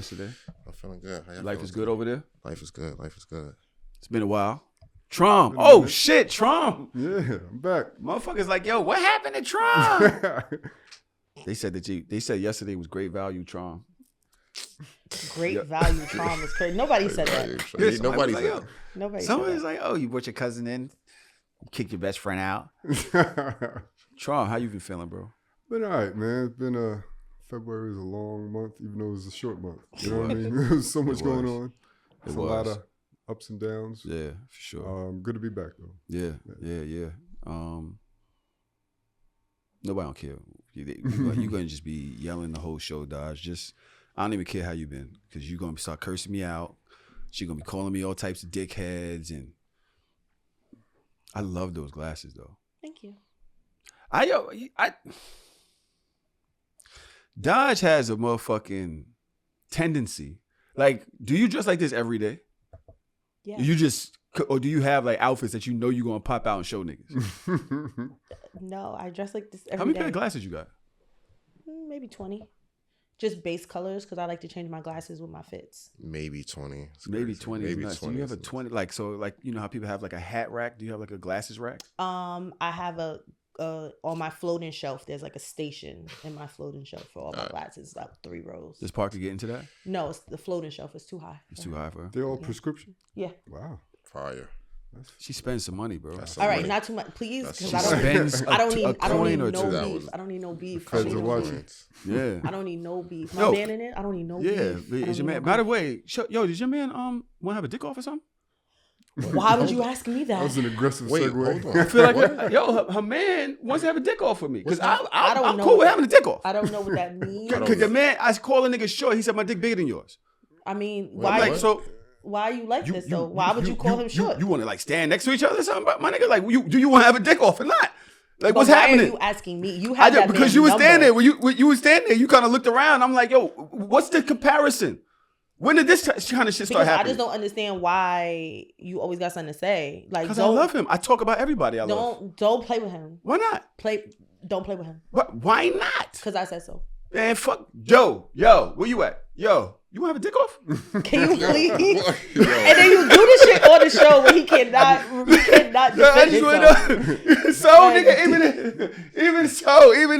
yesterday? I'm feeling good. Life is good over there? Life is good. Life is good. It's been a while. Trump. Oh, shit, Trump. Yeah, I'm back. Motherfuckers like, yo, what happened to Trump? They said yesterday was great value, Trump. Great value Trump is crazy. Nobody said that. Nobody said that. Nobody. Somebody's like, oh, you brought your cousin in, kick your best friend out. Trump, how you been feeling, bro? Been all right, man. It's been February was a long month, even though it was a short month. You know what I mean? There's so much going on. It's a lot of ups and downs. Yeah, for sure. Good to be back though. Yeah. Nobody don't care. You're gonna just be yelling the whole show, Dodge. I don't even care how you been, because you're gonna start cursing me out. She's gonna be calling me all types of dickheads, and I love those glasses though. Thank you. Dodge has a motherfucking tendency. Like, do you dress like this every day? Yeah. Or do you have like outfits that you know you're gonna pop out and show niggas? No, I dress like this every day. How many pair of glasses you got? Maybe 20. Just base colors, because I like to change my glasses with my fits. Maybe 20. Maybe 20 is nuts. Do you have a 20, like you know how people have like a hat rack? Do you have like a glasses rack? I have on my floating shelf, there's like a station in my floating shelf for all my glasses, about 3 rows. Does Parker get into that? No, it's the floating shelf is too high. It's too high for her. They're all prescription? Yeah. Wow. Fire. She spends some money, bro. All right, not too much, please, because She spends I don't need or no two. beef. I don't need no beef. Feds are watching. Yeah. I don't need no beef. My man in it. I don't need no beef. Yeah, is your man? By the way, does your man want to have a dick off or something? Why would you ask me that? That was an aggressive Wait, segue. hold on. I feel like her man wants to have a dick off with me, because I'm know cool with what- having a dick off. I don't know what that means. Because your man, I call a nigga short. He said my dick bigger than yours. I mean, I'm like, so why are you like this though? Why would you call him short? You want to like stand next to each other or something? My nigga, like, do you want to have a dick off or not? Like, But what's why happening? Are you asking me? You had that because man's you were number. standing there. When you were standing there, you kind of looked around. I'm like, yo, what's the comparison? When did this kind of shit start Because happening? I just don't understand why you always got something to say. Like, Because I love him. I talk about everybody I love. Don't play with him. Why not? Don't play with him. Why not? Because I said so. Man, fuck. Yo, where you at? Yo, you want to have a dick off? Can you please? And then you do this shit on the show where he cannot defend himself. So, nigga, even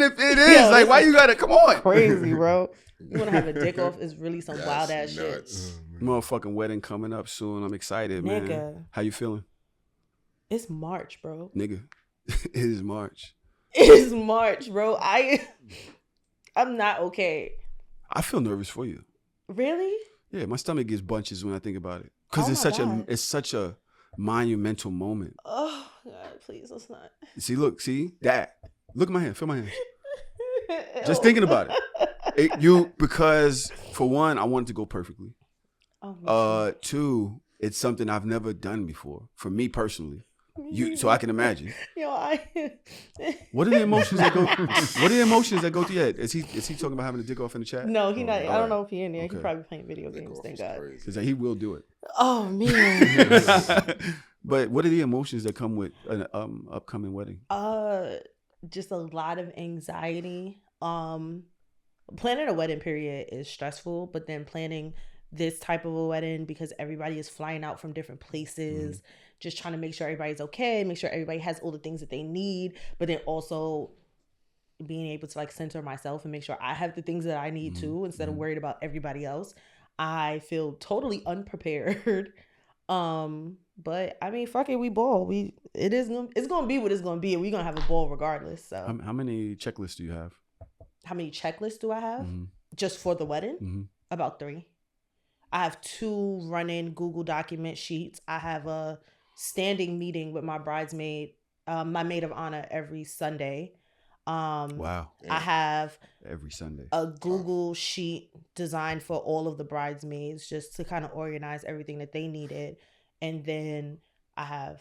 if it is, like, why you gotta, come on. Crazy, bro. You want to have a dick off is really some wild ass shit. Motherfucking wedding coming up soon. I'm excited, man. Nigga. How you feeling? It's March, bro. Nigga, it is March. It is March, bro. I'm not okay. I feel nervous for you. Really? Yeah, my stomach gets bunches when I think about it. Because it's such a monumental moment. Oh, God, please, let's not. See that. Look at my hand. Feel my hand. Just thinking about it. Because for one, I want it to go perfectly. Oh, two, it's something I've never done before. For me personally. So I can imagine. What are the emotions that go? What are the emotions that go through your head? Is he talking about having a dick off in the chat? No, he not. I don't know if he in there. Okay. He probably playing video games. Thank God. Because he will do it. Oh man. But what are the emotions that come with an upcoming wedding? Just a lot of anxiety. Planning a wedding period is stressful, but then planning this type of a wedding, because everybody is flying out from different places, just trying to make sure everybody's okay, make sure everybody has all the things that they need, but then also being able to like center myself and make sure I have the things that I need too, instead of worried about everybody else. I feel totally unprepared. But I mean, fuck it, we ball. It's gonna be what it's gonna be, and we're gonna have a ball regardless. So how many checklists do you have? How many checklists do I have? Just for the wedding? About 3. I have 2 running Google document sheets. I have a standing meeting with my bridesmaid, my maid of honor, every Sunday. Wow. I have every Sunday a Google sheet designed for all of the bridesmaids, just to kind of organize everything that they needed. And then I have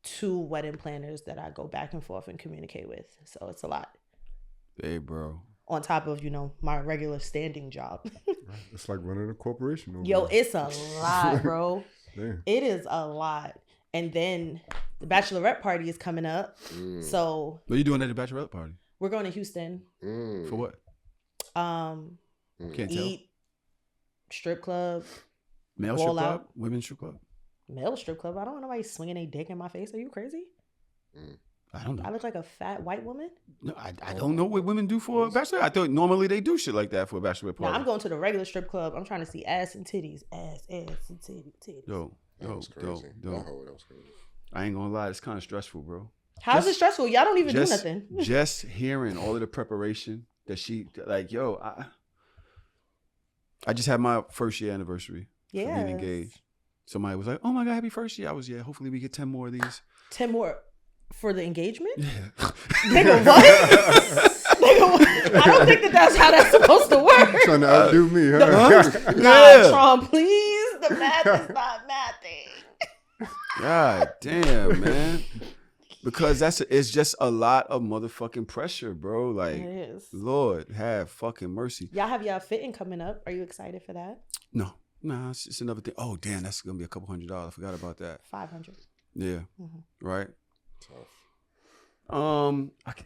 2 wedding planners that I go back and forth and communicate with. So it's a lot. Hey, bro. On top of, my regular standing job. It's like running a corporation. Yo, it's a lot, bro. Damn. It is a lot. And then the bachelorette party is coming up. So what are you doing at the bachelorette party? We're going to Houston. For what? Can't tell. strip club. Male Wall strip club, out. women's strip club. Male strip club. I don't want nobody swinging a dick in my face. Are you crazy? I don't know. I look like a fat white woman. No, I don't know what women do for a bachelor. I thought normally they do shit like that for a bachelor party. Now I'm going to the regular strip club. I'm trying to see ass and titties. Ass and titties. Yo, That was crazy. That was crazy. I ain't gonna lie, it's kind of stressful, bro. How's it stressful? Y'all don't even do nothing. Just hearing all of the preparation that she like, yo, I just had my first year anniversary. For being engaged. Somebody was like, "Oh my God, happy first year!" I was, yeah. Hopefully, we get 10 more of these. 10 more for the engagement? Yeah. Nigga, what? Nigga, what? I don't think that's how that's supposed to work. Trying to outdo me, huh? Nah, Tron, please. The math is not mathing. God damn, man. Because it's just a lot of motherfucking pressure, bro. Like, It is. Lord, have fucking mercy. Y'all have y'all fitting coming up. Are you excited for that? No, it's another thing. Oh, damn, that's gonna be a couple $100. I forgot about that. 500. Yeah, right. Tough.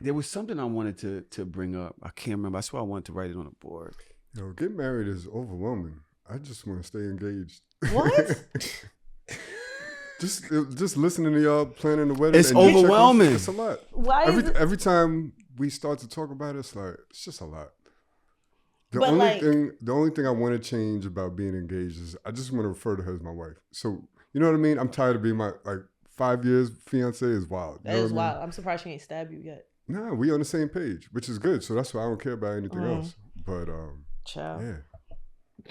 There was something I wanted to bring up. I can't remember. I swear I wanted to write it on a board. Yo, getting married is overwhelming. I just want to stay engaged. What? Just listening to y'all planning the wedding. It's overwhelming. It's a lot. Why is it? Every time we start to talk about it, it's just a lot. The But only thing I want to change about being engaged is I just want to refer to her as my wife. So you know what I mean? I'm tired of being my 5 years fiance is wild. That is wild. I'm surprised she ain't stabbed you yet. Nah, we on the same page, which is good. So that's why I don't care about anything else. But Child. yeah.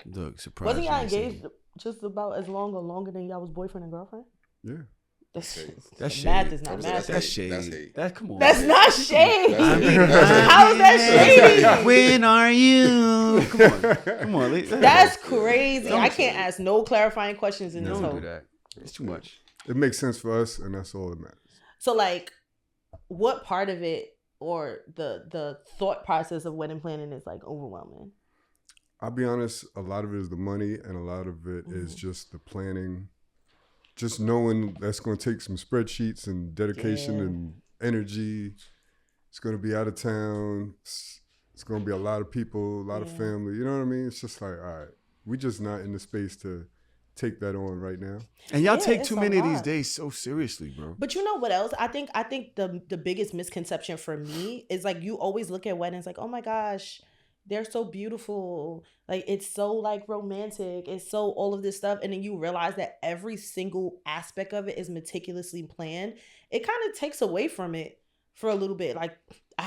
Look, surprise. Wasn't y'all engaged just about as long or longer than y'all was boyfriend and girlfriend? Yeah. That's math shade. is not That's math. That's shade. That's hate. Come on. That's not shade. That's How is that shady? When are you? Come on. That's crazy. I can't ask no clarifying questions in this Don't whole. do that. It's too much. It makes sense for us, and that's all that matters. So, what part of it or the thought process of wedding planning is overwhelming? I'll be honest, a lot of it is the money, and a lot of it is just the planning. Just knowing that's going to take some spreadsheets and dedication and energy. It's going to be out of town. It's going to be a lot of people, a lot of family. You know what I mean? It's just like, all right, we just not in the space to take that on right now. And y'all take too many of these days so seriously, bro. But you know what else? I think the biggest misconception for me is you always look at weddings oh my gosh, they're so beautiful. It's so romantic. It's so all of this stuff. And then you realize that every single aspect of it is meticulously planned. It kind of takes away from it for a little bit.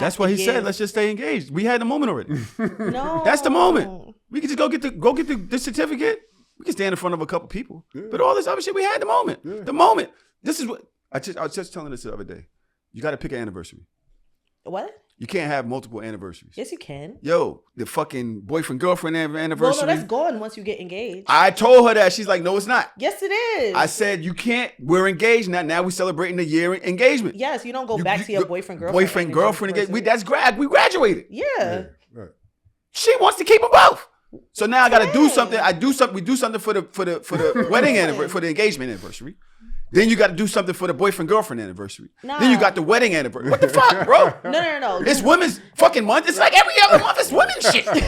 That's why he said, let's just stay engaged. We had the moment already. No. That's the moment. We could just go get the certificate. We can stand in front of a couple people. Yeah. But all this other shit, we had the moment. Yeah. The moment. This is what I was just telling this the other day. You got to pick an anniversary. What? You can't have multiple anniversaries. Yes, you can. Yo, the fucking boyfriend-girlfriend anniversary. Well, no, that's gone once you get engaged. I told her that. She's like, no, it's not. Yes, it is. I said, you can't. We're engaged now. Now we're celebrating the year engagement. Yes, you don't go back to your boyfriend-girlfriend. Boyfriend-girlfriend engagement. We graduated. Yeah. Right. She wants to keep them both. So now I got to do something. We do something for the wedding anniversary, for the engagement anniversary. Then you got to do something for the boyfriend-girlfriend anniversary. Nah. Then you got the wedding anniversary. What the fuck, bro? No. It's women's fucking month. It's like every other month is women's shit. What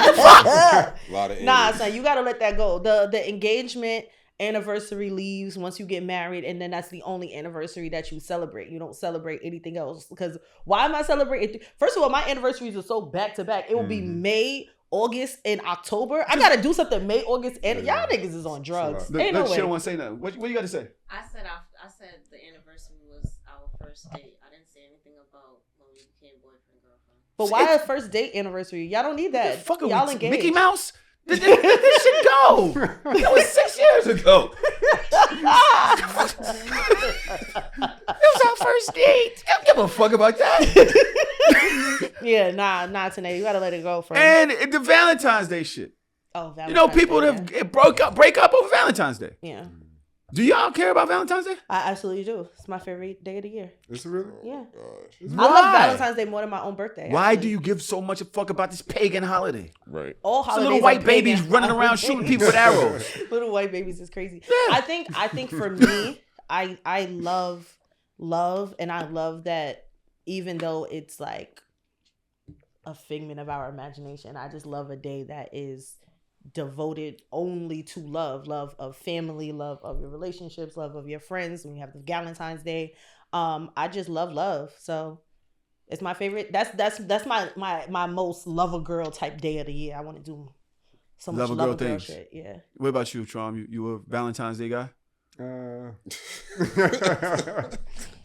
the fuck? Nah, son, you got to let that go. The engagement anniversary leaves once you get married, and then that's the only anniversary that you celebrate. You don't celebrate anything else. Because why am I celebrating? First of all, my anniversaries are so back-to-back. It will be May, August, and October. I gotta do something May, August, and y'all niggas is on drugs. Ain't no way. She don't want to say nothing. What you got to say? I said the anniversary was our first date. I didn't say anything about when we became boyfriend girlfriend. But why a first date anniversary? Y'all don't need that. Fuck y'all engaged. Mickey Mouse. This should go. That was 6 years ago. It was our first date. I don't give a fuck about that. Yeah, nah, Tanae. You gotta let it go, friend. And the Valentine's Day shit. Oh, Valentine's You know, people Day, that break up over Valentine's Day. Yeah. Do y'all care about Valentine's Day? I absolutely do. It's my favorite day of the year. Is it really? Yeah. Why? I love Valentine's Day more than my own birthday. Why do you give so much a fuck about this pagan holiday? Right. All holidays. Little white babies running around shooting people with arrows. Little white babies is crazy. Yeah. I think for me, I love, and I love that even though it's like a figment of our imagination, I just love a day that is devoted only to love of family, love of your relationships, love of your friends. When you have the Valentine's Day, I just love. So it's my favorite. That's my most love a girl type day of the year. I want to do so much love a girl things. shit. Yeah. What about you, Trom? You a Valentine's Day guy?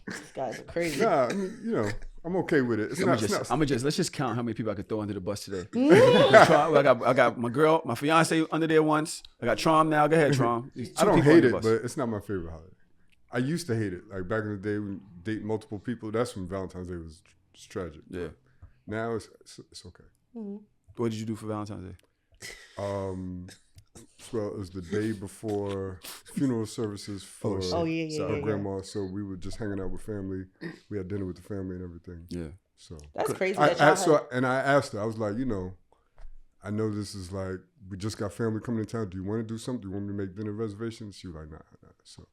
These guys are crazy. Nah, I mean, I'm okay with it. Let's just count how many people I could throw under the bus today. I got my girl, my fiance under there once. I got Trom now. Go ahead, Trom. I don't hate it, but it's not my favorite holiday. I used to hate it. Like back in the day when date multiple people, that's when Valentine's Day was just tragic. Yeah. Now it's okay. Mm-hmm. What did you do for Valentine's Day? Well, it was the day before funeral services for our grandma. So we were just hanging out with family. We had dinner with the family and everything. Yeah. So that's crazy. I asked her, I was like, I know this is like, we just got family coming in town. Do you want to do something? Do you want me to make dinner reservations? She was like, nah. So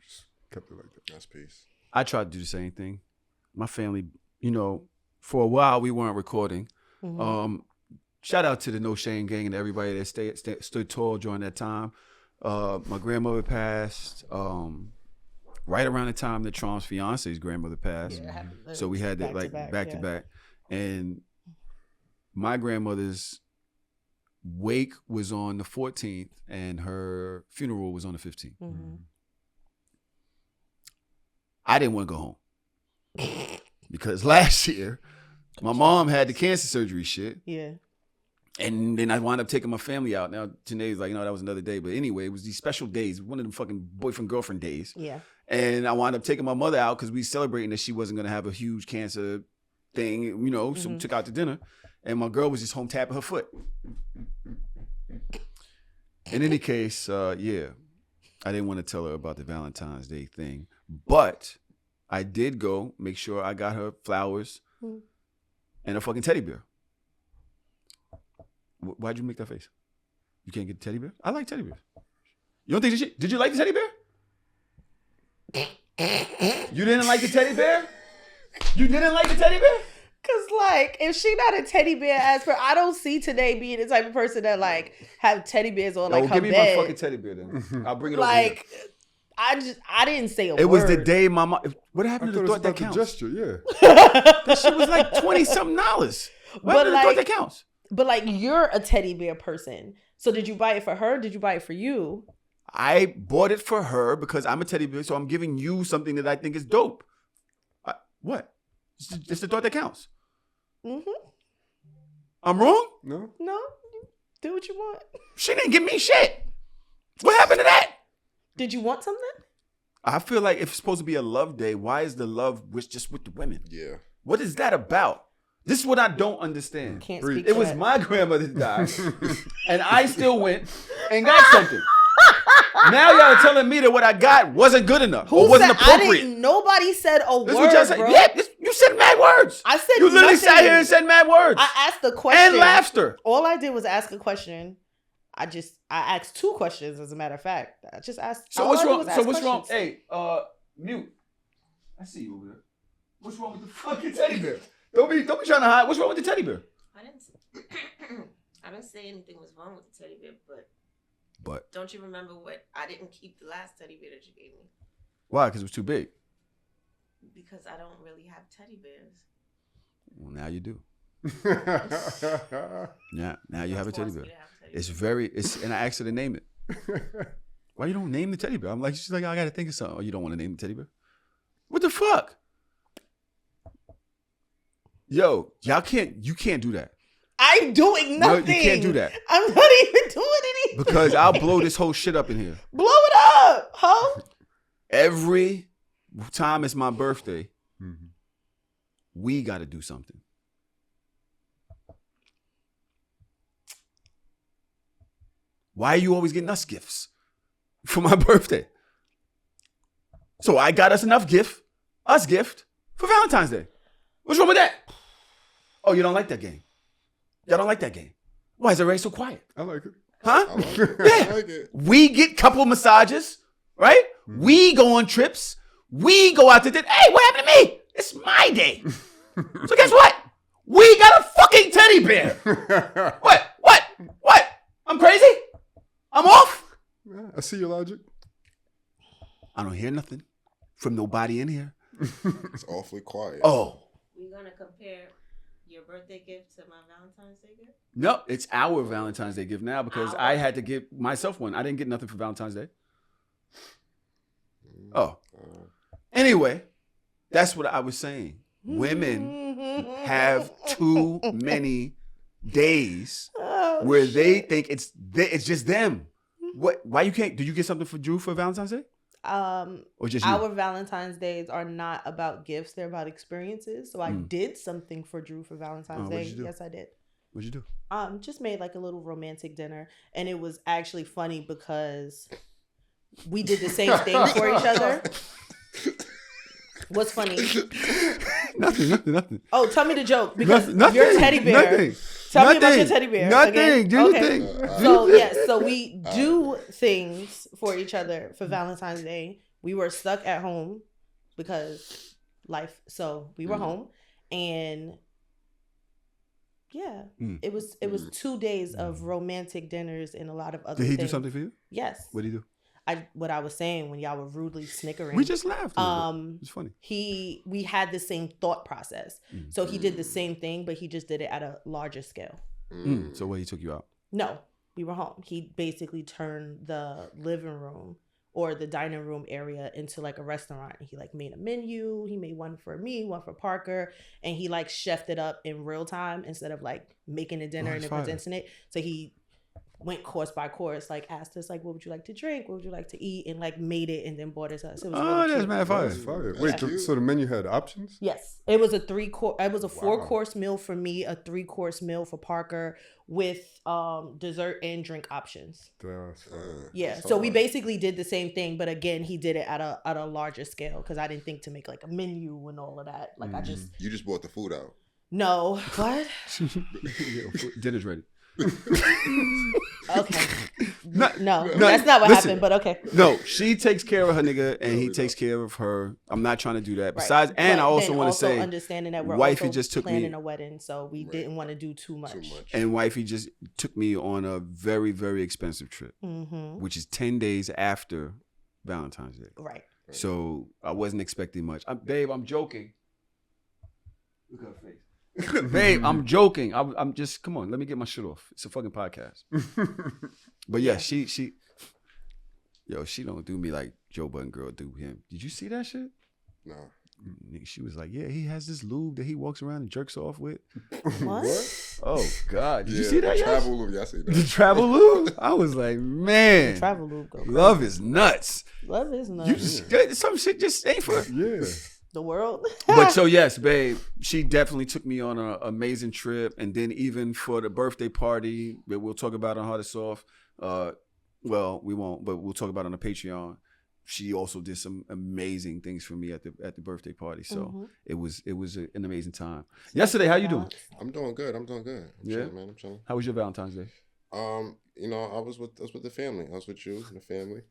just kept it like that. That's peace. I tried to do the same thing. My family, for a while we weren't recording. Mm-hmm. Shout out to the No Shame Gang and everybody that stood tall during that time. My grandmother passed right around the time that Trom's fiance's grandmother passed. Yeah, so we had that back to back. And my grandmother's wake was on the 14th and her funeral was on the 15th. Mm-hmm. I didn't want to go home because last year my mom had the cancer surgery shit. Yeah. And then I wound up taking my family out. Now, Janae's like, that was another day. But anyway, it was these special days, one of them fucking boyfriend-girlfriend days. Yeah. And I wound up taking my mother out because we celebrating that she wasn't going to have a huge cancer thing, so we took out to dinner. And my girl was just home tapping her foot. In any case, I didn't want to tell her about the Valentine's Day thing. But I did go make sure I got her flowers and a fucking teddy bear. Why'd you make that face? You can't get the teddy bear? I like teddy bears. You don't think did you like the teddy bear? You didn't like the teddy bear? You didn't like the teddy bear? Cause if she not a teddy bear as per, I don't see today being the type of person that have teddy bears on her give me bed. my fucking teddy bear then. I'll bring it over here. I didn't say a word. It was the day my mom. What happened to the thought that counts? Gesture, yeah. That shit was like $20-something. What happened to the thought that counts? But you're a teddy bear person. So did you buy it for her? Did you buy it for you? I bought it for her because I'm a teddy bear, so I'm giving you something that I think is dope. What? It's the thought that counts. Mm-hmm. I'm wrong? No. Do what you want. She didn't give me shit. What happened to that? Did you want something? I feel like if it's supposed to be a love day, why is the love just with the women? Yeah. What is that about? This is what I don't understand. Can't speak it was my grandmother that died, and I still went and got something. Now y'all are telling me that what I got wasn't good enough or wasn't appropriate. Nobody said a word, what y'all said. bro. Yeah, you said mad words. I said you literally nothing. sat here and said mad words. I asked the question and laughter. All I did was ask a question. I asked 2 questions. As a matter of fact, I just asked. So what's wrong? So what's wrong? Hey, mute. I see you over there. What's wrong with the fucking teddy bear? Don't be trying to hide. What's wrong with the teddy bear? I didn't say anything was wrong with the teddy bear, but don't you remember what I didn't keep the last teddy bear that you gave me? Why? Because it was too big. Because I don't really have teddy bears. Well, now you do. Yeah, now you have a teddy bear. And I asked her to name it. Why you don't name the teddy bear? I'm like, she's like, I gotta think of something. Oh, you don't want to name the teddy bear? What the fuck? Yo, you can't do that. I'm doing nothing. No, you can't do that. I'm not even doing anything. Because I'll blow this whole shit up in here. Blow it up, huh? Every time it's my birthday, we got to do something. Why are you always getting us gifts for my birthday? So I got us gift for Valentine's Day. What's wrong with that? Oh, you don't like that game? Y'all don't like that game? Why is everybody so quiet? I like it. Huh? I like it. Yeah. I like it. We get couple massages, right? We go on trips. We go out to dinner. Hey, what happened to me? It's my day. So guess what? We got a fucking teddy bear. What? I'm crazy? I'm off? Yeah, I see your logic. I don't hear nothing from nobody in here. It's awfully quiet. Oh. We're going to compare your birthday gift to my Valentine's Day gift? No, it's our Valentine's Day gift now because Our. I had to give myself one. I didn't get nothing for Valentine's Day. Oh. Anyway, that's what I was saying. Women have too many days where they think it's just them. What? Why you can't? Did you get something for Drew for Valentine's Day? Or just you? Our Valentine's Days are not about gifts; they're about experiences. So I did something for Drew for Valentine's Day. Yes, I did. What'd you do? Just made like a little romantic dinner, and it was actually funny because we did the same thing for each other. What's funny? Nothing. Oh, tell me the joke because Nothing. your teddy bear. Nothing. Tell me about your teddy bear. Nothing. Okay? Do your thing. So yes, so we do things for each other for Valentine's Day. We were stuck at home because life. So we were home, and yeah, it was 2 days of romantic dinners and a lot of other. Did he things. do something for you? Yes. What did he do? What I was saying when y'all were rudely snickering. We just laughed. It's funny. We had the same thought process. So he did the same thing, but he just did it at a larger scale. So what, he took you out? No, we were home. He basically turned the living room or the dining room area into like a restaurant. He like made a menu. He made one for me, one for Parker, and he like chefed it up in real time instead of like making a dinner and then presenting it. So he went course by course, like asked us like, what would you like to drink? What would you like to eat? And like made it and then bought it to us. It was really That's cute. mad fire. That's fire. Wait, so the menu had options? Yes, it was a 4-course meal for me, a 3-course meal for Parker with dessert and drink options. That's fire. Yeah, so we basically did the same thing, but again, he did it at a larger scale because I didn't think to make like a menu and all of that. Like You just bought the food out. No, what? Dinner's ready. Okay. No, that's not what listen. happened, but okay. No, she takes care of her nigga and he takes care of her. I'm not trying to do that. Besides, Right. and But I also then want to say, understanding that we're wifey also just took planning me, a wedding, so we didn't want to do too much. and wifey just took me on a very, very expensive trip, which is 10 days after Valentine's Day. Right. So I wasn't expecting much. Babe, I'm joking. Look at her face. Babe, I'm joking. I'm just, come on, let me get my shit off. It's a fucking podcast. But yeah, she don't do me like Joe Budden girl do him. Did you see that shit? No. She was like, yeah, he has this lube that he walks around and jerks off with. What? Oh God, did you see that? The travel lube, I see that. The travel lube? I was like, man, Travel lube. love is nuts. Love is nuts. Some shit just ain't for The world. But so yes, babe, she definitely took me on an amazing trip, and then even for the birthday party that we'll talk about on Hard and Soft. Well, we won't, but we'll talk about it on the Patreon. She also did some amazing things for me at the birthday party. So it was an amazing time. Yesterday, how you doing? I'm doing good. I'm chilling, man. I'm chilling. How was your Valentine's Day? I was with the family. I was with you and the family.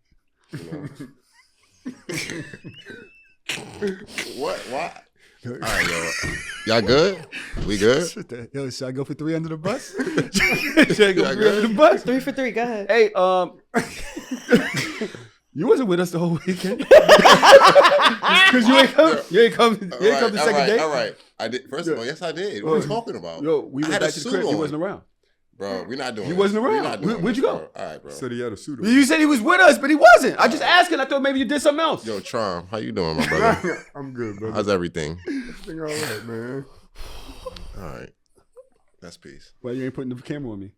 What? All right, yo. Y'all good? We good? Yo, should I go for 3 under the bus? Should I go for 3 under the bus? 3 for 3. Go ahead. Hey, you wasn't with us the whole weekend. Because you ain't come the second day. All right. I did. First of all, yes, I did. What are you talking about? Yo, we went back to the crib. You wasn't around. Bro, we're not doing You this. wasn't around. We're not doing Where'd you this, go? bro. All right, bro. Said he had a suit on. You said he was with us, but he wasn't. I just asking. I thought maybe you did something else. Yo, Charm, how you doing, my brother? I'm good, brother. How's everything? Everything all right, man. All right. That's peace. Why you ain't putting the camera on me?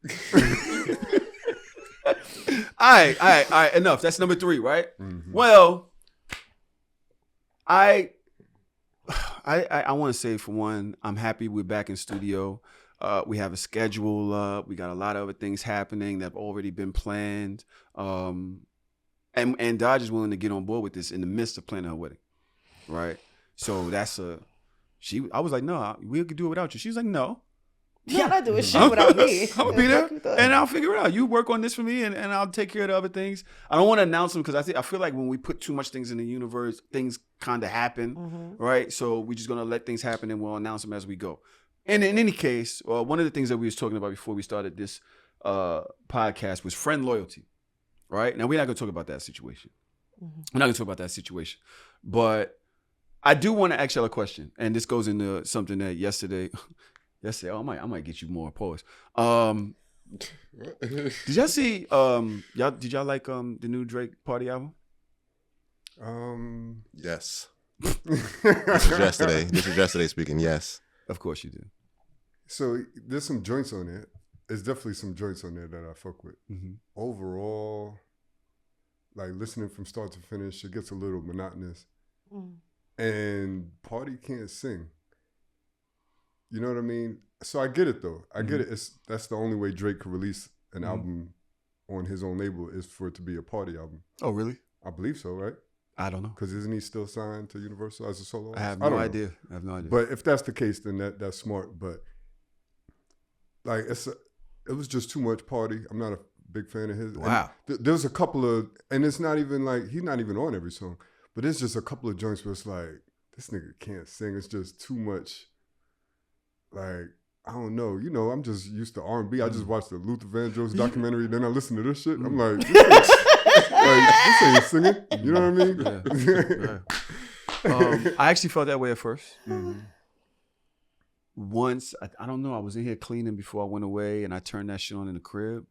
All right. Enough. That's number 3, right? Mm-hmm. Well, I want to say, for one, I'm happy we're back in studio. We have a schedule up. We got a lot of other things happening that have already been planned. And Dodge is willing to get on board with this in the midst of planning her wedding, right? So I was like, no, we could do it without you. She was like, no. Y'all not doing shit without me. I'm gonna be there, and I'll figure it out. You work on this for me, and I'll take care of the other things. I don't want to announce them because I feel like when we put too much things in the universe, things kind of happen, right? So we're just gonna let things happen, and we'll announce them as we go. And in any case, one of the things that we was talking about before we started this podcast was friend loyalty. Right? Now, we're not going to talk about that situation. Mm-hmm. We're not going to talk about that situation. But I do want to ask y'all a question. And this goes into something that yesterday, I might get you more pause. Did y'all see, did y'all like the new Drake Party album? Yes. This is yesterday speaking. Yes. Of course you did. So there's some joints on there. There's definitely some joints on there that I fuck with. Mm-hmm. Overall, like listening from start to finish, it gets a little monotonous. Mm. And Party can't sing. You know what I mean? So I get it though. I get it. That's the only way Drake could release an album on his own label is for it to be a Party album. Oh, really? I believe so, right? I don't know. Because isn't he still signed to Universal as a solo artist? I have don't no know. idea. I have no idea. But if that's the case, then that's smart. But like it was just too much Party. I'm not a big fan of his. Wow. There's a couple of, and it's not even like, he's not even on every song. But there's just a couple of joints where it's like, this nigga can't sing. It's just too much. Like, I don't know. You know, I'm just used to R&B. I just watched the Luther Vandross documentary. Then I listen to this shit. I'm like, this ain't singing. You know what I mean? Yeah. I actually felt that way at first. Mm-hmm. Once, I don't know, I was in here cleaning before I went away and I turned that shit on in the crib.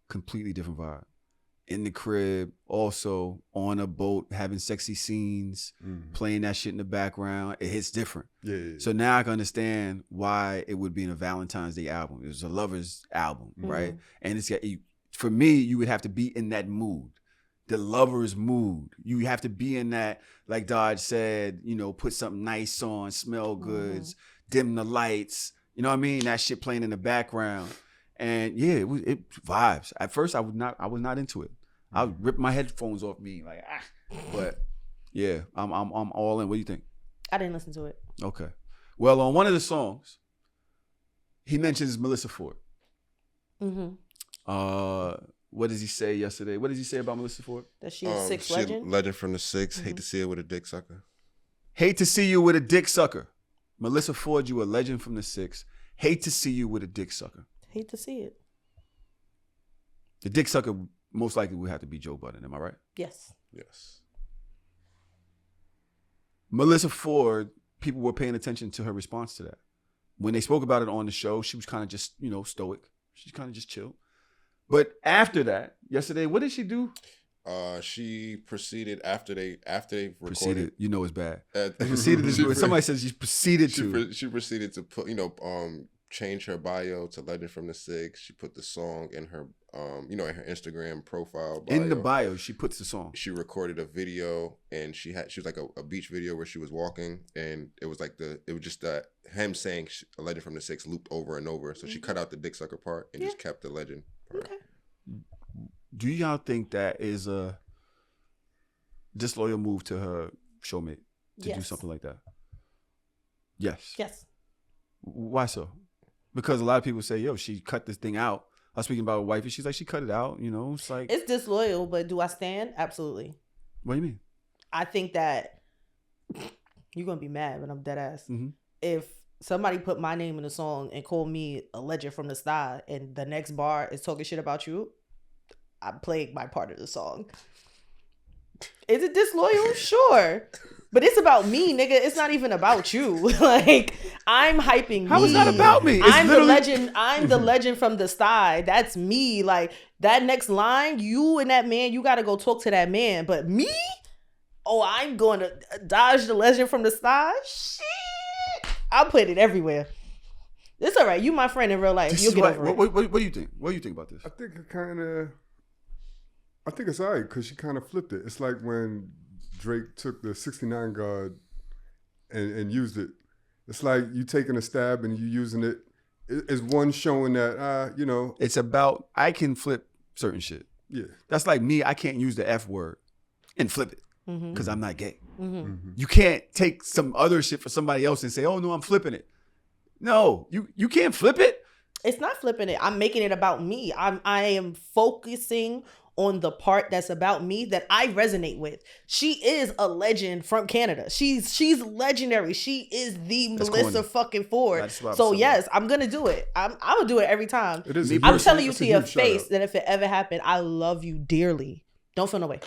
Completely different vibe. In the crib, also on a boat, having sexy scenes, playing that shit in the background. It hits different. Yeah. So now I can understand why it would be in a Valentine's Day album. It was a lover's album, right? And it's for me, you would have to be in that mood. The lover's mood. You have to be in that, like Dodge said, you know, put something nice on, smell goods, dim the lights. You know what I mean? That shit playing in the background. And yeah, it vibes. At first, I was not into it. I would rip my headphones off me, like But yeah, I'm all in. What do you think? I didn't listen to it. Okay. Well, on one of the songs, he mentions Melyssa Ford. Mm-hmm. What does he say yesterday? What does he say about Melyssa Ford? That she's a six legend? Legend from the six. Hate to see it with a dick sucker. Hate to see you with a dick sucker. Melyssa Ford, you a legend from the six. Hate to see you with a dick sucker. Hate to see it. The dick sucker most likely would have to be Joe Budden. Am I right? Yes. Yes. Melyssa Ford, people were paying attention to her response to that. When they spoke about it on the show, she was kind of just, stoic. She kind of just chilled. But after that, yesterday, what did she do? She proceeded after they recorded. Proceeded, it's bad. Proceeded. Somebody says she proceeded to. She proceeded to put, change her bio to Legend from the Six. She put the song in her, in her Instagram profile bio. In the bio, she puts the song. She recorded a video, and she was like a beach video where she was walking, and it was just him saying a Legend from the Six looped over and over. So she cut out the dick sucker part and just kept the legend part. Okay. Do y'all think that is a disloyal move to her showmate to do something like that? Yes. Yes. Why so? Because a lot of people say, yo, she cut this thing out. I was speaking about a wife, and she's like, she cut it out. It's like... It's disloyal, but do I stand? Absolutely. What do you mean? I think that you're going to be mad, but I'm dead ass. Mm-hmm. If somebody put my name in a song and called me a legend from the sky, and the next bar is talking shit about you, I'm playing my part of the song. Is it disloyal? Sure. But it's about me, nigga. It's not even about you. Like, I'm hyping me. How is that about me? I'm the legend. I'm the legend from the sky. That's me. Like, that next line, you and that man, you got to go talk to that man. But me? Oh, I'm going to dodge the legend from the sky? Shit. I'll put it everywhere. It's all right. You my friend in real life. You'll get over it. What do you think? What do you think about this? I think it's all right because she kind of flipped it. It's like when Drake took the 69 guard and used it. It's like you taking a stab and you using it. It's one showing that, It's about, I can flip certain shit. Yeah. That's like me, I can't use the F word and flip it because I'm not gay. Mm-hmm. You can't take some other shit for somebody else and say, oh, no, I'm flipping it. No, you can't flip it. It's not flipping it. I'm making it about me. I am focusing on the part that's about me that I resonate with. She is a legend from Canada. She's legendary. She is the That's Melyssa corny. fucking Ford. That's what I'm So saying. yes, I'm gonna do it. I'm gonna do it every time. It is. I'm telling you to your face that if it ever happened, I love you dearly. Don't feel no way,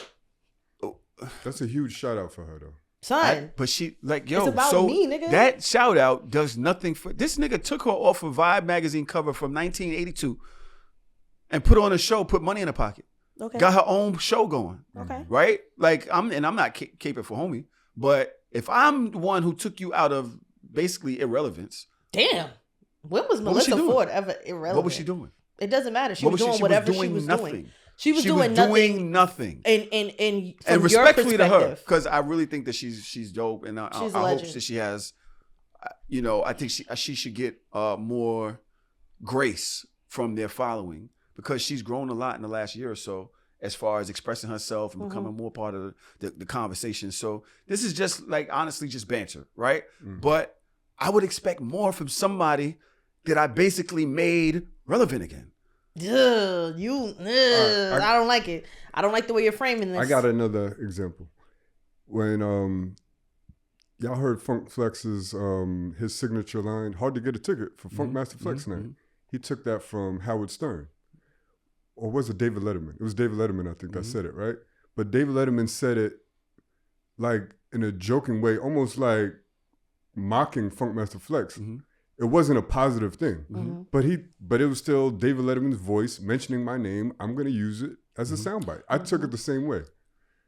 That's a huge shout out for her though. son. But she like, yo, It's about so me, nigga. that shout out does nothing for this nigga. Took her off a Vibe magazine cover from 1982 and put on a show, put money in her pocket. Okay. Got her own show going. Okay. Right? Like I'm not caping for homie, but if I'm the one who took you out of basically irrelevance, Damn. When was What was she Melyssa doing? Ford ever irrelevant? what was she doing? It doesn't matter. She What was was doing she whatever was she doing was nothing. doing. She was doing nothing. Doing nothing. And from And your respectfully to her, perspective, because I really think that she's dope, and I She's a hope legend. that she has, I think she should get more grace from their following, because she's grown a lot in the last year or so as far as expressing herself and becoming more part of the conversation. So this is just like, honestly, just banter, right? But I would expect more from somebody that I basically made relevant again. Ugh, I don't like it. I don't like the way you're framing this. I got another example. When y'all heard Funk Flex's his signature line, "Hard to get a ticket" for Funk Master Flex night. He took that from Howard Stern. Or was it David Letterman? It was David Letterman, I think, that said it, right? But David Letterman said it like in a joking way, almost like mocking Funk Master Flex. It wasn't a positive thing, but it was still David Letterman's voice mentioning my name. I'm going to use it as a soundbite. I took it the same way.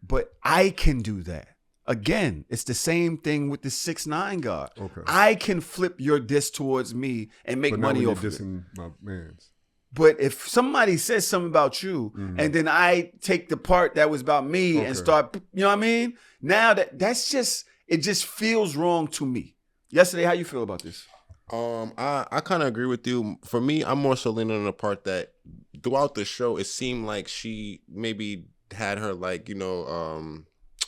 But I can do that. Again, it's the same thing with the 6ix9ine guy. Okay. I can flip your diss towards me and make But money now when off you're of it. dissing my mans. But if somebody says something about you and then I take the part that was about me and start, you know what I mean? Now that's just, it just feels wrong to me. Yesterday, how you feel about this? I kind of agree with you. For me, I'm more so leaning on the part that throughout the show, it seemed like she maybe had her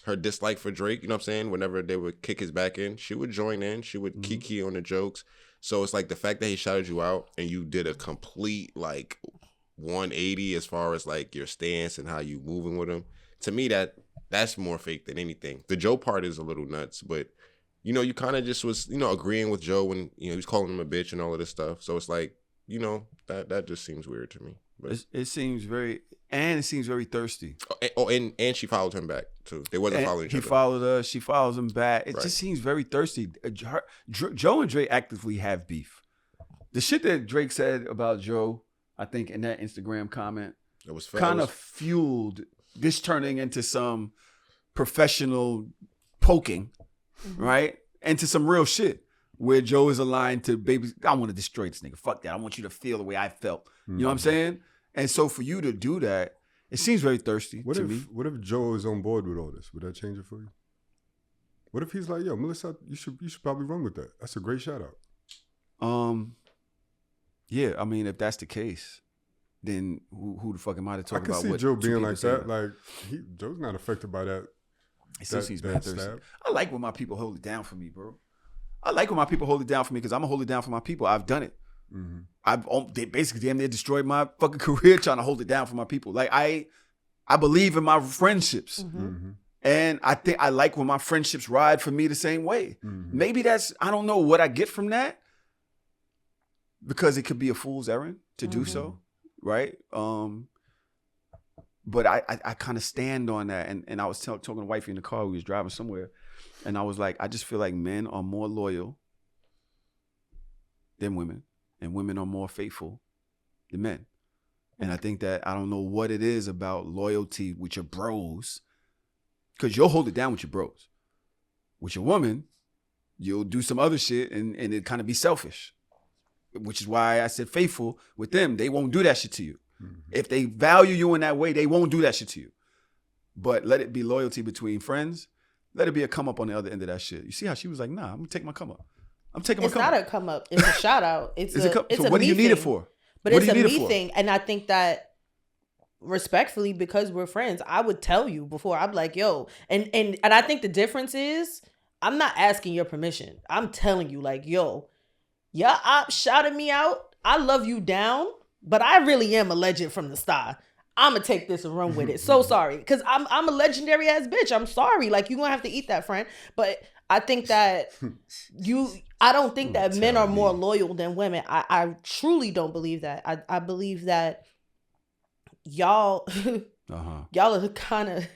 her dislike for Drake. You know what I'm saying? Whenever they would kick his back in, she would join in. She would kiki on the jokes. So it's like the fact that he shouted you out and you did a complete 180 as far as like your stance and how you moving with him. To me, that's more fake than anything. The Joe part is a little nuts, but you kind of just was, agreeing with Joe when, he was calling him a bitch and all of this stuff. So it's like, that just seems weird to me. But It seems very thirsty. and she followed him back too. They wasn't following each other. He followed her. She follows him back. It Right. just seems very thirsty. Joe and Drake actively have beef. The shit that Drake said about Joe, I think in that Instagram comment, It was kind of fueled this turning into some professional poking, right? Into some real shit where Joe is aligned to, baby, I want to destroy this nigga. Fuck that. I want you to feel the way I felt. You know what I'm saying? And so for you to do that, it seems very thirsty to me. What if Joe is on board with all this? Would that change it for you? What if he's like, yo, Melyssa, you should probably run with that. That's a great shout out. Yeah, I mean, if that's the case, then who the fuck am I to talk I can about see what Joe two being people like say that. about it? Like Joe's not affected by that. It still seems very thirsty. stab. I like when my people hold it down for me, bro. I like when my people hold it down for me because I'm gonna hold it down for my people. I've done it. They basically damn near destroyed my fucking career trying to hold it down for my people. Like I believe in my friendships, and I think I like when my friendships ride for me the same way. Maybe that's, I don't know what I get from that, because it could be a fool's errand to do so, right? But I kind of stand on that, and I was talking to wifey in the car. We was driving somewhere, and I was like, I just feel like men are more loyal than women, and women are more faithful than men. And I think that, I don't know what it is about loyalty with your bros, because you'll hold it down with your bros. With your woman, you'll do some other shit and it kind of be selfish, which is why I said faithful with them. They won't do that shit to you. If they value you in that way, they won't do that shit to you. But let it be loyalty between friends. Let it be a come up on the other end of that shit. You see how she was like, nah, I'm gonna take my come up. I'm taking my It's come not up. a come up. It's a shout out. It's a So what do you need it for? But What it's do a you need it me for? thing. And I think that respectfully, because we're friends, I would tell you before. I'm like, yo, and I think the difference is I'm not asking your permission. I'm telling you, like, yo, your op shouted me out. I love you down, but I really am a legend from the start. I'm gonna take this and run with it. So sorry, because I'm a legendary ass bitch. I'm sorry. Like, you're gonna have to eat that, friend. But I think that I don't think that men are more loyal than women. I truly don't believe that. I believe that y'all y'all are kind of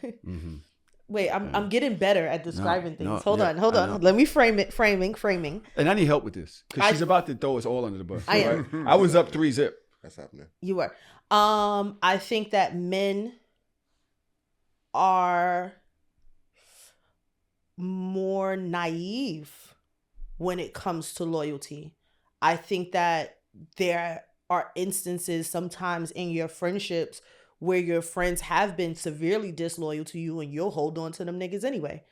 wait, I'm getting better at describing things. Hold on. Let me frame it. Framing. And I need help with this because she's about to throw us all under the bus. I am. I was up 3-0. That's happening. You were. I think that men are more naive when it comes to loyalty. I think that there are instances sometimes in your friendships where your friends have been severely disloyal to you and you'll hold on to them niggas anyway.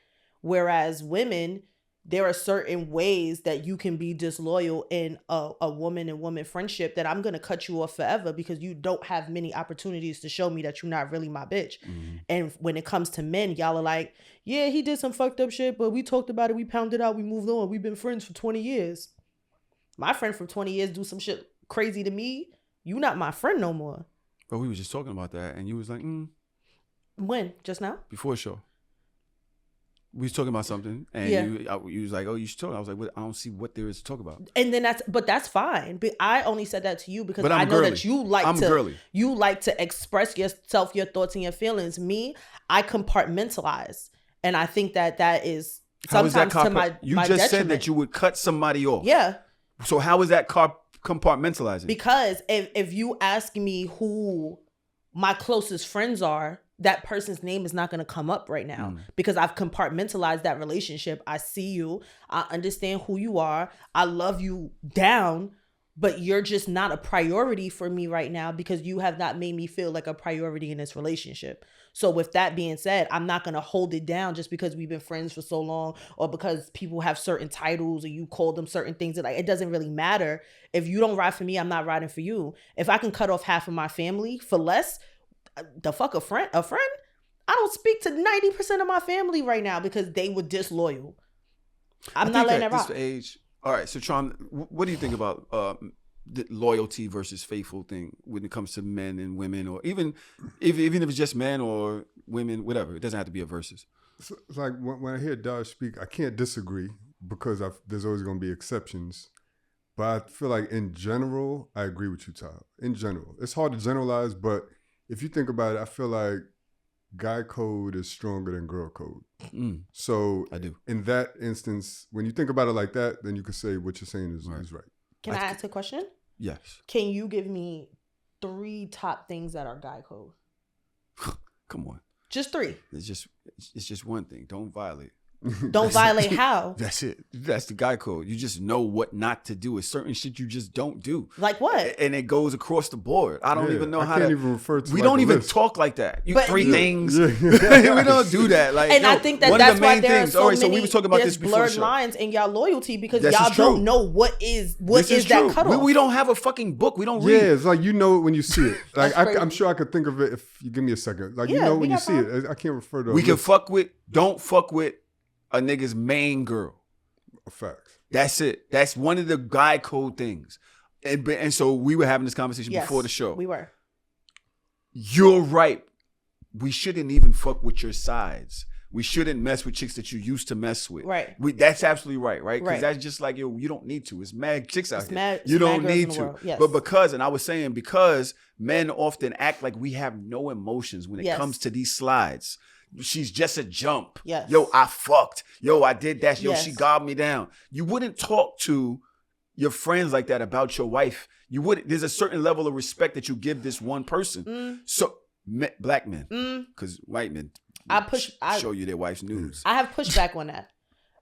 Whereas women, there are certain ways that you can be disloyal in a woman and woman friendship that I'm going to cut you off forever because you don't have many opportunities to show me that you're not really my bitch. And when it comes to men, y'all are like, yeah, he did some fucked up shit, but we talked about it. We pounded out. We moved on. We've been friends for 20 years. My friend from 20 years do some shit crazy to me. You not my friend no more. But we were just talking about that, and you was like, When? Just now? before the show. We was talking about something, and you was like, "Oh, you should talk." I was like, "I don't see what there is to talk about." And then that's fine. But I only said that to you because But I I'm know girly. that you like to express yourself, your thoughts, and your feelings. Me, I compartmentalize, and I think that is sometimes to my You my just said detriment. that you would cut somebody off. Yeah, So how is that compartmentalizing? because if you ask me who my closest friends are, that person's name is not going to come up right now because I've compartmentalized that relationship. I see you. I understand who you are. I love you down, but you're just not a priority for me right now because you have not made me feel like a priority in this relationship. So with that being said, I'm not going to hold it down just because we've been friends for so long or because people have certain titles or you call them certain things. That, like, it doesn't really matter. If you don't ride for me, I'm not riding for you. If I can cut off half of my family for less, the fuck a friend? I don't speak to 90% of my family right now because they were disloyal. I'm not letting that rock. This age. All right, so Tron, what do you think about the loyalty versus faithful thing when it comes to men and women, or even if it's just men or women, whatever? It doesn't have to be a versus. It's like when I hear Dodge speak, I can't disagree because there's always going to be exceptions. But I feel like in general, I agree with you, Todd. In general, it's hard to generalize, but if you think about it, I feel like guy code is stronger than girl code. So I do. In that instance, when you think about it like that, then you can say what you're saying is right. Can I ask a question? Yes. Can you give me 3 top things that are guy code? Come on. Just 3. It's just one thing. Don't violate. Don't violate how? That's it. That's the guy code. You just know what not to do. It's certain shit you just don't do. Like what? And it goes across the board. I don't even know how to. I can't even refer to. We like don't a even list. talk like that. But 3 things. Yeah. We don't do that. Like, and I think that one that's of the why main there are things. so All right, many so we were talking about this before the blurred show. lines in y'all loyalty because This y'all is true. don't know what is This that cutoff. We don't have a fucking book. We don't read. Yeah, it's like you know it when you see it. Like That's I'm crazy. sure I could think of it if you give me a second. Like Yeah, you know we when you got see it. I can't refer to. We can don't fuck with a nigga's main girl. Facts. That's it. That's one of the guy code things. And so we were having this conversation Yes, before the show. we were. You're right. We shouldn't even fuck with your sides. We shouldn't mess with chicks that you used to mess with. Right. That's absolutely right, right? Because Right. that's just like, you don't need to. It's mad chicks out It's here. mad- You it's mad don't girls need in the to. world. Yes. But because men often act like we have no emotions when it Yes. comes to these slides. She's just a jump. Yes. Yo, I fucked. Yo, I did that. Yo, Yes. she gobbed me down. You wouldn't talk to your friends like that about your wife. You wouldn't. There's a certain level of respect that you give this one person. So black men, because white men show you their wife's news. I have pushback on that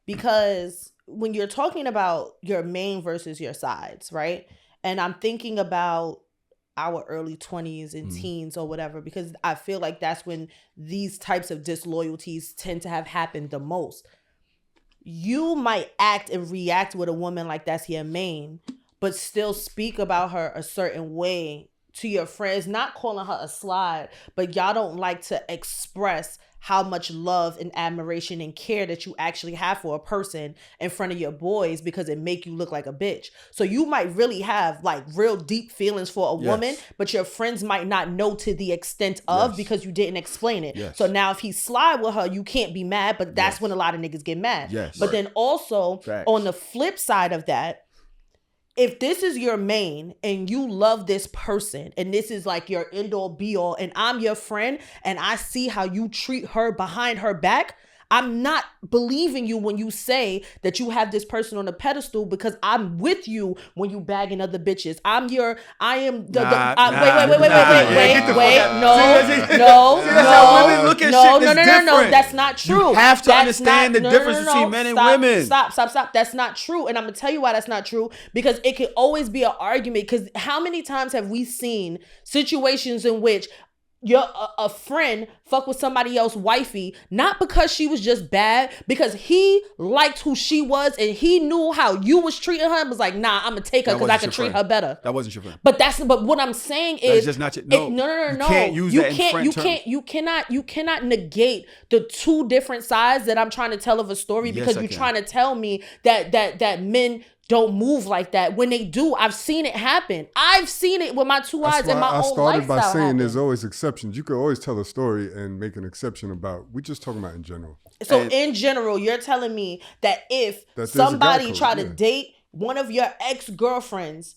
because when you're talking about your main versus your sides, right? And I'm thinking about our early 20s and teens or whatever, because I feel like that's when these types of disloyalties tend to have happened the most. You might act and react with a woman like that's your main, but still speak about her a certain way to your friends, not calling her a slide, but y'all don't like to express how much love and admiration and care that you actually have for a person in front of your boys because it make you look like a bitch. So you might really have like real deep feelings for a woman, but your friends might not know to the extent of because you didn't explain it. Yes. So now if he slide with her, you can't be mad, but that's when a lot of niggas get mad. Yes. But then also Facts. on the flip side of that, if this is your main and you love this person and this is like your end all be all and I'm your friend and I see how you treat her behind her back, I'm not believing you when you say that you have this person on a pedestal because I'm with you when you bagging other bitches. Wait, no, that's not true. You have to understand the difference between men and women. Stop. That's not true. And I'm going to tell you why that's not true, because it can always be an argument, because how many times have we seen situations in which you're a friend fuck with somebody else wifey, not because she was just bad, because he liked who she was and he knew how you was treating her and was like, nah, I'm gonna take her because I can treat her better. That wasn't your friend. But what I'm saying is, that's just not your, no. No. You can't use that in friend terms. You cannot negate the two different sides that I'm trying to tell of a story, because you're trying to tell me that men don't move like that. When they do, I've seen it happen. I've seen it with my two eyes in my own lifestyle. I started by saying there's always exceptions. You could always tell a story and make an exception about. We're just talking about in general. So in general, you're telling me that if somebody try to date one of your ex-girlfriends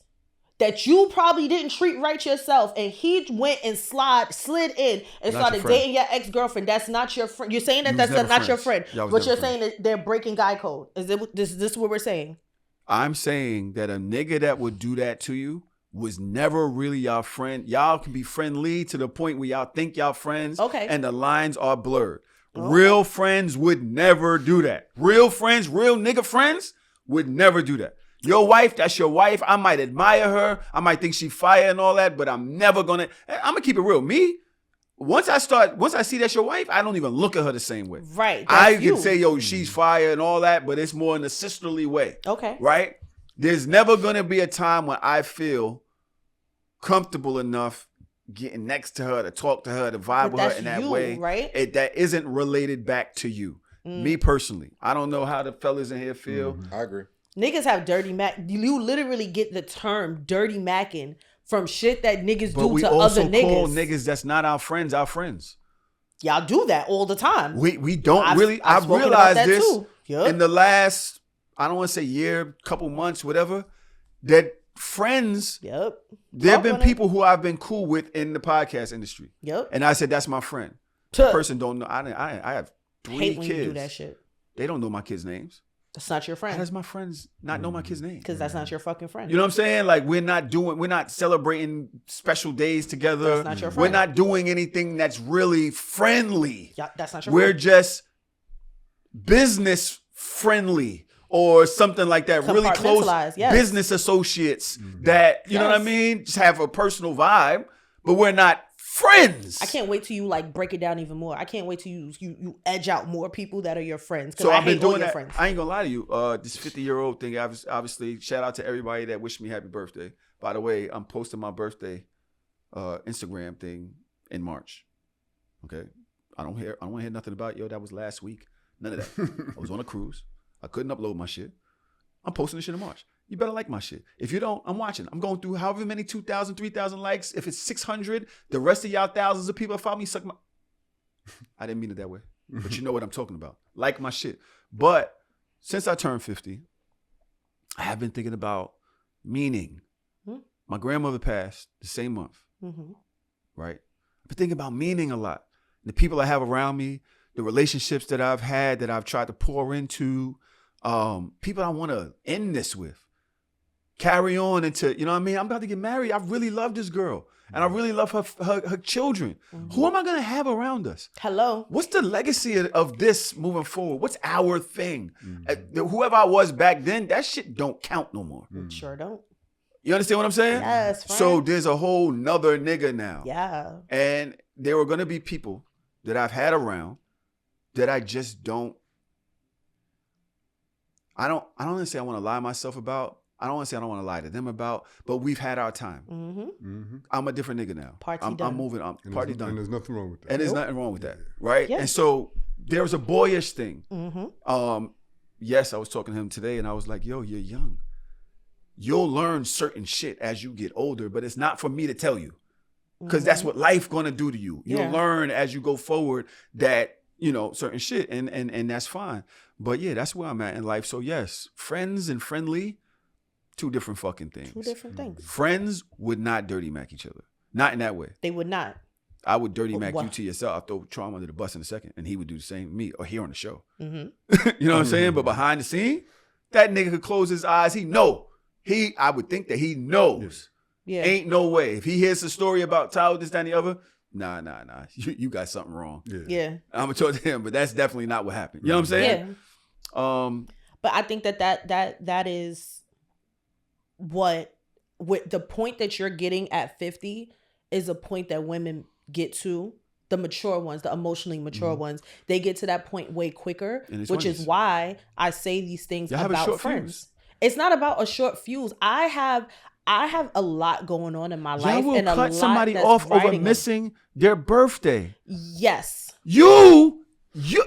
that you probably didn't treat right yourself, and he went and slid in and started dating your ex-girlfriend, that's not your friend. You're saying that that's not your friend. But you're saying that they're breaking guy code. Is this what we're saying? I'm saying that a nigga that would do that to you was never really y'all friend. Y'all can be friendly to the point where y'all think y'all friends. Okay. And the lines are blurred. Okay. Real friends would never do that. Real friends, real nigga friends would never do that. Your wife, that's your wife. I might admire her. I might think she fire and all that, but I'm gonna keep it real. Me, once I see that's your wife, I don't even look at her the same way. Right. I can say, yo, she's fire and all that, but it's more in a sisterly way. Okay. Right? There's never going to be a time when I feel comfortable enough getting next to her, to talk to her, to vibe with her in that way. Right? That isn't related back to you. Me personally. I don't know how the fellas in here feel. I agree. Niggas have dirty mac. You literally get the term dirty macking from shit that niggas do to other niggas. But we also call niggas that's not our friends. Y'all do that all the time. We don't really. I've realized this in the last, I don't want to say year, couple months, whatever, that friends, there have been people who I've been cool with in the podcast industry. And I said, that's my friend. The person don't know. I have 3 kids. When you do that shit. They don't know my kids' names. That's not your friend. How does my friends not know my kids' names? Because that's not your fucking friend. You know what I'm saying? Like, we're not celebrating special days together. That's not your friend. We're not doing anything that's really friendly. Yeah, that's not your friend. We're just business friendly or something like that. Really close business associates that, you know what I mean? Just have a personal vibe, but we're not friends. I can't wait till you like break it down even more. I can't wait till you edge out more people that are your friends. So I've been doing that. Friends. I ain't gonna lie to you. This 50-year-old thing, obviously, shout out to everybody that wished me happy birthday. By the way, I'm posting my birthday Instagram thing in March. Okay. I don't want to hear nothing about, yo, that was last week. None of that. I was on a cruise. I couldn't upload my shit. I'm posting this shit in March. You better like my shit. If you don't, I'm watching. I'm going through however many 2,000, 3,000 likes. If it's 600, the rest of y'all thousands of people that follow me suck my... I didn't mean it that way. But you know what I'm talking about. Like my shit. But since I turned 50, I have been thinking about meaning. My grandmother passed the same month. Right? I've been thinking about meaning a lot. The people I have around me, the relationships that I've had, that I've tried to pour into, people I want to end this with. Carry on into, you know what I mean? I'm about to get married. I really love this girl. And I really love her children. Who am I going to have around us? Hello. What's the legacy of this moving forward? What's our thing? Whoever I was back then, that shit don't count no more. Sure don't. You understand what I'm saying? Yes. Friend. So there's a whole nother nigga now. Yeah. And there are going to be people that I've had around that I just don't. I don't want to say I want to lie myself about. I don't want to say I don't want to lie to them about, but we've had our time. I'm a different nigga now. Party done. I'm moving. Party done. And there's nothing wrong with that. And there's nothing wrong with that, right? Yeah. And so there's a boyish thing. Yes, I was talking to him today, and I was like, "Yo, you're young. You'll learn certain shit as you get older, but it's not for me to tell you, because that's what life gonna do to you. You'll learn as you go forward that certain shit, and that's fine. But yeah, that's where I'm at in life. So yes, friends and friendly, two different fucking things. Two different things. Friends would not dirty mac each other, not in that way. They would not. I would dirty mac What? you to yourself. I'll throw Trauma under the bus in a second, and he would do the same to me or here on the show. You know what I'm saying? But behind the scene, that nigga could close his eyes. I would think that he knows. Yeah. Ain't no way. If he hears a story about Tahoe, this, that, and the other, nah. You got something wrong. Yeah. I'm gonna talk to him, but that's definitely not what happened. You know what I'm saying? Yeah. But I think that is what with the point that you're getting at 50 is a point that women get to. The mature ones, the emotionally mature ones, they get to that point way quicker, which is why I say these things about friends. It's not about a short fuse. I have a lot going on in my life, will and a cut lot somebody that's off over riding missing their birthday. Yes. You,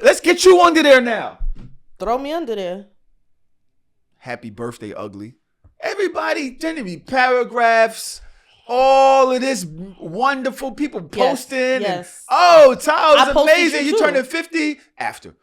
let's get you under there now. Throw me under there. Happy birthday, ugly. Everybody tend to be paragraphs. All of this wonderful people posting. Yes. And, Tahoe's I posted amazing. You too. turning 50 after.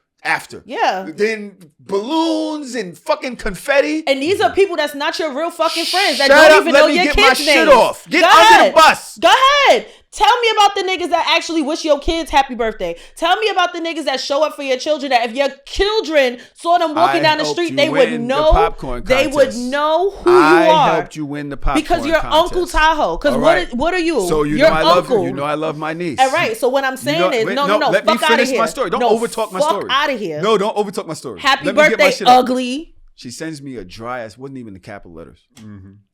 Yeah. Then balloons and fucking confetti. And these are people that's not your real fucking friends that Shut don't up, even let know me your get kids' my names. shit off. Get Go under ahead. the bus. Go ahead. Tell me about the niggas that actually wish your kids happy birthday. Tell me about the niggas that show up for your children. That if your children saw them walking down the street, they would know. They would know who you are. I helped you win the popcorn because you're contest. Uncle Tahoe. Because what are you? So you're I uncle. love you know I love my niece. All right. So what I'm saying is no. Let me Fuck out of finish here. my story. Don't overtalk my story. Fuck out of here. No, don't overtalk my story. Happy birthday, ugly. She sends me a dry ass. Wasn't even the capital letters.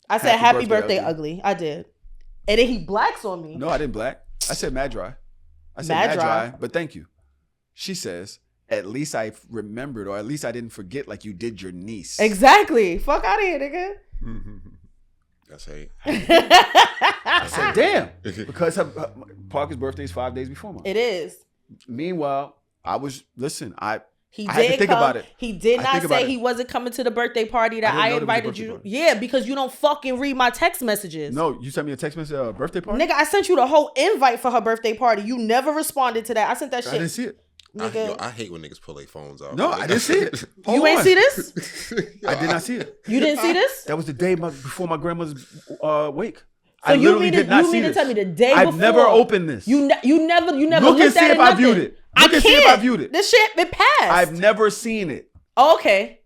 I said happy birthday, ugly. I did, and then he blacks on me. No, I didn't black. I said mad dry. I said mad dry, but thank you. She says, at least I remembered, or at least I didn't forget like you did your niece. Exactly. Fuck out of here, nigga. That's hate. I said, damn. Because Parker's birthday is 5 days before mine. It is. Meanwhile, I had to think come. about it. He did not say he wasn't coming to the birthday party that I invited you. Yeah, because you don't fucking read my text messages. No, you sent me a text message birthday party? Nigga, I sent you the whole invite for her birthday party. You never responded to that. I sent that shit. I didn't see it. I hate when niggas pull their phones out. No, I didn't see it. You ain't see this? I did not see it. You didn't see this? That was the day before my grandmother's wake. So you mean to tell me the day before? I've never opened this. You never look and see if I viewed it. Look and see if I viewed it. This shit been passed. I've never seen it. Okay.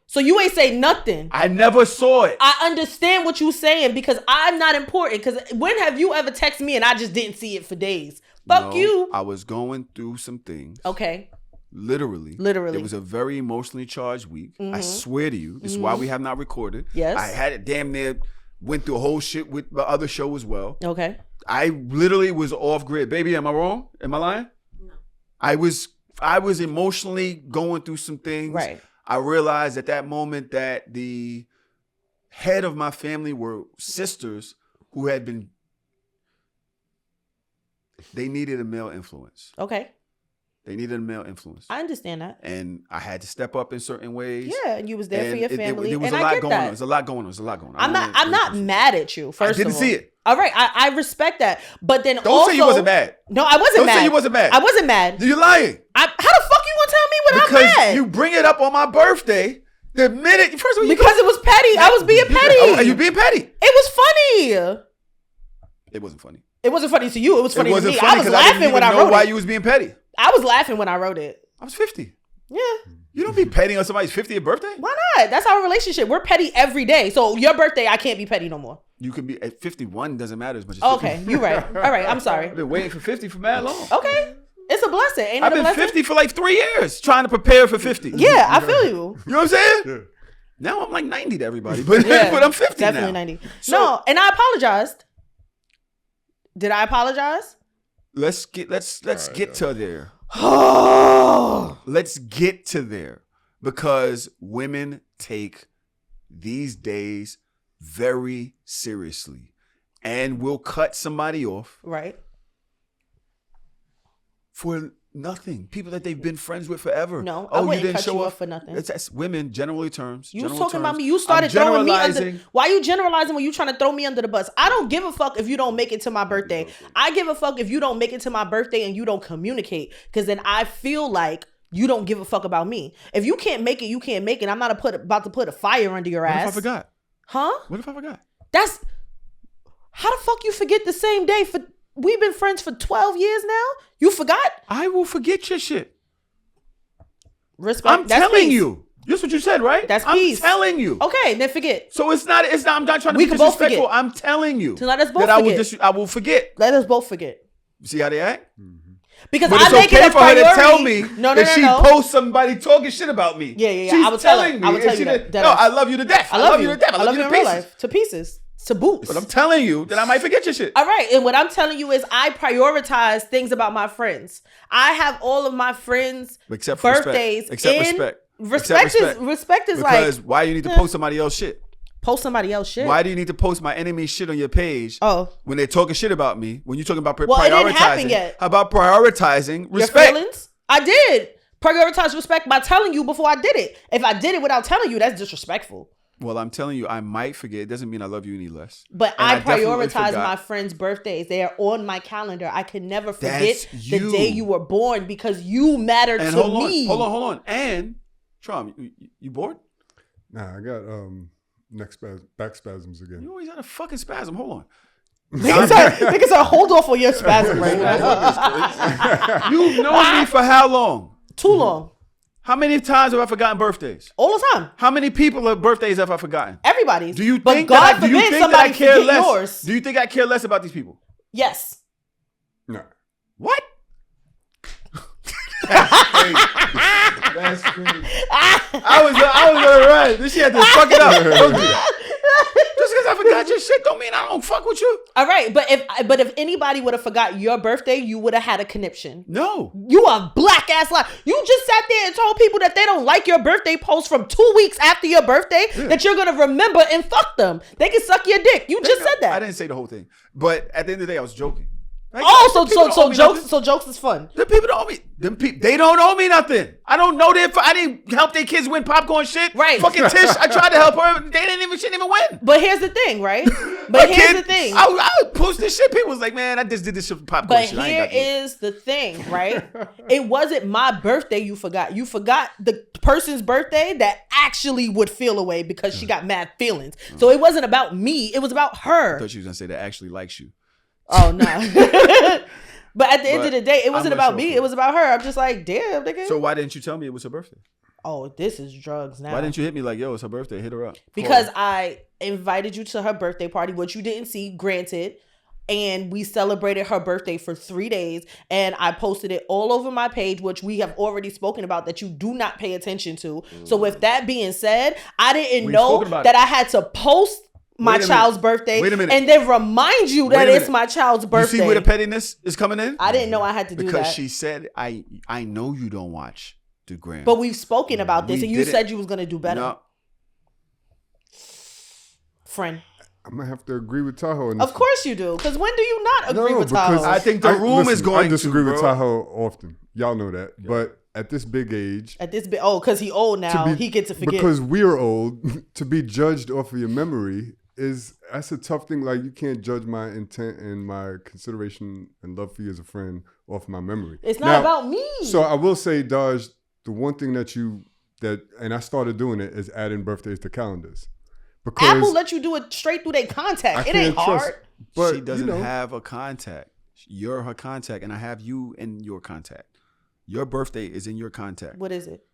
So you ain't say nothing. I never saw it. I understand what you're saying because I'm not important. Because when have you ever texted me and I just didn't see it for days? Fuck you. I was going through some things. Okay. Literally. It was a very emotionally charged week. I swear to you. This is why we have not recorded. Yes. I had it damn near, went through a whole shit with the other show as well. Okay. I literally was off grid. Baby, am I wrong? Am I lying? No. I was emotionally going through some things. Right. I realized at that moment that the head of my family were sisters who had been, they needed a male influence. Okay. They needed a male influence. I understand that. And I had to step up in certain ways. Yeah, and you was there for your family. There was and a lot I get going that. on. There's a lot going on. I'm not mad at you, first of all. I didn't see it. All right, I respect that. But then Don't say you wasn't mad. No, I wasn't mad. Don't say you wasn't mad. I wasn't mad. You're lying. How the fuck you gonna tell me when I'm mad? Because you bring it up on my birthday. The minute, first of all, because it was petty. I was being petty. Are you being petty? It was funny. It wasn't funny. It wasn't funny to you. It was funny to me. Funny I was laughing when I wrote why it. you was being petty. I was laughing when I wrote it. I was 50. Yeah. You don't be petty on somebody's 50th birthday. Why not? That's our relationship. We're petty every day. So your birthday, I can't be petty no more. You can be at 51. Doesn't matter as much as 50. Okay, you're right. All right, I'm sorry. I've been waiting for 50 for mad long. Okay, it's a blessing. Ain't it I've a been blessing? 50 for like 3 years, trying to prepare for 50. Yeah, I feel you. You know what I'm saying? Yeah. Now I'm like 90 to everybody, but, Yeah, but I'm 50 definitely now. 90. So, no, and I apologized. Did I apologize? Let's get to there. Oh, Let's get to there because women take these days very seriously and will cut somebody off Right. for nothing. People that they've been friends with forever. No, I wouldn't cut you off for nothing. That's women, generally terms. You was general talking terms. about me. You started throwing me under. generalizing. Why you generalizing when you trying to throw me under the bus? I don't give a fuck if you don't make it to my birthday. I give a fuck if you don't make it to my birthday and you don't communicate. Because then I feel like you don't give a fuck about me. If you can't make it, you can't make it. I'm not about to put a fire under your ass. What if I forgot? Huh? What if I forgot? That's how the fuck you forget the same day? We've been friends for 12 years now. You forgot? I will forget your shit. Respect. I'm That's telling peace. you. That's what you said, right? That's I'm peace. telling you. Okay, then forget. So it's not. I'm not trying to We be can both disrespectful. forget. I'm telling you. So let us both that forget. I will forget. Let us both forget. See how they act? Because But I it's make okay it a for her priority. to tell me No, if she posts somebody talking shit about me. Yeah. She's I would tell her. telling me. I would if tell she you did- that. No, I love you to death. I love you to death. I love you in to real pieces. life. To pieces. To boots. But I'm telling you that I might forget your shit. All right. And what I'm telling you is I prioritize things about my friends. I have all of my friends' Except for birthdays. Except in- respect. Respect is Because like why you need to post somebody else shit? post somebody else shit. Why do you need to post my enemy shit on your page? Oh. When they're talking shit about me, when you're talking about Well, it prioritizing, didn't happen yet. how about prioritizing Your respect? feelings? I did. Prioritize respect by telling you before I did it. If I did it without telling you, that's disrespectful. Well, I'm telling you, I might forget. It doesn't mean I love you any less. But And I definitely prioritize forgot. my friends' birthdays. They are on my calendar. I can never forget That's the you. day you were born because you matter And to hold me. on. Hold on. And Trom, you bored? Nah, I got back spasms You again. always had a fucking spasm. Hold on. Niggas are hold off on your spasm right now. You've known me for how long? Too long. How many times have I forgotten birthdays? All the time. How many people's birthdays have I forgotten? Everybody's. Do you but think God that I, do you forbid think somebody that I care forget less? yours. Do you think I care less about these people? Yes. Nah. What? That's crazy. I was gonna run. This shit had to fuck it up. Don't do that. Just because I forgot your shit don't mean I don't fuck with you. All right, but if anybody would have forgot your birthday, you would have had a conniption. No. You a black ass lie. You just sat there and told people that they don't like your birthday post from 2 weeks after your birthday that you're gonna remember and fuck them. They can suck your dick. You just said that. I didn't say the whole thing, but at the end of the day, I was joking. Like, Oh, people don't owe me nothing. so jokes is fun. The people don't owe me. They don't owe me nothing. I don't know them. I didn't help their kids win popcorn shit. Right. Fucking Tish. I tried to help her. They she didn't even win. But here's the thing, right? My But here's kid, the thing. I would post this shit. People was like, man, I just did this shit for popcorn But shit. I here ain't got this. is the thing, right? It wasn't my birthday you forgot. You forgot the person's birthday that actually would feel away because she got mad feelings. So it wasn't about me. It was about her. I thought she was going to say that actually likes you. Oh, no. But at the end But of the day, it wasn't I'm about gonna me. show It was about her. I'm just like, damn, nigga. So why didn't you tell me it was her birthday? Oh, this is drugs now. Why didn't you hit me like, yo, it's her birthday, hit her up? Because Call her. I invited you to her birthday party, which you didn't see, granted. And we celebrated her birthday for 3 days. And I posted it all over my page, which we have already spoken about that you do not pay attention to. So with that being said, I didn't We've know spoken about that it. I had to post my Wait a child's minute. birthday Wait a minute. and then remind you that Wait a it's minute. my child's birthday. You see where the pettiness is coming in? I didn't know I had to do Because that. she said, I know you don't watch the gram. But we've spoken about this We and you did it. said you was going to do better. No. Friend. I'm gonna have to agree with Tahoe. In this Of course you do. Because when do you not agree with because Tahoe? I think the room is going I disagree to, with bro. Tahoe often. Y'all know that. But at this big age, At this bit, because he old now, he gets to forget. Because we're old, to be judged off of your memory that's a tough thing. Like, you can't judge my intent and my consideration and love for you as a friend off my memory. It's not Now, about me. So I will say, Daj, the one thing and I started doing it is adding birthdays to calendars. Because Apple let you do it straight through their contact. It ain't can't trust- hard. But She doesn't you know, have a contact. You're her contact, and I have you in your contact. Your birthday is in your contact. What is it?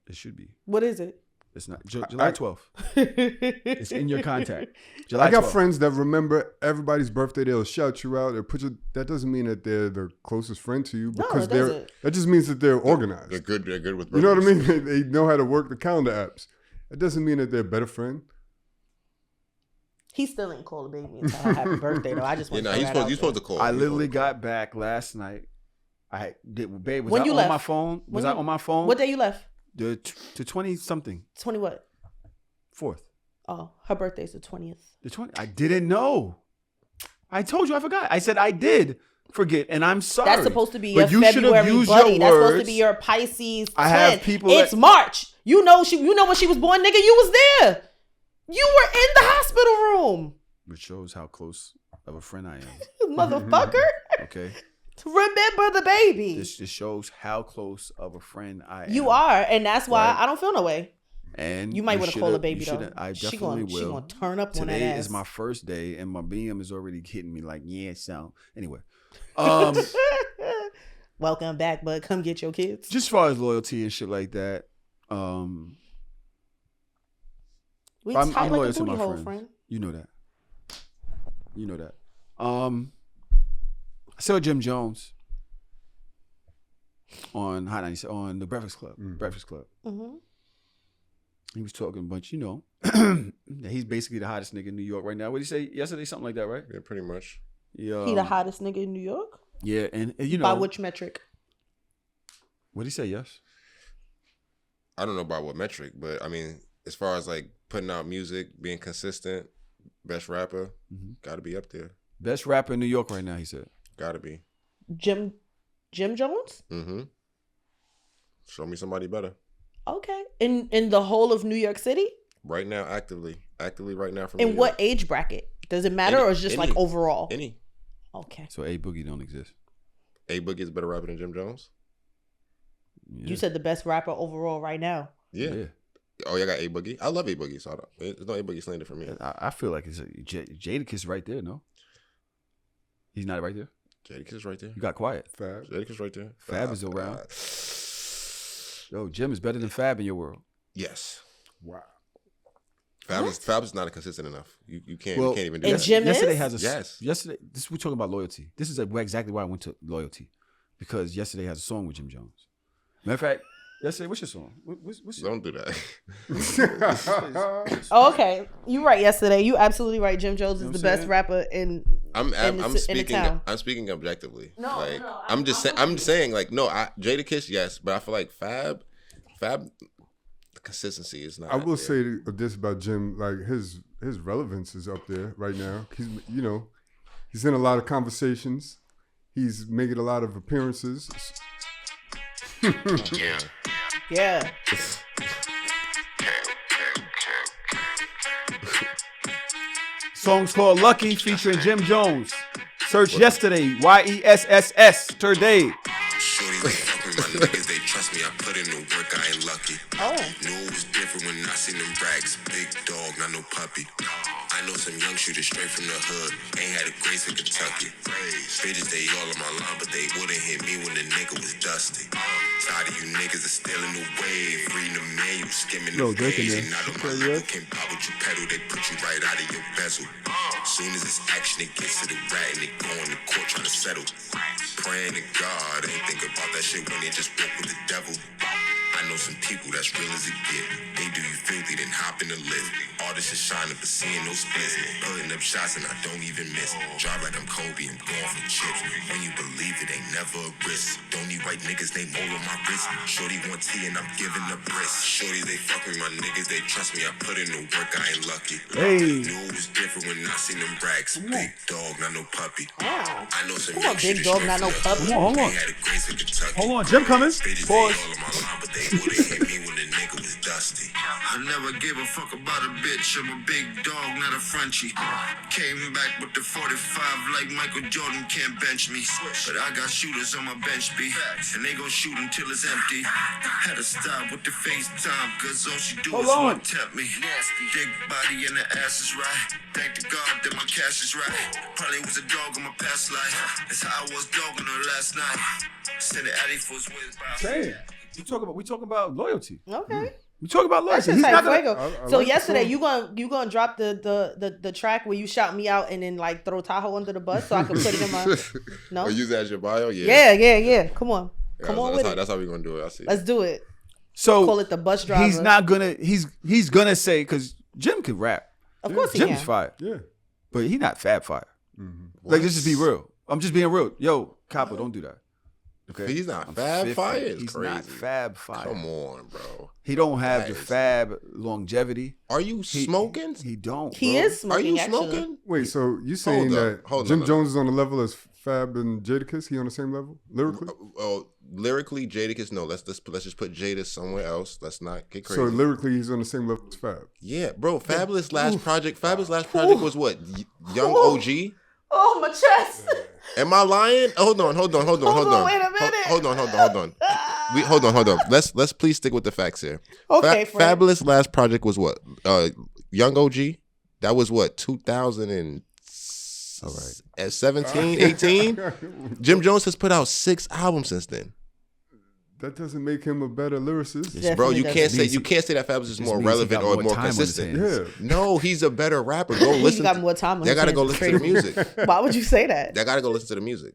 It should be. What is it? It's not. July 12th. It's in your contact. July I got 12th. friends that remember everybody's birthday. They'll shout you out. They'll put you. That doesn't mean that they're the closest friend to you because it doesn't. that just means that they're organized. They're good. They're good with. You know what I birthdays. mean? They know how to work the calendar apps. It doesn't mean that they're a better friend. He still ain't called a baby and tell her happy birthday though. I just Yeah, want no, to he's supposed to call. I He's literally supposed got back last night. I did. Babe, was When I you on left? my phone? Was When I you- on my phone? What day you left? The 20 something. 20 what? 4th. Oh, her birthday's the 20th. The 20th. I didn't know. I told you I forgot. I said I did forget, and I'm sorry. That's supposed to be but your you should have February used buddy. your That's words. supposed to be your Pisces twin. I have people It's March. You know when she was born, nigga. You was there. You were in the hospital room. Which shows how close of a friend I am. Motherfucker. Okay. Remember the baby. This just shows how close of a friend I am. You are, and that's why Right. I don't feel no way. And You might want to call a baby though. I She definitely will. She gonna turn up on that Today ass. is my first day, and my BM is already hitting me like, yeah, so. Anyway. Welcome back, bud. Come get your kids. Just as far as loyalty and shit like that, We I'm tight loyal like a to booty my hole, friends. friend. You know that. You know that. I saw Jim Jones on Hot 90 on the Breakfast Club. Breakfast Club. Mm-hmm. He was talking a bunch, he's basically the hottest nigga in New York right now. What did he say yesterday? Something like that, right? Yeah, pretty much. Yeah. He the hottest nigga in New York? Yeah, and By which metric? What did he say? Yes. I don't know about what metric, but I mean, as far as like putting out music, being consistent, best rapper, gotta be up there. Best rapper in New York right now, he said. Gotta be. Jim Jones? Mm-hmm. Show me somebody better. Okay. In the whole of New York City? Right now, actively right now. From In New what York. age bracket? Does it matter or is just like overall? Any. Okay. So A Boogie don't exist. A Boogie is a better rapper than Jim Jones. Yeah. You said the best rapper overall right now. Yeah. Oh, yeah, I got A Boogie. I love A Boogie, so there's no A Boogie slander for me. I feel like it's Jadakiss right there, no? He's not right there? Jadakiss right there. You got quiet. Fab. Jadakiss right there. Fab is around. Yo, Jim is better than Fab in your world. Yes. Wow. Fab is not consistent enough. You can't even do And that. Jim yesterday is? has a Yes. Yesterday, we're talking about loyalty. This is exactly why I went to loyalty, because yesterday has a song with Jim Jones. Matter of fact, yesterday, what's your song? What's your, Don't do that. Oh, okay. You right yesterday. You absolutely right. Jim Jones is know the what I'm best saying? rapper in the speaking. town. I'm speaking objectively. No, like, no, I'm just saying. Like, no, Jadakiss, yes, but I feel like Fab, the consistency is not. I will there. say this about Jim, like his relevance is up there right now. He's he's in a lot of conversations. He's making a lot of appearances. Yeah. Yeah. song's called Lucky featuring Jim Jones. Search yesterday, YESSS, today. Shorty, they fuck with my niggas, they trust me, I put in the work, I ain't lucky. Oh. Knew it was different when I seen them rags, big dog, not no puppy. I know some young shooters straight from the hood, ain't had a grace in Kentucky. Bitches, they all on my line, but they wouldn't hit me when the nigga was dusty. Tired of you niggas are stealing the wave, reading the mail, skimming the Drake in page. there. Ain't out of my level, can't pop what you pedal, they put you right out of your bezel. Soon as it's action, it gets to the rat and they go in the court trying to settle. Praying to God, ain't think about that shit when they just walk with the devil. I know some people that's real as it get. They do you filthy, then hop in the lift. All this is shining, but seeing no splits. Putting up shots and I don't even miss. Drive like I'm Kobe and going for chips. When you believe it, ain't never a risk. Don't need white niggas, they all on my wrist. Shorty want tea and I'm giving the brisk. Shorty, they fuck with my niggas, they trust me. I put in the work, I ain't lucky. Hey. Knew it was different when I seen them rags. Big dog, not no puppy. Wow. I know some Come on, young big shooters dog, straight not no from the puppy. hood. Hold on. Ain't had a grace in Kentucky. Hold on, Jim coming. Bitches, they Pause. all on my line, but they wouldn't hit me when the nigga was dusty. I never gave a fuck about a bitch. I'm a big dog, not a Frenchie. Came back with the 45 like Michael Jordan can't bench me. But I got shooters on my bench, B. And they gon' shoot until it's empty. Had to stop with the FaceTime, cause all she do Hold is on. want to tempt me. Big body and the ass is right. Thank to God that my cash is right. Probably was a dog in my past life. That's how I was dogging her last night. Send the Addy for his whiz by. Hey, we talking about loyalty. Okay. We talking about That's loyalty. just He's like not gonna, fuego. I So like the yesterday song. you gonna drop the track where you shout me out and then like throw Tahoe under the bus so I can put it in my no. Or use that as your bio? Yeah. Yeah. Come on. Yeah, Come on that's with how, it. That's how we gonna do it. I see. Let's do it. so Call it the bus driver. he's not gonna. He's gonna say, because Jim can rap. Of course he Jim's can. fire, Yeah. but he not Fab fire. Like, let's just be real. I'm just being real. Yo, Capo, don't do that. Okay, He's not I'm Fab 50. Fire. It's He's crazy. not Fab Fire. Come on, bro. He don't have That the is- Fab longevity. Are you smoking? He don't. He bro. is smoking. Are you actually. smoking? Wait, so you saying that hold Jim on. Jones is on the level as Fab and Jadakiss? He on the same level lyrically? Oh, lyrically, Jadakiss. No, let's just put Jada somewhere else. Let's not get crazy. So lyrically, he's on the same level as Fab. Yeah, bro. Fabulous last project was what? Young OG. Oh, my chest. Am I lying? Hold on. Hold on, wait a minute. Hold on. Hold on. Let's please stick with the facts here. Okay, Frank. Fabulous last project was what? Young OG. That was what? 2017, 18. Jim Jones has put out 6 albums since then. That doesn't make him a better lyricist. Definitely Bro, you doesn't. can't say that Fabulous is Just more means he relevant got or more more time on his consistent. hands. Yeah. No, he's a better rapper. Go He listen. got more time on They his gotta hands. go It's listen to the crazy. music. Why would you say that? They gotta go listen to the music.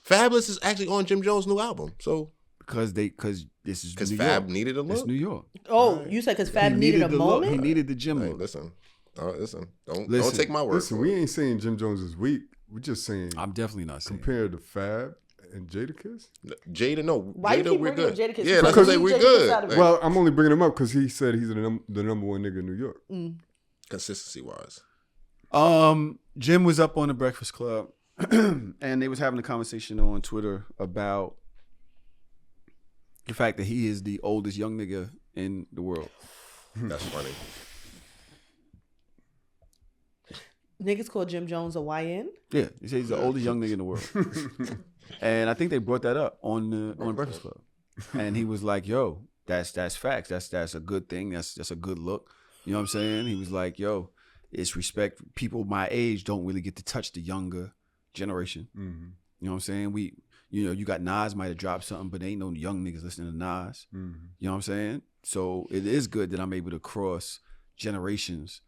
Fabulous is actually on Jim Jones' new album. So because this is because New Fab York. needed a It's look. New York. Oh, you said because Fab He needed a the look. moment? He needed the gym Hey, look. listen. Listen. Don't Listen. take my word. Listen, for we it. ain't saying Jim Jones is weak. We're just saying I'm definitely not saying. compared to Fab and Jadakiss. Jada, no. Why you Jada, keep we're bringing good. up Jadakiss? Yeah, that's Because what I'm saying. leave We're Jadakiss good. out of it. Like, Well, I'm only bringing him up because he said he's the number one nigga in New York. consistency wise. Jim was up on the Breakfast Club, and they was having a conversation on Twitter about the fact that he is the oldest young nigga in the world. That's funny. Niggas call Jim Jones a YN? Yeah, he said he's the oldest young nigga in the world. And I think they brought that up on the Breakfast Club, and he was like, "Yo, that's facts. That's a good thing. That's a good look." You know what I'm saying? He was like, "Yo, it's respect. People my age don't really get to touch the younger generation." Mm-hmm. You know what I'm saying? You got Nas might have dropped something, but there ain't no young niggas listening to Nas. Mm-hmm. You know what I'm saying? So it is good that I'm able to cross generations.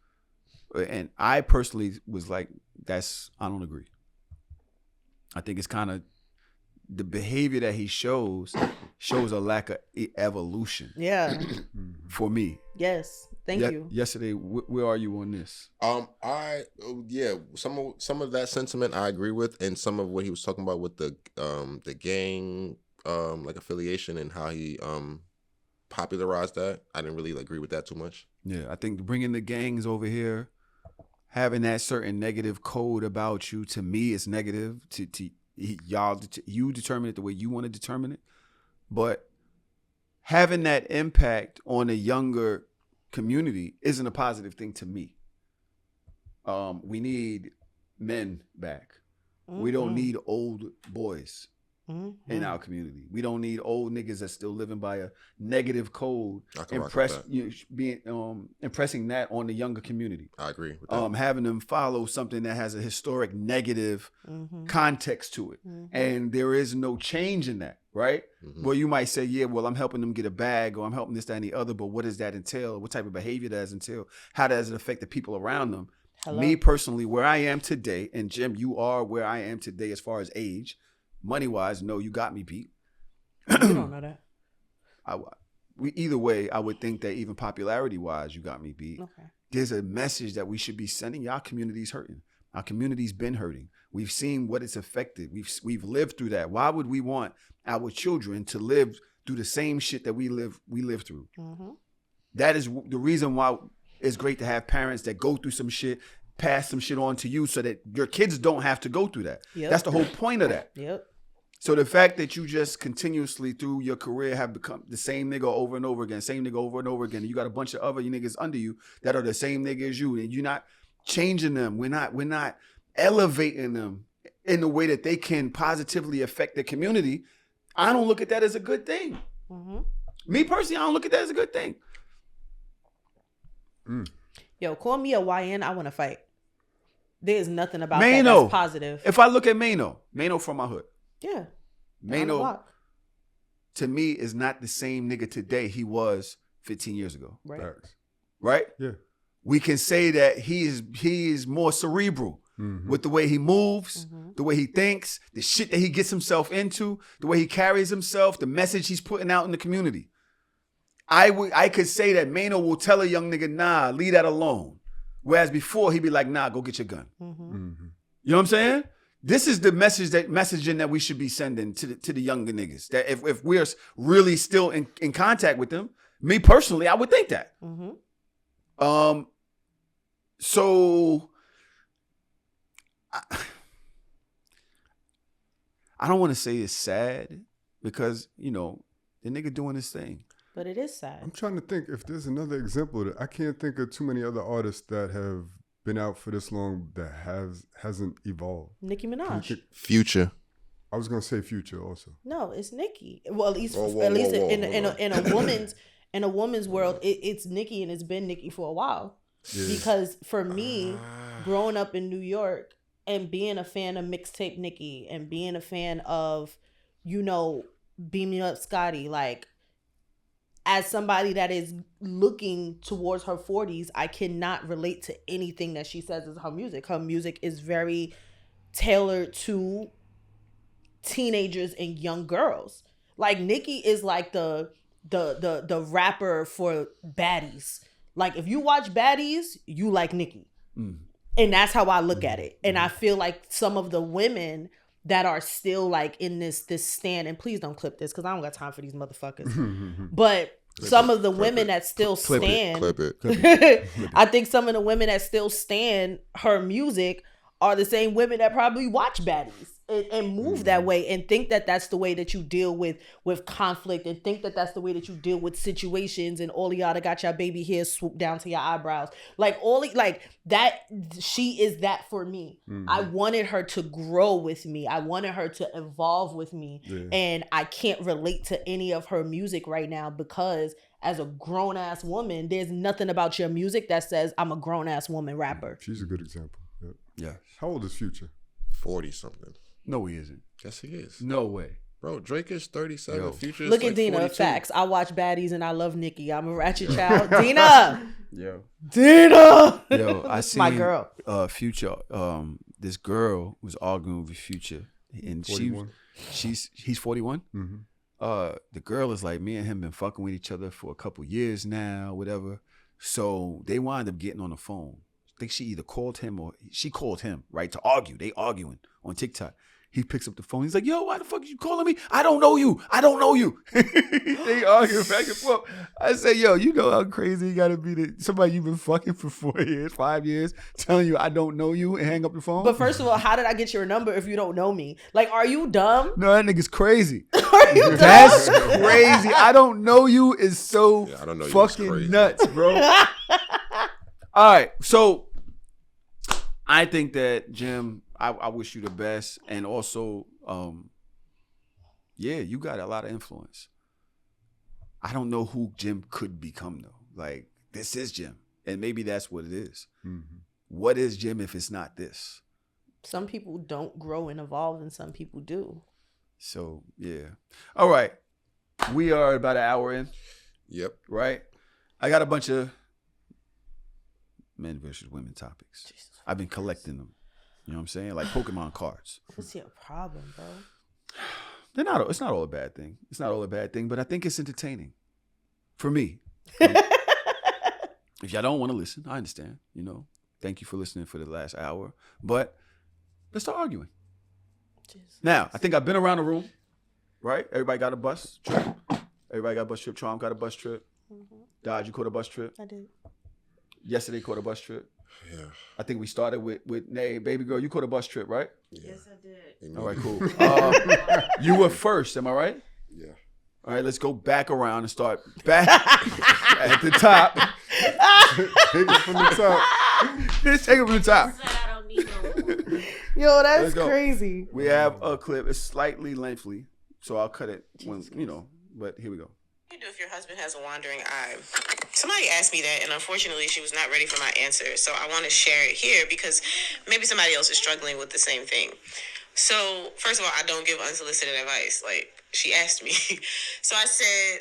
And I personally was like, I don't agree. I think it's kind of the behavior that he shows a lack of evolution Yeah. for me. Yes. Thank you. Yesterday, where are you on this? Some of that sentiment I agree with, and some of what he was talking about with the gang like affiliation and how he popularized that. I didn't really agree with that too much. Yeah, I think bringing the gangs over here, having that certain negative code about you, to me, it's negative. To y'all, you determine it the way you want to determine it, but having that impact on a younger community isn't a positive thing to me. We need men back. We don't need old boys in our community. We don't need old niggas that's still living by a negative code, impressing that on the younger community. I agree with that. Having them follow something that has a historic negative context to it. And there is no change in that, right? Well, you might say, yeah, well, I'm helping them get a bag, or I'm helping this, that, and the other, but what does that entail? What type of behavior does it entail? How does it affect the people around them? Hello? Me personally, where I am today, and Jim, you are where I am today as far as age, money-wise, no, you got me beat. You don't know that. Either way, I would think that even popularity-wise, you got me beat. Okay. There's a message that we should be sending. Y'all community's hurting. Our community's been hurting. We've seen what it's affected. We've lived through that. Why would we want our children to live through the same shit that we live through? That is the reason why it's great to have parents that go through some shit, pass some shit on to you, so that your kids don't have to go through that. Yep. That's the whole point of that. Yep. So the fact that you just continuously through your career have become the same nigga over and over again, and you got a bunch of other niggas under you that are the same nigga as you, and you're not changing them. We're not elevating them in the way that they can positively affect the community. I don't look at that as a good thing. Me personally, I don't look at that as a good thing. Yo, call me a YN, I want to fight. There's nothing about Mano, that that's positive. If I look at Mano from my hood. Yeah. Mano, to me, is not the same nigga today he was 15 years ago. Right. Right? Yeah. We can say that he is more cerebral with the way he moves, the way he thinks, the shit that he gets himself into, the way he carries himself, the message he's putting out in the community. I could say that Mano will tell a young nigga, nah, leave that alone. Whereas before he'd be like, nah, go get your gun. You know what I'm saying? this is the messaging that we should be sending to the younger niggas. That if we're really still in contact with them, me personally, I would think that. Mm-hmm. So I don't want to say it's sad because, you know, the nigga doing his thing. But it is sad. I'm trying to think if there's another example. I can't think of too many other artists that have been out for this long that hasn't evolved. Nicki Minaj. Future. I was gonna say Future also. No, it's Nicki. Well, at least Whoa, in a woman's world, it's Nicki, and it's been Nicki for a while. Yeah. Because for me, growing up in New York and being a fan of mixtape Nicki and being a fan of, you know, Beam Me Up Scotty, like, as somebody that is looking towards her 40s, I cannot relate to anything that she says is her music. Her music is very tailored to teenagers and young girls. Like, Nicki is like the rapper for baddies. Like, if you watch Baddies, you like Nicki. And that's how I look at it. And I feel like some of the women that are still like in this stand, and please don't clip this because I don't got time for these motherfuckers. But some of the women that still stand, I think some of the women that still stand her music are the same women that probably watch Baddies and move that way and think that that's the way that you deal with conflict and think that that's the way that you deal with situations, and all of y'all that got your baby hair swooped down to your eyebrows. Like, that, she is that for me. I wanted her to grow with me. I wanted her to evolve with me. Yeah. And I can't relate to any of her music right now because as a grown-ass woman, there's nothing about your music that says I'm a grown-ass woman rapper. She's a good example. Yep. Yeah. How old is Future? 40-something. No, he isn't. Yes, he is. No way. Bro, Drake is 37. Yo. Future is Look like at Dina. 42. Facts. I watch Baddies and I love Nicki. I'm a ratchet child. Dina. Yo. Dina. Yo, I see my girl. Future. This girl was arguing with Future, and 41. he's 41. Mm-hmm. The girl is like, me and him been fucking with each other for a couple years now, whatever. So they wind up getting on the phone. I think she either called him or she called him, right, to argue. They arguing on TikTok. He picks up the phone. He's like, yo, why the fuck are you calling me? I don't know you. I don't know you. They argue back and forth. I say, yo, you know how crazy you got to be to somebody you've been fucking for 4 years, 5 years, telling you I don't know you and hang up the phone? But first of all, how did I get your number if you don't know me? Like, are you dumb? No, that nigga's crazy. Are you dumb? That's crazy. I don't know you is so I don't know you fucking nuts, bro. All right, so I think that, Jim, I wish you the best. And also, yeah, you got a lot of influence. I don't know who Jim could become, though. Like, this is Jim. And maybe that's what it is. Mm-hmm. What is Jim if it's not this? Some people don't grow and evolve, and some people do. So, yeah. All right. We are about an hour in. Yep. Right? I got a bunch of men versus women topics. Jesus I've been collecting them. You know what I'm saying? Like Pokemon cards. What's your problem, bro? It's not all a bad thing. It's not all a bad thing, but I think it's entertaining. For me. If y'all don't want to listen, I understand. You know, thank you for listening for the last hour. But let's start arguing. Jesus. Now, I think I've been around the room, right? Everybody got a bus trip. Everybody got a bus trip. Charm got a bus trip. Mm-hmm. Dodge, you caught a bus trip. I did. Yesterday caught a bus trip. Yeah. I think we started with Nay, baby girl, you caught a bus trip, right? Yeah. Yes, I did. All right, cool. You were first, am I right? Yeah. All right, let's go back around and start back at the top. Take it from the top. Let's take it from the top. I don't need no more. Yo, that's crazy. We have a clip. It's slightly lengthy, so I'll cut it when, but here we go. What do you do if your husband has a wandering eye? Somebody asked me that, and unfortunately she was not ready for my answer, so I want to share it here because maybe somebody else is struggling with the same thing. So first of all, I don't give unsolicited advice. Like, she asked me. So I said,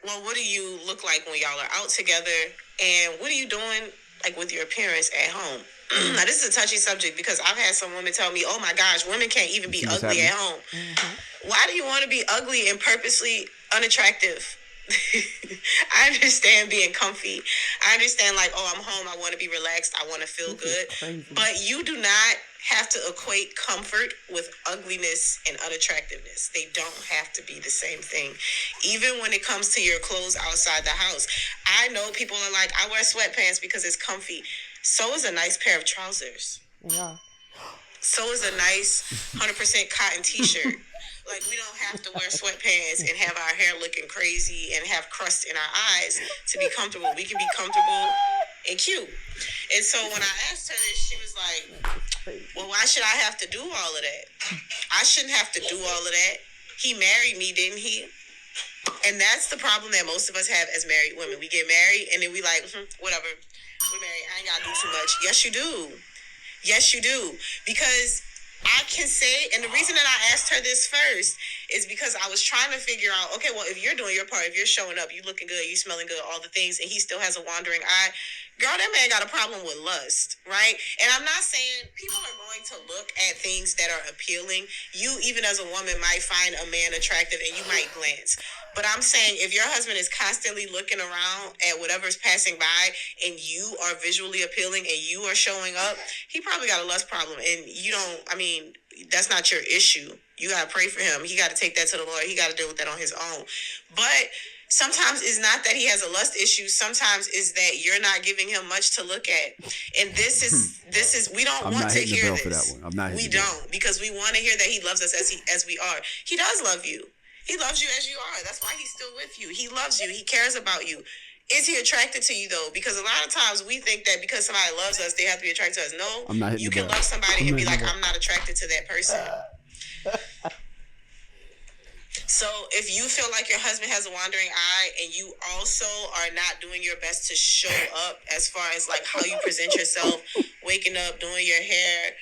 well, what do you look like when y'all are out together, and what are you doing like with your appearance at home? Now, this is a touchy subject because I've had some women tell me, oh my gosh, women can't even be ugly at home. Mm-hmm. Why do you want to be ugly and purposely unattractive I understand being comfy. I understand like, oh, I'm home. I want to be relaxed. I want to feel good. But you do not have to equate comfort with ugliness and unattractiveness. They don't have to be the same thing. Even when it comes to your clothes outside the house. I know people are like, I wear sweatpants because it's comfy. So is a nice pair of trousers. Yeah. So is a nice 100% cotton t-shirt. Like, we don't have to wear sweatpants and have our hair looking crazy and have crust in our eyes to be comfortable. We can be comfortable and cute. And so when I asked her this, she was like, well, why should I have to do all of that? I shouldn't have to do all of that. He married me, didn't he? And that's the problem that most of us have as married women. We get married and then we like, whatever. We're married. I ain't got to do too much. Yes, you do. Yes, you do. Because I can say, and the reason that I asked her this first is because I was trying to figure out, okay, well, if you're doing your part, if you're showing up, you looking good, you smelling good, all the things, and he still has a wandering eye, girl, that man got a problem with lust, right? And I'm not saying people are going to look at things that are appealing. You, even as a woman, might find a man attractive and you might glance. But I'm saying if your husband is constantly looking around at whatever's passing by and you are visually appealing and you are showing up, he probably got a lust problem. And you don't, I mean, that's not your issue. You got to pray for him. He got to take that to the Lord. He got to deal with that on his own. But sometimes it's not that he has a lust issue. Sometimes it's that you're not giving him much to look at. And this is we don't want to hear this. For that one. I'm not hitting the bell. Because we want to hear that he loves us as we are. He does love you. He loves you as you are. That's why he's still with you. He loves you. He cares about you. Is he attracted to you though? Because a lot of times we think that because somebody loves us, they have to be attracted to us. No, you can love somebody and be like, I'm not attracted to that person. So if you feel like your husband has a wandering eye and you also are not doing your best to show up as far as like how you present yourself, waking up, doing your hair,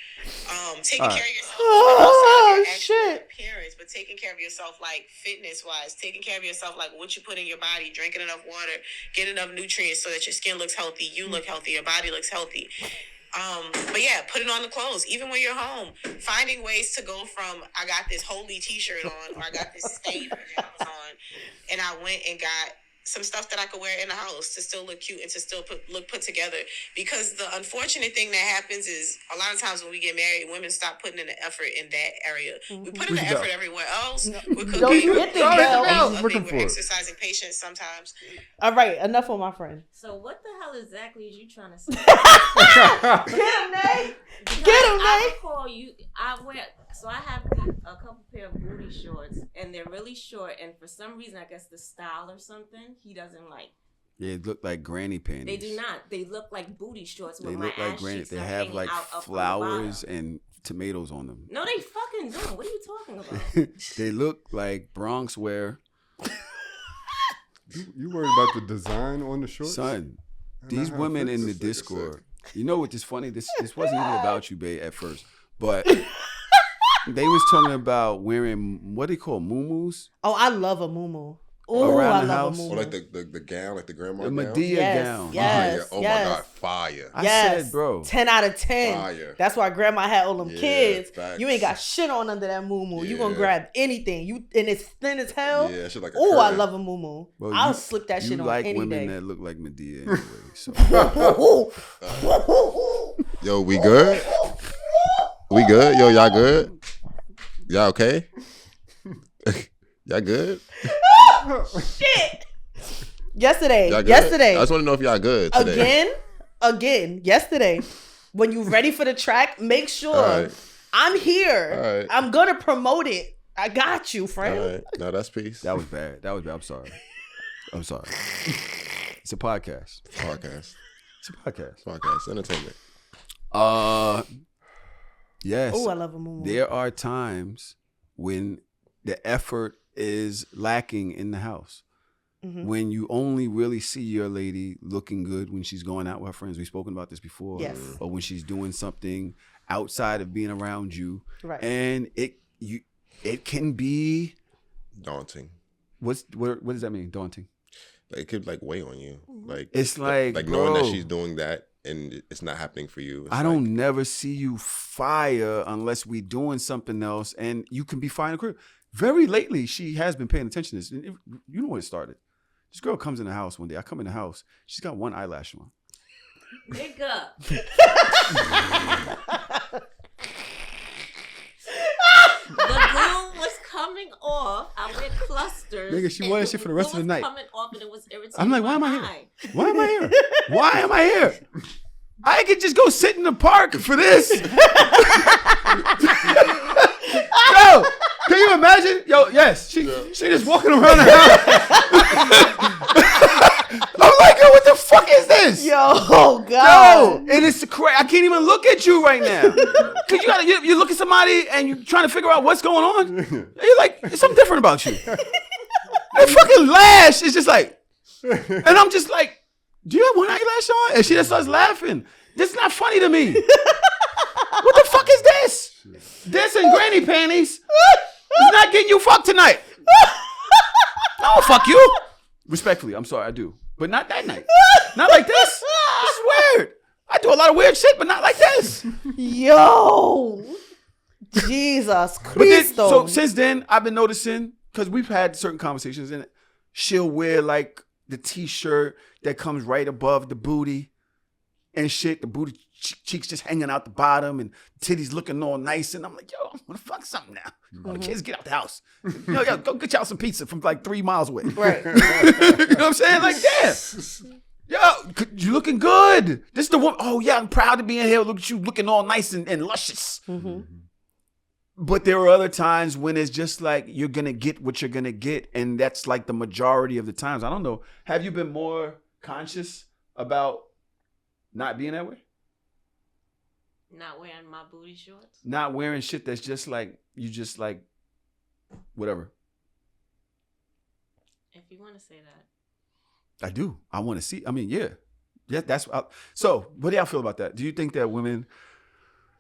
taking care of yourself, your actual appearance, but taking care of yourself like fitness wise, taking care of yourself like what you put in your body, drinking enough water, getting enough nutrients so that your skin looks healthy, you look healthy, your body looks healthy. But yeah, putting on the clothes, even when you're home, finding ways to go from I got this holy t-shirt on or I got this stained pajamas on and I went and got some stuff that I could wear in the house to still look cute and to still look put together. Because the unfortunate thing that happens is a lot of times when we get married, women stop putting in the effort in that area. We put in the effort everywhere else. We're cooking. We're exercising patience sometimes. All right, enough on my friend. So what the hell exactly is you trying to say? Get him, Nate. Get him, Nate. I recall you. I have a couple pair of booty shorts, and they're really short. And for some reason, I guess the style or something, he doesn't like. Yeah, it look like granny panties. They do not. They look like booty shorts. They look like granny. They have like flowers and tomatoes on them. No, they fucking don't. What are you talking about? They look like Bronx wear. You worried about the design on the shorts? Son, these women in the Discord, you know what is funny? This wasn't even about you, babe, at first. But they was talking about wearing, what do you call muumuus? Oh, I love a muumuu. Oh, I love a muumuu. Or like the gown, like the grandma gown? The Medea gown. Yes, oh my God, fire. I said, bro. 10 out of 10. Fire. That's why grandma had all them kids. Facts. You ain't got shit on under that muumuu. You gonna grab anything. And it's thin as hell. Yeah, shit like a Oh, I curtain. love a muumuu. Well, I'll slip that shit on any day. You like women that look like Medea anyway. So. Yo, we good? We good? Yo, y'all good? Y'all okay? Y'all good? Shit. Yesterday. Y'all good? Yesterday. I just want to know if y'all good today. Again. Yesterday. When you ready for the track, make sure I'm here. All right. I'm gonna promote it. I got you, friend. All right. No, that's peace. That was bad. I'm sorry. It's a podcast. Podcast. It's a podcast. Podcast. Entertainment. Yes. Oh, I love a muumuu. There are times when the effort is lacking in the house. Mm-hmm. When you only really see your lady looking good when she's going out with her friends. We've spoken about this before. Yes. Or when she's doing something outside of being around you. Right. And it can be Daunting. what does that mean? Daunting. Like, it could like weigh on you. Like it's like knowing that bro, she's doing that and it's not happening for you. I don't never see you fire unless we doing something else, and you can be fire in the crib. Very lately, she has been paying attention to this. You know where it started. This girl comes in the house one day. I come in the house. She's got one eyelash on. Nigga. The glue was coming off. I wear clusters. Nigga, she wore that shit for the rest of the night. Coming off and it was irritating. I'm like, why am I here? Why am I here? Why am I here? I could just go sit in the park for this. Yo, can you imagine? Yo, yes, she just walking around the house. I'm like, yo, what the fuck is this? Yo, God. Yo, and it's crazy. I can't even look at you right now. Cause you look at somebody and you're trying to figure out what's going on. And you're like, there's something different about you. That fucking lash is just like, and I'm just like, do you have one eyelash on? And she just starts laughing. This is not funny to me. What the fuck is this? This and granny panties. It's not getting you fucked tonight. I don't fuck you. Respectfully, I'm sorry, I do. But not that night. Not like this. This is weird. I do a lot of weird shit, but not like this. Yo. Jesus Christ. So since then, I've been noticing, because we've had certain conversations, and she'll wear like the t-shirt that comes right above the booty and shit. The booty cheeks just hanging out the bottom and titties looking all nice. And I'm like, yo, I'm gonna fuck something now. All the kids get out the house. Yo, go get y'all some pizza from like 3 miles away. Right. You know what I'm saying? Like, yeah. Yo, you looking good. This is the one. Oh yeah, I'm proud to be in here. Look at you looking all nice and luscious. Mm-hmm. But there are other times when it's just like you're going to get what you're going to get. And that's like the majority of the times. I don't know. Have you been more conscious about not being that way? Not wearing my booty shorts? Not wearing shit that's just like, you just like, whatever. If you want to say that. I do. I want to see. I mean, yeah. Yeah, that's. So what do y'all feel about that? Do you think that women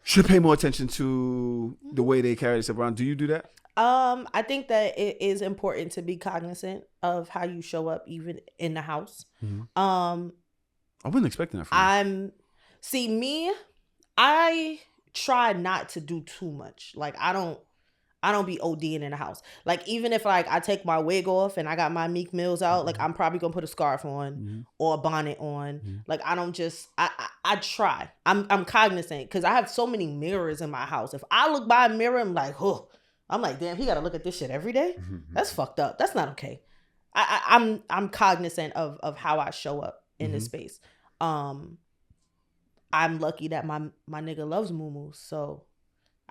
should pay more attention to the way they carry themselves around? Do you do that? I think that it is important to be cognizant of how you show up even in the house. Mm-hmm. I wasn't expecting that from you. I try not to do too much. Like I don't be ODing in the house. Like even if like I take my wig off and I got my Meek Mills out, like I'm probably gonna put a scarf on or a bonnet on. Like I don't just I try. I'm cognizant because I have so many mirrors in my house. If I look by a mirror, I'm like, oh, I'm like, damn, he gotta look at this shit every day. That's fucked up. That's not okay. I'm cognizant of how I show up in this space. I'm lucky that my nigga loves muumuus, so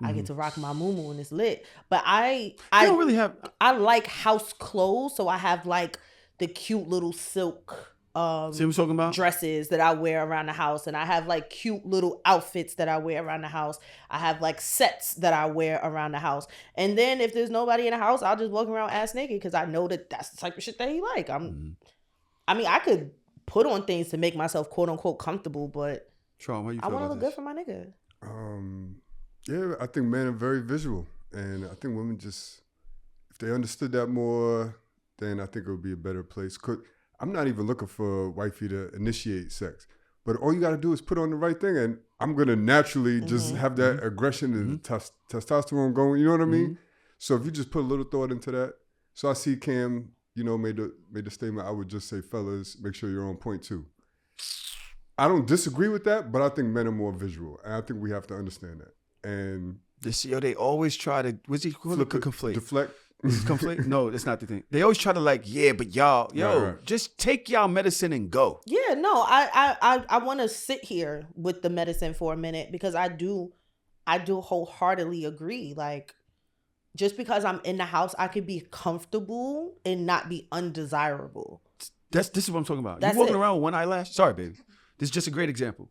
I get to rock my muumuu and it's lit. But I don't really have. I like house clothes, so I have like the cute little silk See what I'm talking about? dresses that I wear around the house, and I have like cute little outfits that I wear around the house. I have like sets that I wear around the house, and then if there's nobody in the house, I'll just walk around ass naked because I know that that's the type of shit that he like. I mean, I could put on things to make myself quote unquote comfortable, but Sean, what you I feel want to about look this? good for my nigga. Yeah, I think men are very visual, and I think women just, if they understood that more, then I think it would be a better place. I'm not even looking for wifey to initiate sex, but all you got to do is put on the right thing, and I'm gonna naturally just have that aggression and testosterone going. You know what I mean? So if you just put a little thought into that. So I see Cam, made the statement. I would just say, fellas, make sure you're on point too. I don't disagree with that, but I think men are more visual, and I think we have to understand that. And they always try to. What's he called? Conflate. Deflect. Conflate? No, that's not the thing. They always try to but y'all, right. just take y'all medicine and go. Yeah, no, I want to sit here with the medicine for a minute because I do wholeheartedly agree. Like, just because I'm in the house, I could be comfortable and not be undesirable. This is what I'm talking about. That's you walking it. around with one eyelash? Sorry, baby. This is just a great example.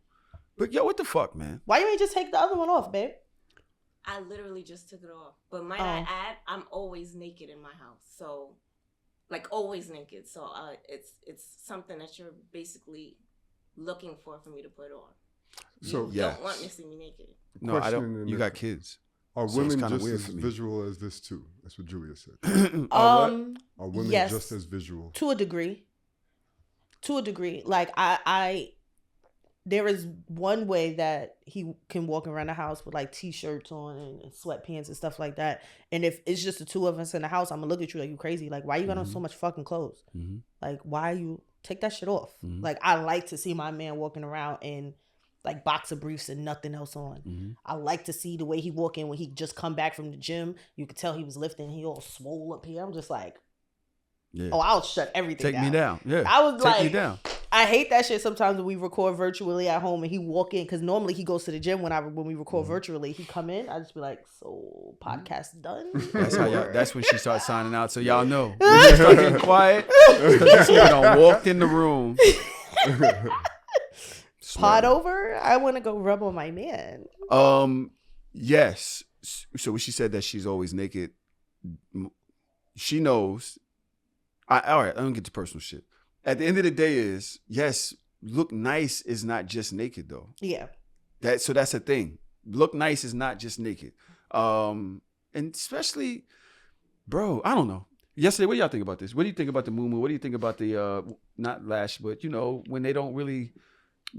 But yo, what the fuck, man? Why you ain't just take the other one off, babe? I literally just took it off. But might I add, I'm always naked in my house. So, like, always naked. So, it's something that you're basically looking for me to put on. So You don't want me to see me naked. No, I don't. You got kids. Are So women it's kinda just weird as for me. visual as this too? That's what Julia said. What? Are women yes, just as visual? to a degree. Like there is one way that he can walk around the house with like t-shirts on and sweatpants and stuff like that. And if it's just the two of us in the house, I'm gonna look at you like you crazy. Like, why you got on so much fucking clothes? Like, why you take that shit off? Like, I like to see my man walking around in like boxer briefs and nothing else on. I like to see the way he walk in when he just come back from the gym. You could tell he was lifting. He all swole up here. I'm just like, I'll shut everything down. Take me down. Yeah. I was Take me down. I hate that shit sometimes when we record virtually at home and he walk in, because normally he goes to the gym when we record virtually. He come in, I just be like, so podcast done? That's when she starts signing out. So y'all know. When you start getting quiet, because you done walked in the room. Pod over? I want to go rub on my man. Yes. So when she said that she's always naked, she knows. All right, I'm gonna get to personal shit. At the end of the day is, yes, look nice is not just naked though. Yeah. That's a thing. Look nice is not just naked. And especially, bro, I don't know. Yesterday, what do y'all think about this? What do you think about the moo-moo? What do you think about the, not lash, but, you know, when they don't really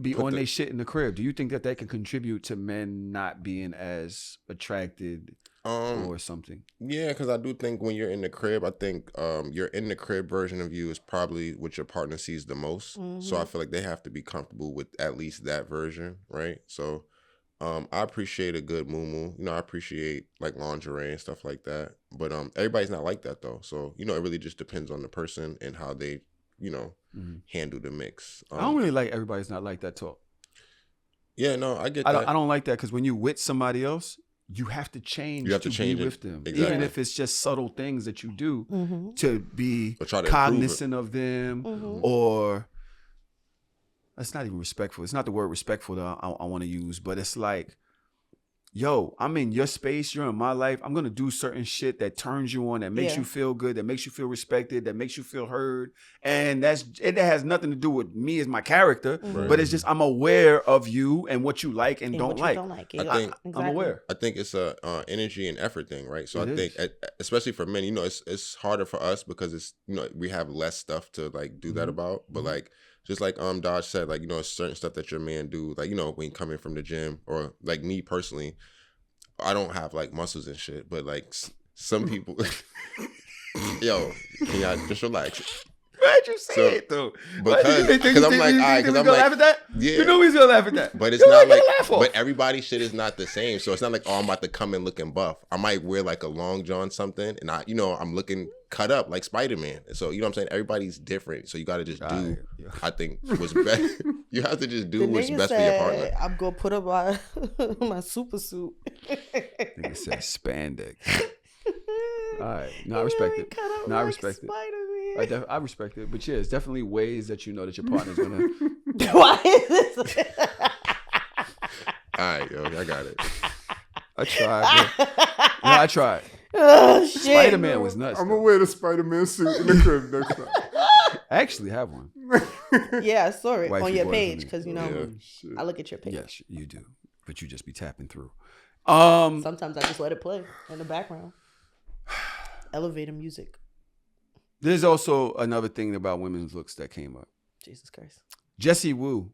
be on their shit in the crib? Do you think that can contribute to men not being as attracted or something? Yeah, because I do think when you're in the crib, I think your in the crib version of you is probably what your partner sees the most. So I feel like they have to be comfortable with at least that version, right? So I appreciate a good moo-moo. You know, I appreciate like lingerie and stuff like that. But everybody's not like that though. So, you know, it really just depends on the person and how they, you know, handle the mix. I don't really like everybody's not like that talk. Yeah, no, I get that. I don't like that because when you with somebody else, you have to change. You have to change be with them, exactly. Even if it's just subtle things that you do to be cognizant of them, or that's not even respectful. It's not the word respectful that I want to use, but it's like, yo, I'm in your space, you're in my life. I'm gonna do certain shit that turns you on, that makes you feel good, that makes you feel respected, that makes you feel heard, and it has nothing to do with me as my character, but it's just I'm aware of you and what you like and don't like. I'm aware. I think it's a energy and effort thing, right? So I think, especially for men, you know, it's harder for us because it's, you know, we have less stuff to like do that about, but like. Just like Dodge said, like, you know, certain stuff that your man do, like, you know, when coming from the gym, or like me personally, I don't have like muscles and shit, but like some people, yo, can y'all just relax? Why'd you say it though? Because I'm like, all right, because I'm like, laugh at that? Yeah, you know he's gonna laugh at that. But it's not like, but everybody's shit is not the same. So it's not like, oh, I'm about to come in looking buff. I might wear like a long john something, and I, you know, I'm looking cut up like Spider-Man. So you know what I'm saying? Everybody's different. So you got to just do. I think what's best. You have to just do what's best for your partner. I'm gonna put up my super suit. Nigga said spandex. All right, no, I respect it. No, I respect it. I respect it, but yeah, it's definitely ways that you know that your partner's gonna. Why is this? All right, yo, I got it. I tried. No, I tried. Oh shit! Spider-Man was nuts. I'm gonna wear the Spider-Man suit in the crib next time. I actually have one. Yeah, I saw it Wifey on your bought it page for me. because you know I look at your page. Yes, you do, but you just be tapping through. Sometimes I just let it play in the background. Elevator music. There's also another thing about women's looks that came up. Jesus Christ. Jessie Woo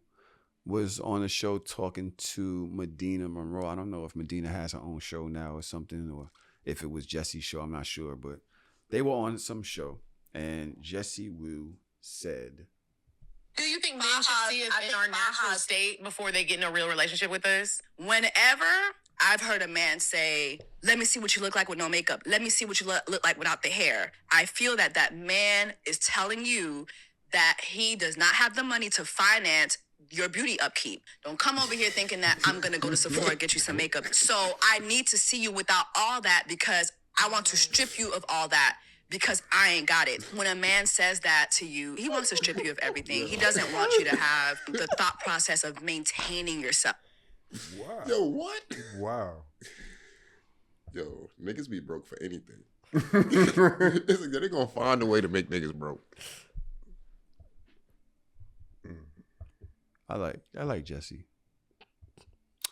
was on a show talking to Medina Monroe. I don't know if Medina has her own show now or something, or if it was Jessie's show. I'm not sure, but they were on some show, and Jessie Woo said, "Do you think men should see us in our natural state before they get in a real relationship with us?" Whenever I've heard a man say, "Let me see what you look like with no makeup. Let me see what you look like without the hair," I feel that man is telling you that he does not have the money to finance your beauty upkeep. Don't come over here thinking that I'm going to go to Sephora and get you some makeup. So I need to see you without all that because I want to strip you of all that because I ain't got it. When a man says that to you, he wants to strip you of everything. He doesn't want you to have the thought process of maintaining yourself. Wow. Yo, what? Wow. Yo, niggas be broke for anything. It's like they're gonna find a way to make niggas broke. I like Jessie.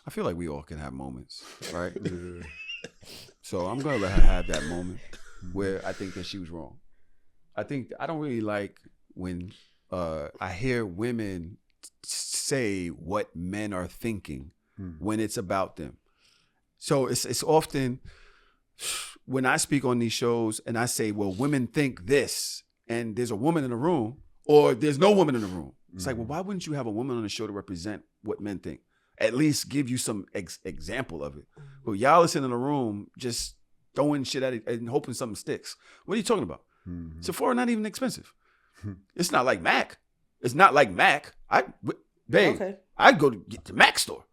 I feel like we all can have moments, right? Yeah. So I'm gonna let her have that moment where I think that she was wrong. I don't really like when I hear women say what men are thinking when it's about them. So it's often when I speak on these shows and I say, well, women think this, and there's a woman in the room, or there's no woman in the room. It's like, well, why wouldn't you have a woman on the show to represent what men think? At least give you some example of it. But y'all are sitting in the room just throwing shit at it and hoping something sticks. What are you talking about? Sephora not even expensive. It's not like Mac. It's not like Mac. I'd go to the Mac store.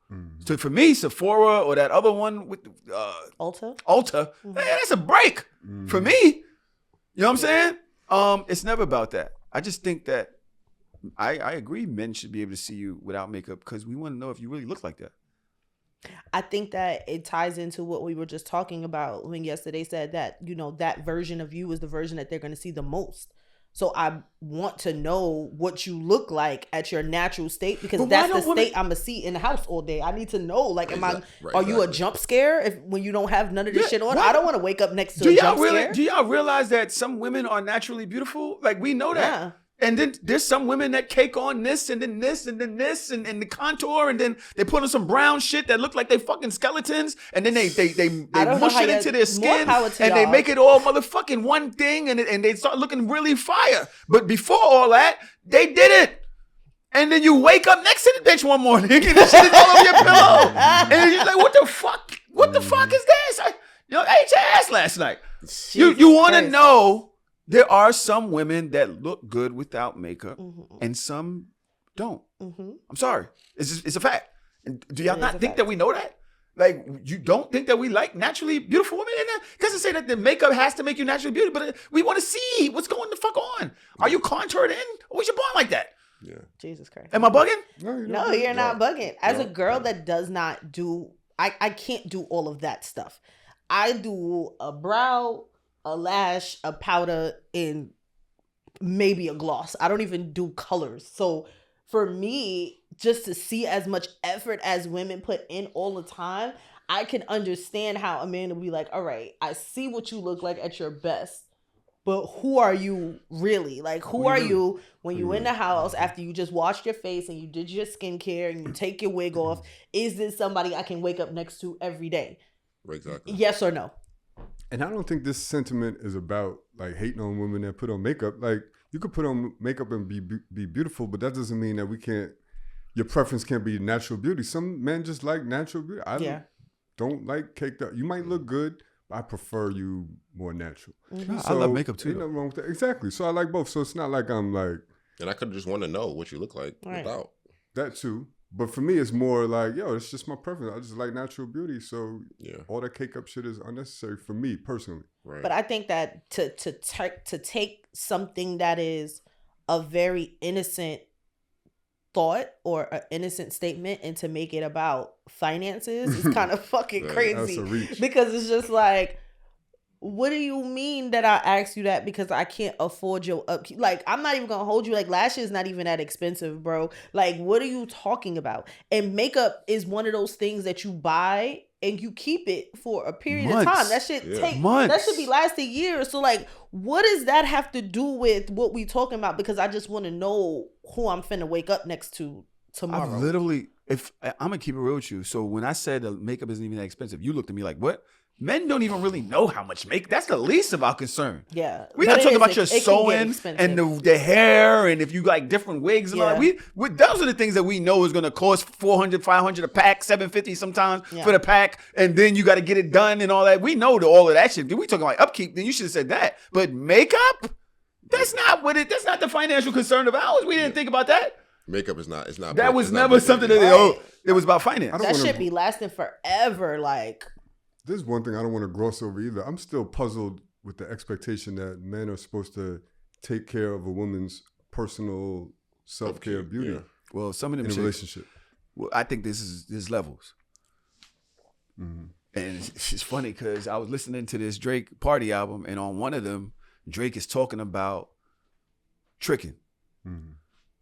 So for me, Sephora or that other one with Ulta, man, that's a break for me. You know what I'm saying? It's never about that. I just think that I agree men should be able to see you without makeup because we want to know if you really look like that. I think that it ties into what we were just talking about when yesterday said that, you know, that version of you is the version that they're going to see the most. So I want to know what you look like at your natural state because that's the state I'm going to see in the house all day. I need to know, like, are you a jump scare when you don't have none of this shit on? I don't want to wake up next to a jump scare. Do y'all realize that some women are naturally beautiful? Like, we know that. Yeah. And then there's some women that cake on this and then this and then this and the contour and then they put on some brown shit that look like they fucking skeletons and then they mush it into their skin and they make it all motherfucking one thing and they start looking really fire. But before all that, they did it. And then you wake up next to the bitch one morning and the shit is all over your pillow. And you're like, what the fuck? What the fuck is this? I ate your ass last night. You want to know. There are some women that look good without makeup, and some don't. I'm sorry, it's a fact. And do y'all not think that we know that? Like, you don't think that we like naturally beautiful women? And it doesn't say that the makeup has to make you naturally beautiful, but we want to see what's going the fuck on. Are you contoured in, or was you born like that? Yeah. Jesus Christ. Am I bugging? No, you're not bugging. As a girl that does not do, I can't do all of that stuff. I do a brow, a lash, a powder, and maybe a gloss. I don't even do colors. So for me, just to see as much effort as women put in all the time, I can understand how a man will be like, all right, I see what you look like at your best, but who are you really? Like, who are you when you in the house after you just washed your face and you did your skincare and you take your wig off? Is this somebody I can wake up next to every day? Exactly. Yes or no? And I don't think this sentiment is about like hating on women that put on makeup. Like, you could put on makeup and be beautiful, but that doesn't mean that your preference can't be natural beauty. Some men just like natural beauty. I don't like caked up. You might look good, but I prefer you more natural. So, I love makeup too. Ain't nothing wrong with that. Exactly. So I like both. So it's not like I'm like. And I could just want to know what you look like without. That too. But for me, it's more like, it's just my preference. I just like natural beauty. So all that cake up shit is unnecessary for me personally. Right. But I think that to take something that is a very innocent thought or an innocent statement and to make it about finances is kind of fucking crazy. That's a reach. Because it's just like, what do you mean that I asked you that because I can't afford your upkeep? Like, I'm not even gonna hold you. Like, lashes not even that expensive, bro. Like, what are you talking about? And makeup is one of those things that you buy and you keep it for a period of time. That shit take months. That should be lasting years. So like, what does that have to do with what we talking about? Because I just want to know who I'm finna wake up next to tomorrow. I've literally, I'm gonna keep it real with you. So when I said the makeup isn't even that expensive, you looked at me like, what? Men don't even really know how much makeup. That's the least of our concern. Yeah. We're not talking about your sewing and the hair and if you like different wigs and all that. We those are the things that we know is going to cost $400, $500 a pack, $750 sometimes for the pack. And then you got to get it done and all that. We know all of that shit. We talking about upkeep, then you should have said that. But makeup? That's not the financial concern of ours. We didn't think about that. Makeup is not. It's not. That was never something that it was about finance. That should be lasting forever. Like. There's one thing I don't want to gloss over either. I'm still puzzled with the expectation that men are supposed to take care of a woman's personal self-care beauty. Yeah. Well, some of them in a relationship. Well, I think there's levels. Mm-hmm. And it's funny because I was listening to this Drake Party album, and on one of them, Drake is talking about tricking. Mm-hmm.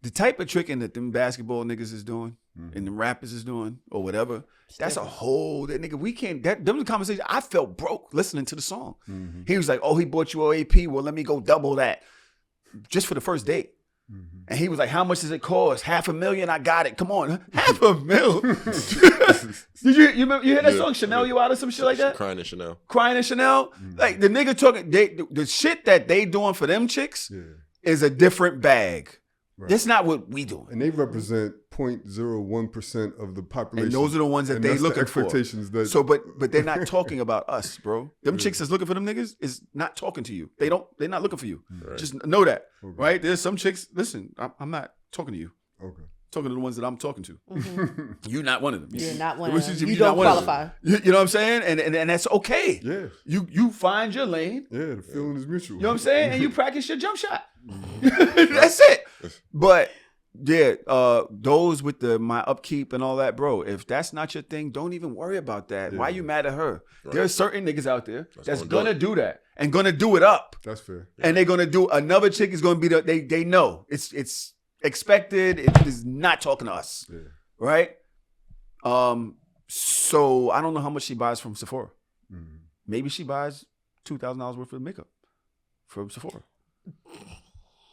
The type of tricking that them basketball niggas is doing and the rappers is doing or whatever, that's a whole, that nigga, we can't, them the conversation, I felt broke listening to the song. Mm-hmm. He was like, oh, he bought you OAP, well, let me go double that. Just for the first date. Mm-hmm. And he was like, how much does it cost? $500,000, I got it. Come on. $500,000? Did you hear that song, Chanel You Out or some shit like that? Crying in Chanel. Crying in Chanel? Like the nigga talking, the shit that they doing for them chicks is a different bag. Right. That's not what we do. And they represent 0.01% of the population. And those are the ones that they looking for. That, so, but they're not talking about us, bro. Them chicks that's looking for them niggas is not talking to you. They're not looking for you. Right. Just know that, right? There's some chicks. Listen, I'm not talking to you. Okay. Talking to the ones that I'm talking to. Mm-hmm. You're not one of them. You're not one of them. You don't qualify. You know what I'm saying? And that's okay. Yeah. You find your lane. Yeah, the feeling is mutual. You know what I'm saying? And you practice your jump shot. That's it. But yeah, those with my upkeep and all that, bro, if that's not your thing, don't even worry about that. Yeah. Why you mad at her? Right. There are certain niggas out there that's gonna do that and gonna do it up. That's fair. And they're gonna do another chick is gonna be they know. It's expected. It is not talking to us. Yeah. Right? So I don't know how much she buys from Sephora. Mm-hmm. Maybe she buys $2,000 worth of makeup from Sephora.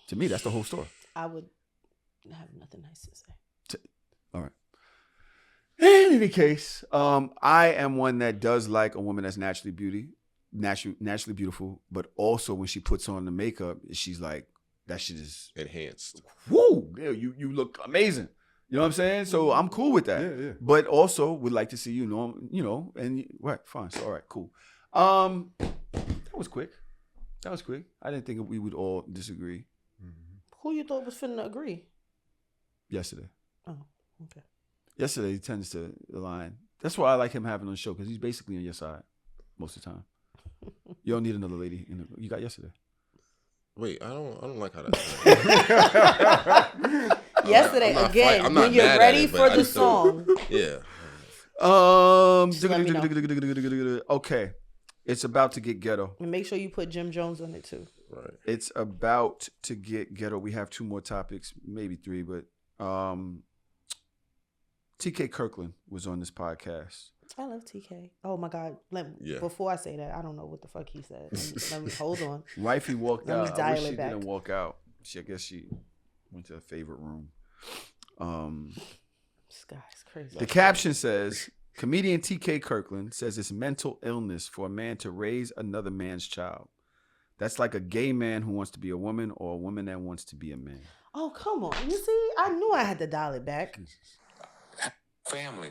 To me, that's the whole store. I would have nothing nice to say. All right. In any case, I am one that does like a woman that's naturally beautiful, but also when she puts on the makeup, she's like, that shit is enhanced. Woo! Yeah, you look amazing. You know what I'm saying? So I'm cool with that. Yeah. But also would like to see and right, fine. So all right, cool. That was quick. I didn't think we would all disagree. Who you thought was finna agree? Yesterday. Oh, okay. Yesterday he tends to align. That's why I like him having on the show, because he's basically on your side most of the time. You don't need another lady. You got yesterday. Wait, I don't like how that. Yesterday again. When you're ready for the song. Yeah. Okay. It's about to get ghetto. And make sure you put Jim Jones on it too. Right. It's about to get ghetto. We have 2 more topics, maybe 3, but TK Kirkland was on this podcast. I love TK. Oh my God. Before I say that, I don't know what the fuck he said. Let me hold on. Wifey walked out. Let me dial I wish it she back. didn't walk out. I guess she went to her favorite room. This guy's crazy. The caption says, comedian TK Kirkland says it's mental illness for a man to raise another man's child. That's like a gay man who wants to be a woman or a woman that wants to be a man. Oh, come on. You see, I knew I had to dial it back. Family.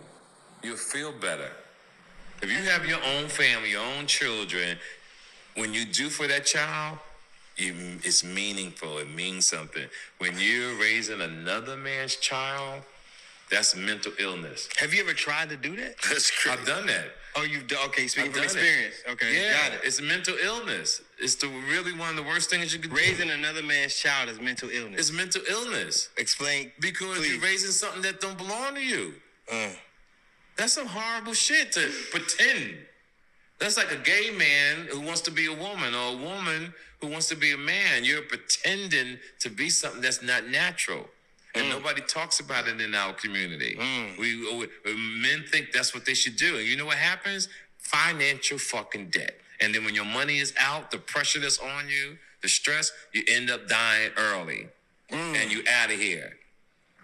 You'll feel better. If you have your own family, your own children, when you do for that child, it's meaningful. It means something. When you're raising another man's child, that's mental illness. Have you ever tried to do that? That's crazy. I've done that. Oh, you've done. Okay, speaking from experience. Okay, yeah, got it. It's mental illness. It's really one of the worst things you could do. Raising another man's child is mental illness. It's mental illness. Explain. Because please. You're raising something that don't belong to you. That's some horrible shit to pretend. That's like a gay man who wants to be a woman or a woman who wants to be a man. You're pretending to be something that's not natural. And nobody talks about it in our community. Men think that's what they should do. And you know what happens? Financial fucking debt. And then when your money is out, the pressure that's on you, the stress, you end up dying early. And you out of here.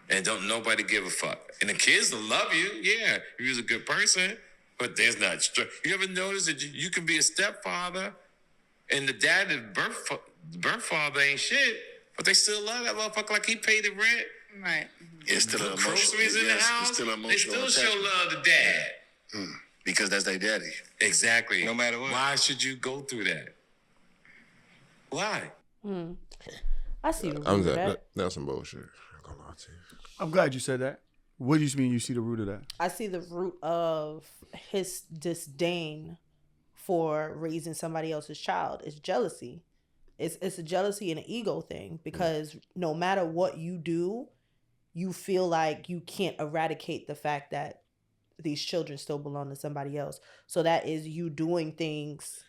And don't nobody give a fuck. And the kids will love you. Yeah, if you're a good person. But there's not stress. You ever notice that you can be a stepfather and the dad, the birth father ain't shit, but they still love that motherfucker like he paid the rent. Right. It's still groceries in the house. They still show love to dad. Because that's their daddy. Exactly. No matter what. Why should you go through that? Why? I see the root of that. That's some bullshit. I'm gonna lie to you. I'm glad you said that. What do you mean you see the root of that? I see the root of his disdain for raising somebody else's child. It's jealousy. It's a jealousy and an ego thing, because no matter what you do, you feel like you can't eradicate the fact that these children still belong to somebody else. So that is you doing things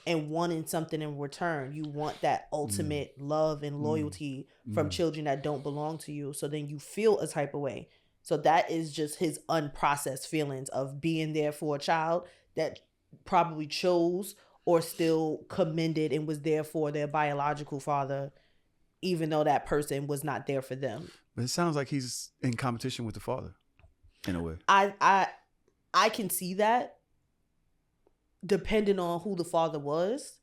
and wanting something in return. You want that ultimate love and loyalty from children that don't belong to you. So then you feel a type of way. So that is just his unprocessed feelings of being there for a child that probably chose or still commended and was there for their biological father even though that person was not there for them. But it sounds like he's in competition with the father, in a way. I can see that, depending on who the father was.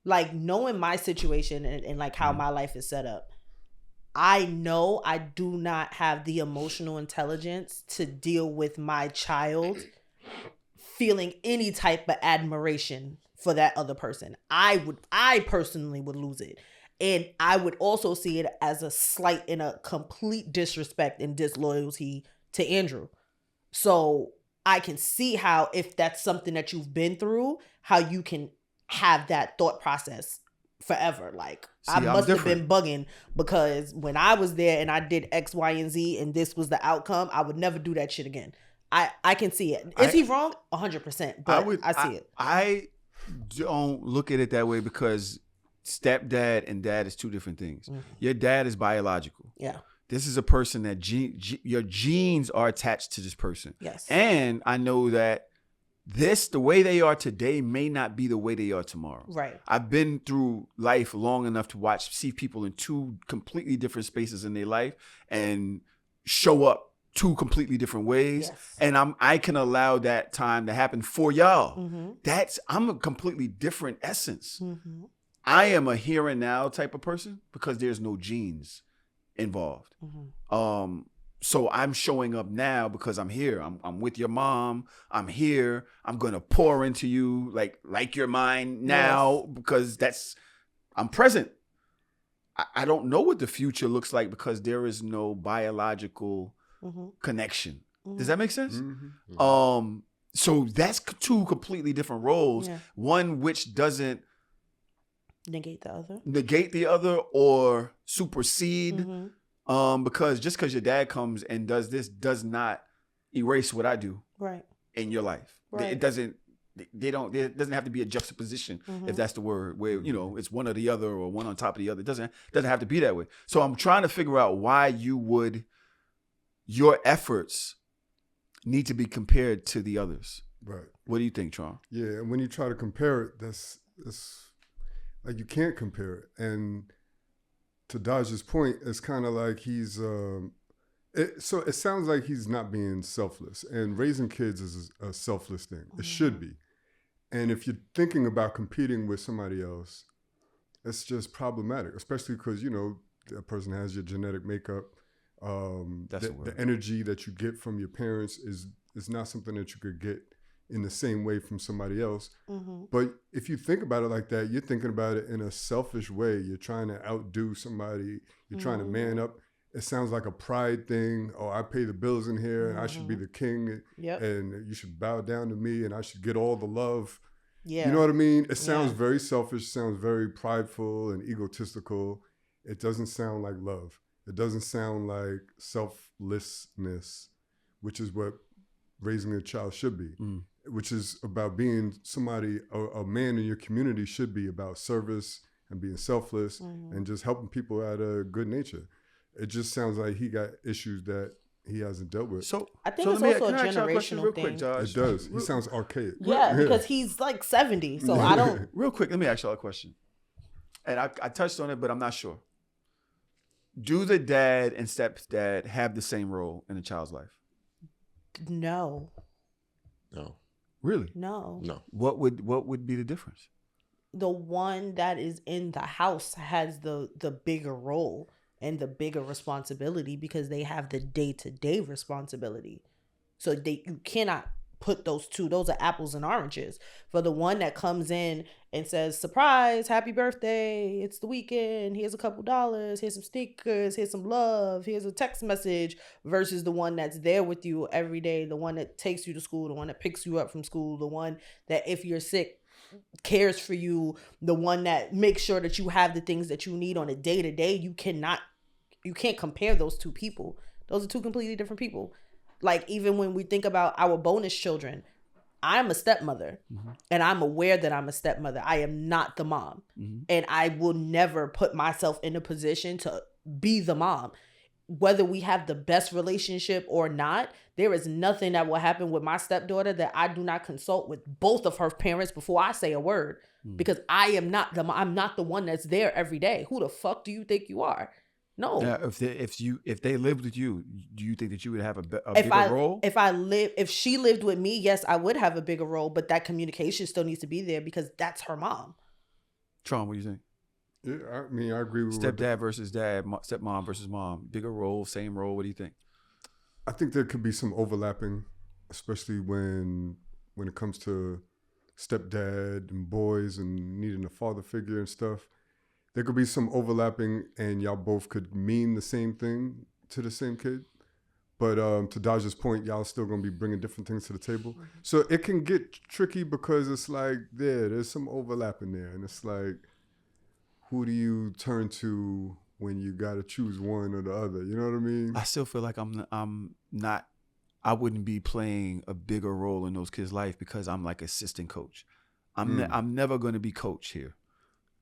Like, knowing my situation and like how my life is set up, I know I do not have the emotional intelligence to deal with my child feeling any type of admiration for that other person. I personally would lose it. And I would also see it as a slight and a complete disrespect and disloyalty to Andrew. So I can see how, if that's something that you've been through, how you can have that thought process forever. Like, I must have been bugging, because when I was there and I did X, Y, and Z and this was the outcome, I would never do that shit again. I can see it. Is he wrong? 100%. But I see it. I don't look at it that way, because stepdad and dad is two different things. Mm-hmm. Your dad is biological. Yeah. This is a person that your genes are attached to this person. Yes. And I know that the way they are today may not be the way they are tomorrow. Right. I've been through life long enough to see people in two completely different spaces in their life and show up two completely different ways. Yes. And I can allow that time to happen for y'all. Mm-hmm. I'm a completely different essence. Mm-hmm. I am a here and now type of person because there's no genes involved. Mm-hmm. So I'm showing up now because I'm here. I'm with your mom. I'm here. I'm gonna pour into you like you're mine now. Yes. Because I'm present. I don't know what the future looks like because there is no biological connection. Mm-hmm. Does that make sense? Mm-hmm. So that's two completely different roles. Yeah. One which doesn't negate the other or supersede. Mm-hmm. Because just because your dad comes and does this does not erase what I do in your life. Right. It doesn't have to be a juxtaposition, if that's the word, where, it's one or the other or one on top of the other. It doesn't have to be that way. So I'm trying to figure out why your efforts need to be compared to the others. Right. What do you think, Tron? Yeah, and when you try to compare it, that's like, you can't compare it. And to Dodge's point, it's kind of like he's, so it sounds like he's not being selfless. And raising kids is a selfless thing. It should be. And if you're thinking about competing with somebody else, it's just problematic, especially because, that person has your genetic makeup. The energy that you get from your parents is not something that you could get in the same way from somebody else. Mm-hmm. But if you think about it like that, you're thinking about it in a selfish way. You're trying to outdo somebody. You're trying to man up. It sounds like a pride thing. Oh, I pay the bills in here and I should be the king. Yep. And you should bow down to me and I should get all the love. Yeah. You know what I mean? It sounds very selfish, sounds very prideful and egotistical. It doesn't sound like love. It doesn't sound like selflessness, which is what raising a child should be. Which is about being somebody, a man in your community should be about service and being selfless and just helping people out of good nature. It just sounds like he got issues that he hasn't dealt with. So I think it's also a generational thing. Quick, Josh? It does. He sounds archaic. Yeah, because he's like 70. So I don't. Real quick, let me ask y'all a question. And I touched on it, but I'm not sure. Do the dad and stepdad have the same role in a child's life? No. Really? No. What would be the difference? The one that is in the house has the bigger role and the bigger responsibility because they have the day-to-day responsibility. So you cannot put those two. Those are apples and oranges. For the one that comes in and says, surprise, happy birthday, it's the weekend, here's a couple dollars, here's some stickers, here's some love, here's a text message, versus the one that's there with you every day, the one that takes you to school, the one that picks you up from school, the one that if you're sick cares for you, the one that makes sure that you have the things that you need on a day-to-day. You can't compare those two people. Those are two completely different people. Like, even when we think about our bonus children, I'm a stepmother and I'm aware that I'm a stepmother. I am not the mom. And I will never put myself in a position to be the mom. whether we have the best relationship or not, there is nothing that will happen with my stepdaughter that I do not consult with both of her parents before I say a word, because I'm not the one that's there every day. Who the fuck do you think you are? No. Now, if they lived with you, do you think that you would have a bigger role? If she lived with me, yes, I would have a bigger role, but that communication still needs to be there because that's her mom. Tron, what do you think? Yeah, I mean, I agree with Stepdad versus dad, stepmom versus mom. Bigger role, same role. What do you think? I think there could be some overlapping, especially when it comes to stepdad and boys and needing a father figure and stuff. There could be some overlapping, and y'all both could mean the same thing to the same kid. But to Daja's point, y'all still gonna be bringing different things to the table. So it can get tricky because it's like, there's some overlap in there, and it's like, who do you turn to when you got to choose one or the other? You know what I mean? I still feel like I wouldn't be playing a bigger role in those kids' life because I'm like assistant coach. I'm never going to be coach here.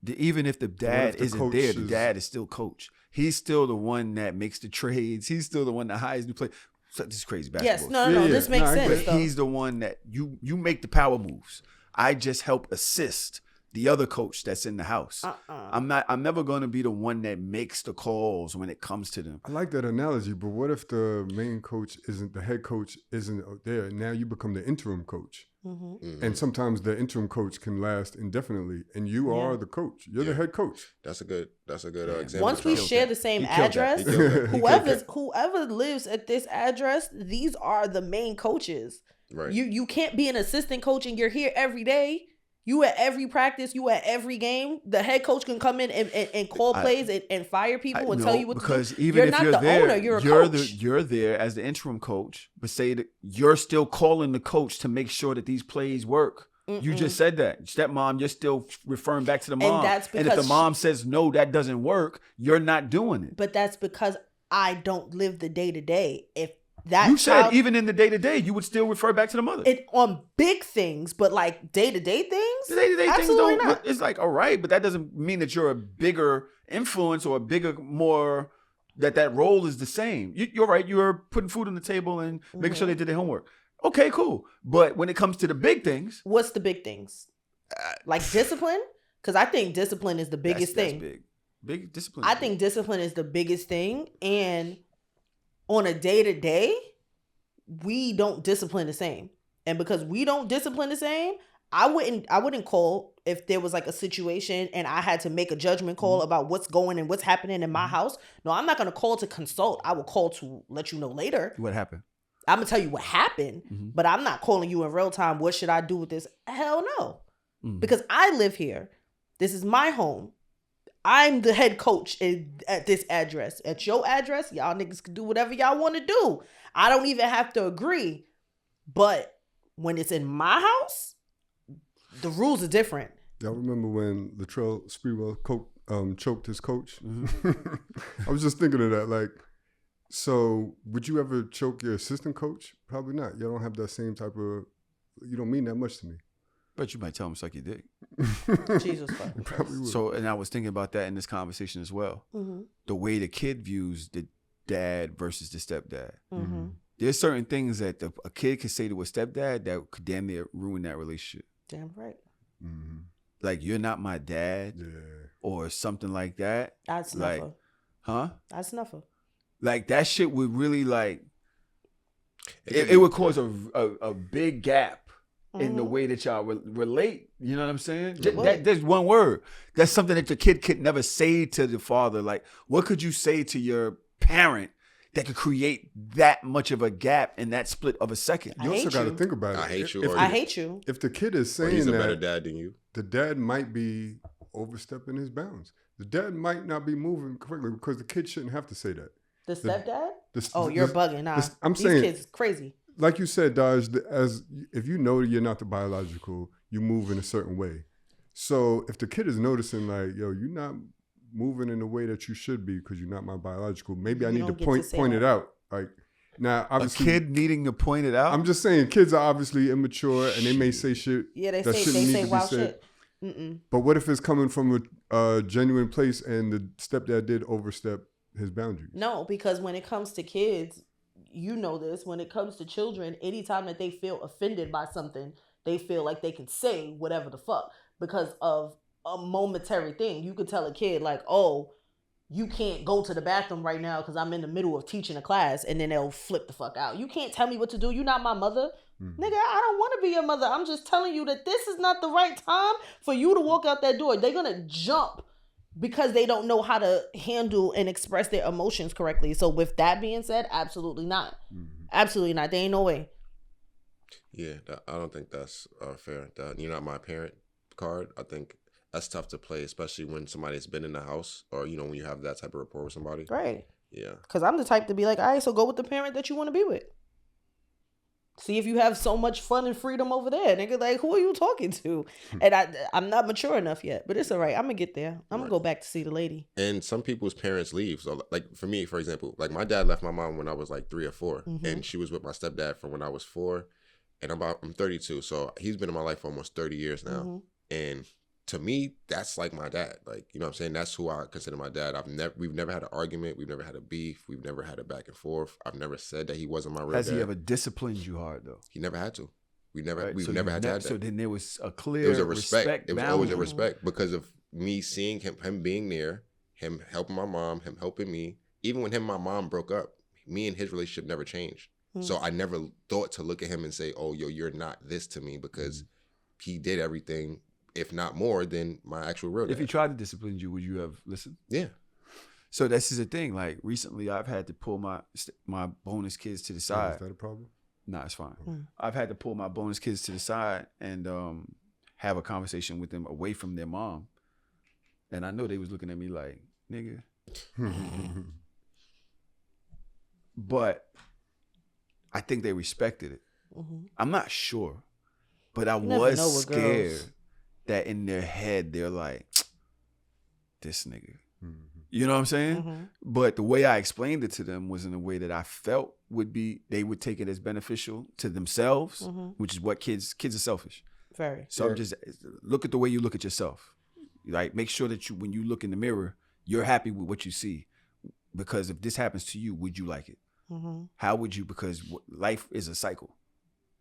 Even if the dad isn't there, the dad is still coach. He's still the one that makes the trades. He's still the one that hires new players. So this is crazy basketball. Yes, no, this makes sense. But he's the one that you make the power moves. I just help assist the other coach that's in the house. I'm never going to be the one that makes the calls when it comes to them. I like that analogy, but what if the main coach the head coach isn't there? Now you become the interim coach. And sometimes the interim coach can last indefinitely, and you are the coach. You're the head coach. That's a good example. Once we share the same address, whoever lives at this address, these are the main coaches. Right. You can't be an assistant coach and you're here every day. You at every practice, you at every game. The head coach can come in and call plays and fire people and tell you what to do. Because even if you're there, owner, you're a coach. You're there as the interim coach, but say that you're still calling the coach to make sure that these plays work. You just said that. Stepmom, you're still referring back to the mom. And if the mom says, no, that doesn't work, you're not doing it. But that's because I don't live the day-to-day. If said even in the day-to-day, you would still refer back to the mother. On big things, but like day-to-day things? Day-to-day things don't. It's like, all right, but that doesn't mean that you're a bigger influence or a bigger, more, that role is the same. You're right. You're putting food on the table and making sure they did their homework. Okay, cool. But when it comes to the big things. What's the big things? Like discipline? Because I think discipline is the biggest thing. That's big. Big discipline. I think discipline is the biggest thing. And on a day-to-day, we don't discipline the same. And because we don't discipline the same, I wouldn't call if there was like a situation and I had to make a judgment call about what's going and what's happening in my house. No, I'm not going to call to consult. I will call to let you know later. What happened? I'm going to tell you what happened, but I'm not calling you in real time. What should I do with this? Hell no. Because I live here. This is my home. I'm the head coach at this address. At your address, y'all niggas can do whatever y'all want to do. I don't even have to agree. But when it's in my house, the rules are different. Y'all remember when Latrell Sprewell choked his coach? I was just thinking of that. Like, so would you ever choke your assistant coach? Probably not. Y'all don't have that same type of, you don't mean that much to me. But you might tell him suck your dick. Jesus fucking Christ. So, and I was thinking about that in this conversation as well. The way the kid views the dad versus the stepdad. There's certain things that a kid could say to a stepdad that could damn near ruin that relationship. Damn right. Like, you're not my dad, or something like that. That's snuffer. Like, huh? That's snuffer. Like, that shit would really like, it would cause a big gap in the way that y'all relate. You know what I'm saying? There's one word. That's something that the kid could never say to the father. Like, what could you say to your parent that could create that much of a gap in that split of a second? You also got to think about it. I hate you. I hate you. If the kid is saying he's a that, better dad than you, the dad might be overstepping his bounds. The dad might not be moving correctly because the kid shouldn't have to say that. The stepdad? You're bugging. Nah, I'm these saying, kids crazy. Like you said, Dodge, as if you know you're not the biological, you move in a certain way. So if the kid is noticing like, yo, you're not moving in the way that you should be because you're not my biological, maybe I need to point it out. Like, now, obviously, a kid needing to point it out. I'm just saying, kids are obviously immature and they may say shit. Yeah, they that say wild said. shit. But what if it's coming from a genuine place and the stepdad did overstep his boundaries. No, because when it comes to kids, you know this, when it comes to children, anytime that they feel offended by something, they feel like they can say whatever the fuck because of a momentary thing. You could tell a kid like, oh, you can't go to the bathroom right now because I'm in the middle of teaching a class, and then they'll flip the fuck out. You can't tell me what to do. You're not my mother. Nigga, I don't want to be your mother. I'm just telling you that this is not the right time for you to walk out that door. They're going to jump because they don't know how to handle and express their emotions correctly. So with that being said, absolutely not. Absolutely not. There ain't no way. Yeah, I don't think that's fair. You're not my parent card. I think that's tough to play, especially when somebody's been in the house or, when you have that type of rapport with somebody. Right. Yeah. Because I'm the type to be like, all right, so go with the parent that you want to be with. See if you have so much fun and freedom over there. Nigga, like, who are you talking to? And I'm not mature enough yet, but it's all right. I'm going to get there. I'm going to go back to see the lady. And some people's parents leave. So, like, for me, for example, like, my dad left my mom when I was, like, 3 or 4. And she was with my stepdad from when I was 4. And I'm 32. So, he's been in my life for almost 30 years now. And to me, that's like my dad. Like, you know what I'm saying? That's who I consider my dad. We've never had an argument. We've never had a beef. We've never had a back and forth. I've never said that he wasn't my real dad. Has he ever disciplined you hard though? He never had to. We've never had to have that. So then there was a clear It was a respect. It was always a boundary. respect because of me seeing him being near, him helping my mom, him helping me. Even when him and my mom broke up, me and his relationship never changed. So I never thought to look at him and say, oh, yo, you're not this to me because he did everything, if not more, than my actual real dad. If he tried to discipline you, would you have listened? Yeah. So this is the thing. Like recently, I've had to pull my bonus kids to the side. Is that a problem? Nah, it's fine. I've had to pull my bonus kids to the side and have a conversation with them away from their mom. And I know they was looking at me like, nigga. But I think they respected it. I'm not sure. But I was scared that in their head, they're like, this nigga. You know what I'm saying? But the way I explained it to them was in a way that I felt they would take it as beneficial to themselves, which is what kids are selfish. Very. So I'm just, look at the way you look at yourself. Like, make sure that when you look in the mirror, you're happy with what you see. Because if this happens to you, would you like it? How would you? Because life is a cycle.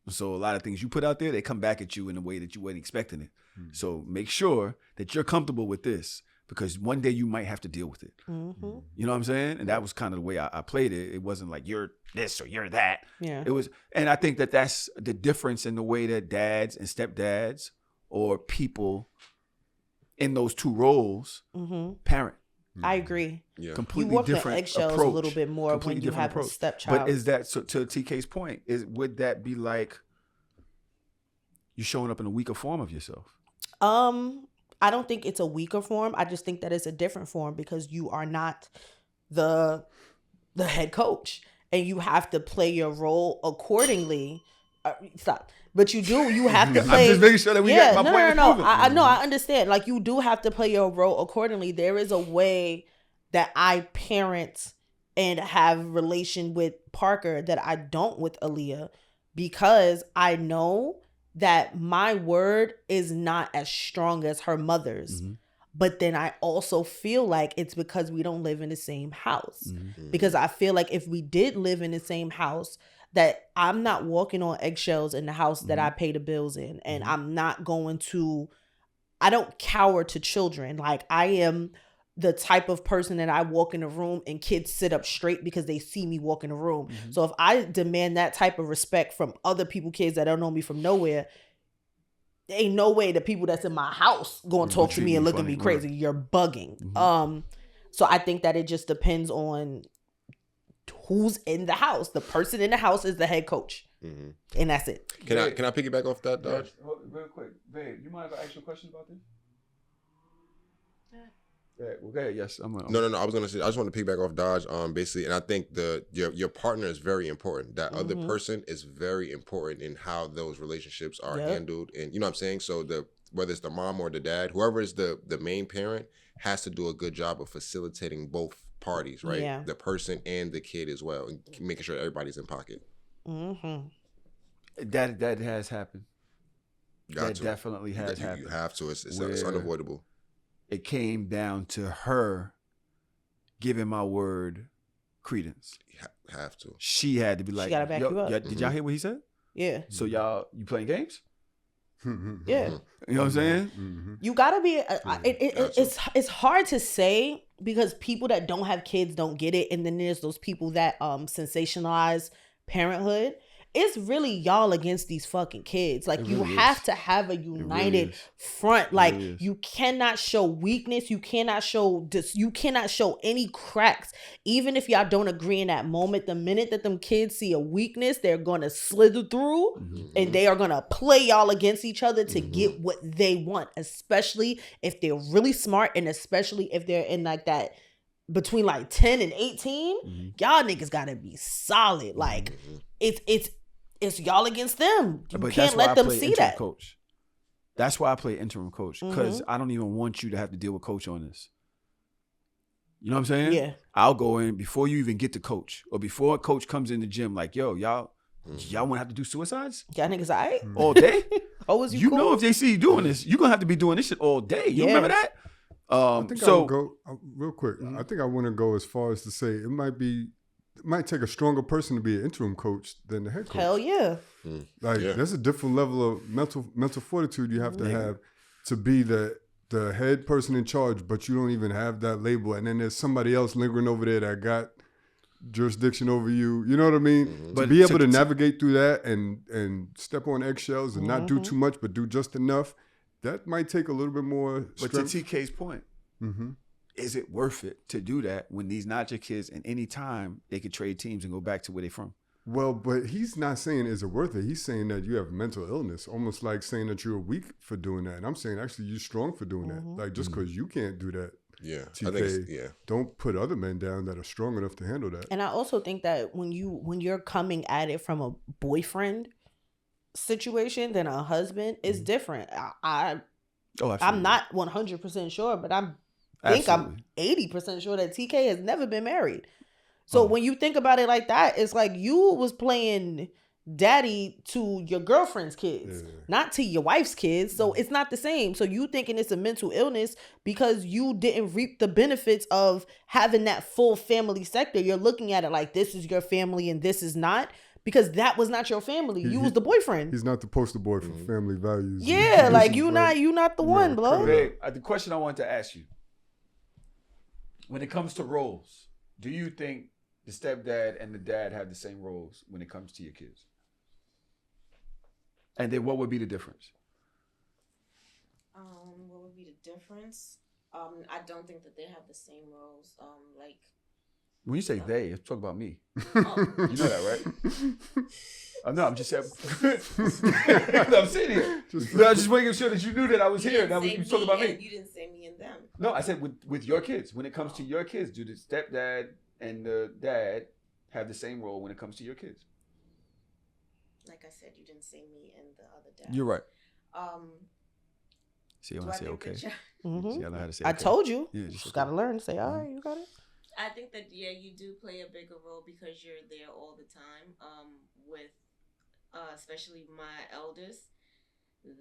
So a lot of things you put out there, they come back at you in a way that you weren't expecting it. So make sure that you're comfortable with this because one day you might have to deal with it. You know what I'm saying? And that was kind of the way I played it. It wasn't like you're this or you're that. Yeah. It was, and I think that that's the difference in the way that dads and stepdads or people in those two roles parent. I agree. Yeah. Completely You walk different the eggshells approach. a little bit more when Completely you different have a approach. stepchild. But is that, so to TK's point, would that be like you showing up in a weaker form of yourself? I don't think it's a weaker form. I just think that it's a different form because you are not the head coach and you have to play your role accordingly. Stop. But you have to play. I'm just making sure that we get my point. No. I know, I understand. Like, you do have to play your role accordingly. There is a way that I parent and have relation with Parker that I don't with Aaliyah because I know that my word is not as strong as her mother's. But then I also feel like it's because we don't live in the same house. Because I feel like if we did live in the same house, that I'm not walking on eggshells in the house that I pay the bills in. And I'm not I don't cower to children. Like, I am the type of person that I walk in a room and kids sit up straight because they see me walk in a room. So if I demand that type of respect from other kids that don't know me from nowhere, there ain't no way the people that's in my house going to talk to me and look at me crazy. You're bugging. So I think that it just depends on who's in the house. The person in the house is the head coach. And that's it. Can I piggyback off that, Dodge? Real quick. Babe, you mind if I ask you a question about this? Yeah, well, go ahead. Yes, I'm. No. I was gonna say. I just want to piggyback off Dodge. Basically, and I think your partner is very important. That other person is very important in how those relationships are handled, and you know what I'm saying. So whether it's the mom or the dad, whoever is the main parent has to do a good job of facilitating both parties, right? Yeah. The person and the kid as well, and making sure everybody's in pocket. That has happened. Got that to. Definitely has happened. You have to. It's unavoidable. It came down to her giving my word credence. Have to. She had to be like, gotta back you up. Did y'all hear what he said? Yeah. So you playing games? Yeah. You know what I'm saying? You gotta be. It's hard to say because people that don't have kids don't get it, and then there's those people that sensationalize parenthood. It's really y'all against these fucking kids. Like, you have to have a united front. Like, you cannot show weakness. You cannot show any cracks. Even if y'all don't agree in that moment, the minute that them kids see a weakness, they're gonna slither through and they are gonna play y'all against each other to get what they want. Especially if they're really smart, and especially if they're in like that between like 10 and 18. Y'all niggas gotta be solid. Like, it's y'all against them. You can't let them see that. Coach. That's why I play interim coach, because I don't even want you to have to deal with coach on this. You know what I'm saying? Yeah. I'll go in before you even get to coach, or before a coach comes in the gym. Like, yo, y'all want to have to do suicides? Y'all niggas all right? All day? Oh, was you cool? know if they see you doing this, you're going to have to be doing this shit all day. You remember that? I think I would go real quick. I think I want to go as far as to say it might take a stronger person to be an interim coach than the head coach. Hell yeah. There's a different level of mental fortitude you have to have to be the head person in charge, but you don't even have that label. And then there's somebody else lingering over there that got jurisdiction over you. You know what I mean? But to be able to navigate through that and step on eggshells and not do too much, but do just enough, that might take a little bit more strength. But to TK's point, is it worth it to do that when these not your kids, and any time they could trade teams and go back to where they're from? Well, but he's not saying is it worth it. He's saying that you have mental illness, almost like saying that you're weak for doing that. And I'm saying actually you're strong for doing that. Like, just because you can't do that. Yeah, TK, I think don't put other men down that are strong enough to handle that. And I also think that when you're coming at it from a boyfriend situation than a husband, it's different. I'm not 100% sure, but I'm 80% sure that TK has never been married. So when you think about it like that, it's like you was playing daddy to your girlfriend's kids, not to your wife's kids. So it's not the same. So you thinking it's a mental illness because you didn't reap the benefits of having that full family sector. You're looking at it like this is your family and this is not, because that was not your family. You was the boyfriend. He's not the poster boy for family values. Yeah, like you not the one, bro. Babe, the question I wanted to ask you, when it comes to roles, do you think the stepdad and the dad have the same roles when it comes to your kids? And then what would be the difference? What would be the difference? I don't think that they have the same roles. Like, when you say they, it's talk about me. You know that, right? No, I'm just saying. I'm sitting here. I'm just making sure that you knew that I was here. That you talking about me. You didn't say me and them. No, I said with your kids. When it comes to your kids, do the stepdad and the dad have the same role when it comes to your kids? Like I said, you didn't say me and the other dad. You're right. See, when I say okay. See, I know how to say okay. I told you. Yeah, just gotta learn to say, all right, you got it. I think that, you do play a bigger role because you're there all the time. With especially my eldest,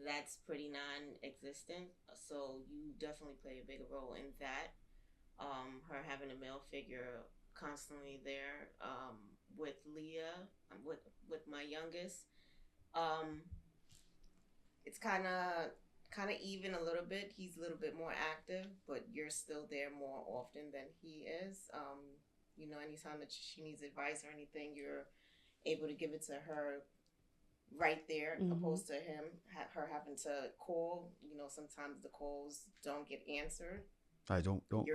that's pretty non-existent. So you definitely play a bigger role in that. Her having a male figure constantly there. With Leah, with my youngest, it's kind of even a little bit. He's a little bit more active, but you're still there more often than he is. Anytime that she needs advice or anything, you're able to give it to her right there, opposed to her having to call. Sometimes the calls don't get answered. All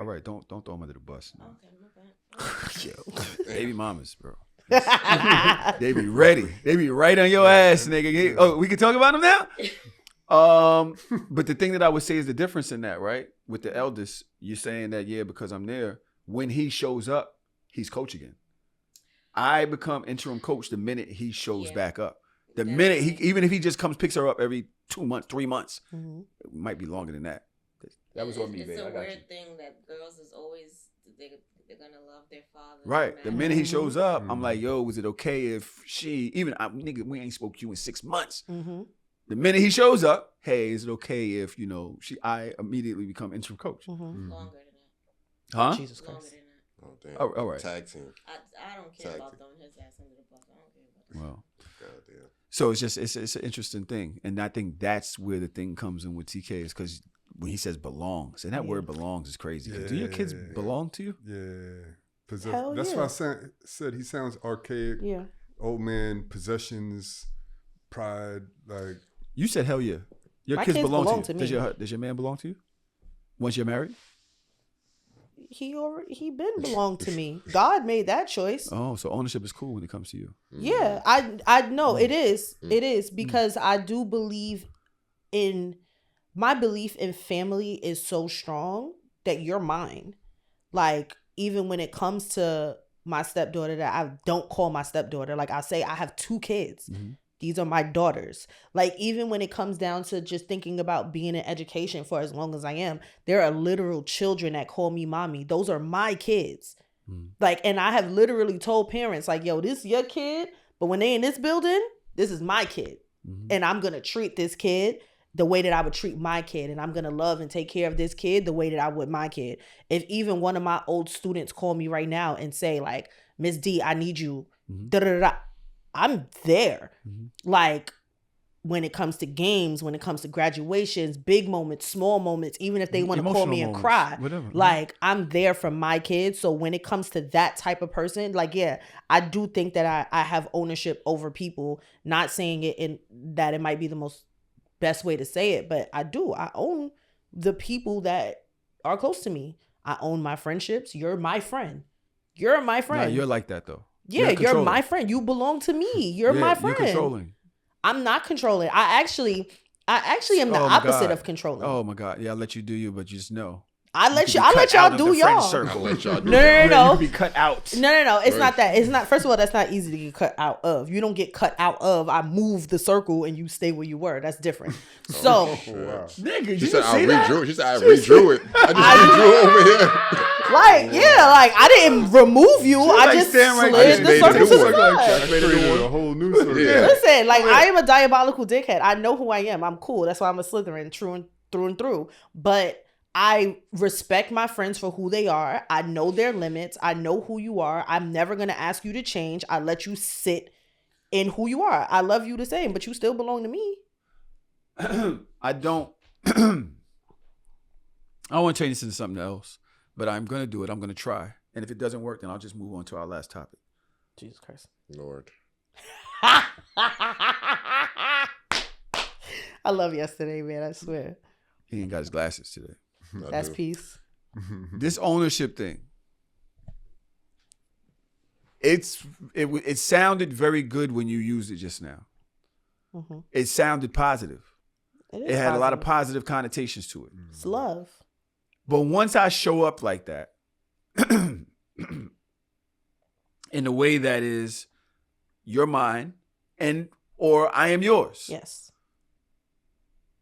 right, don't throw them under the bus. No. Okay, my bad. Yo, baby mamas, bro. They be ready. They be right on your ass, nigga. Oh, we can talk about them now? But the thing that I would say is the difference in that, right? With the eldest, you're saying that, because I'm there. When he shows up, he's coach again. I become interim coach the minute he shows back up. The minute even if he just picks her up every 2 months, 3 months, it might be longer than that. That was on me, babe. It's I a got weird you. thing that girls is always, they're going to love their father. Right. The minute he shows up, I'm like, yo, was it okay if nigga, we ain't spoke to you in 6 months. The minute he shows up, hey, is it okay if, I immediately become interim coach? Longer than that. Huh? Jesus Christ. Oh damn! Oh, all right. Tag team. I don't care about throwing his ass under the bus. I don't care about Well, goddamn. so it's an interesting thing, and I think that's where the thing comes in with TK is because when he says belongs, and that word belongs is crazy. Do your kids belong to you? Yeah. That's why I said he sounds archaic. Yeah. Old man, possessions, pride. Like you said, hell yeah. Your My kids belong to you. me. Does your man belong to you? Once you're married? He been belonged to me. God made that choice. Oh, so ownership is cool when it comes to you. Yeah, I know it is. It is because I do believe in my belief in family is so strong that you're mine. Like even when it comes to my stepdaughter that I don't call my stepdaughter, like I say I have 2 kids. Mm-hmm. These are my daughters. Like, even when it comes down to just thinking about being in education for as long as I am, there are literal children that call me mommy. Those are my kids. Like, and I have literally told parents, like, yo, this is your kid, but when they in this building, this is my kid. And I'm going to treat this kid the way that I would treat my kid. And I'm going to love and take care of this kid the way that I would my kid. If even one of my old students call me right now and say, like, Miss D, I need you, da-da-da-da, I'm there. Like when it comes to games, when it comes to graduations, big moments, small moments, even if they want to call me and cry, whatever. Like I'm there for my kids. So when it comes to that type of person, like, yeah, I do think that I have ownership over people, not saying it in that it might be the most best way to say it, but I own the people that are close to me. I own my friendships. You're my friend. You're my friend. No, you're like that though. Yeah, you're my friend. You belong to me. You're my friend. You're controlling. I'm not controlling. I actually am the opposite of controlling. Oh my God. Yeah, I let you do you, but you just know. I let y'all do y'all. No. You be cut out. No. It's not that. It's not. First of all, that's not easy to get cut out of. You don't get cut out of. I move the circle and you stay where you were. That's different. So, nigga, she said I redrew. She said I redrew it. I just redrew over here. Like, yeah, like I didn't remove you. I just slid the circle to the side. I created a whole new circle. Yeah. Listen, like I am a diabolical dickhead. I know who I am. I'm cool. That's why I'm a Slytherin through and through. But I respect my friends for who they are. I know their limits. I know who you are. I'm never going to ask you to change. I let you sit in who you are. I love you the same, but you still belong to me. I don't. I want to change this into something else, but I'm going to do it. I'm going to try. And if it doesn't work, then I'll just move on to our last topic. Jesus Christ. Lord. I love yesterday, man. I swear. He ain't got his glasses today. That's peace. This ownership thing. It sounded very good when you used it just now. Mm-hmm. It sounded positive. It had a lot of positive connotations to it. It's love. But once I show up like that, in a way that is, you're mine, or I am yours. Yes.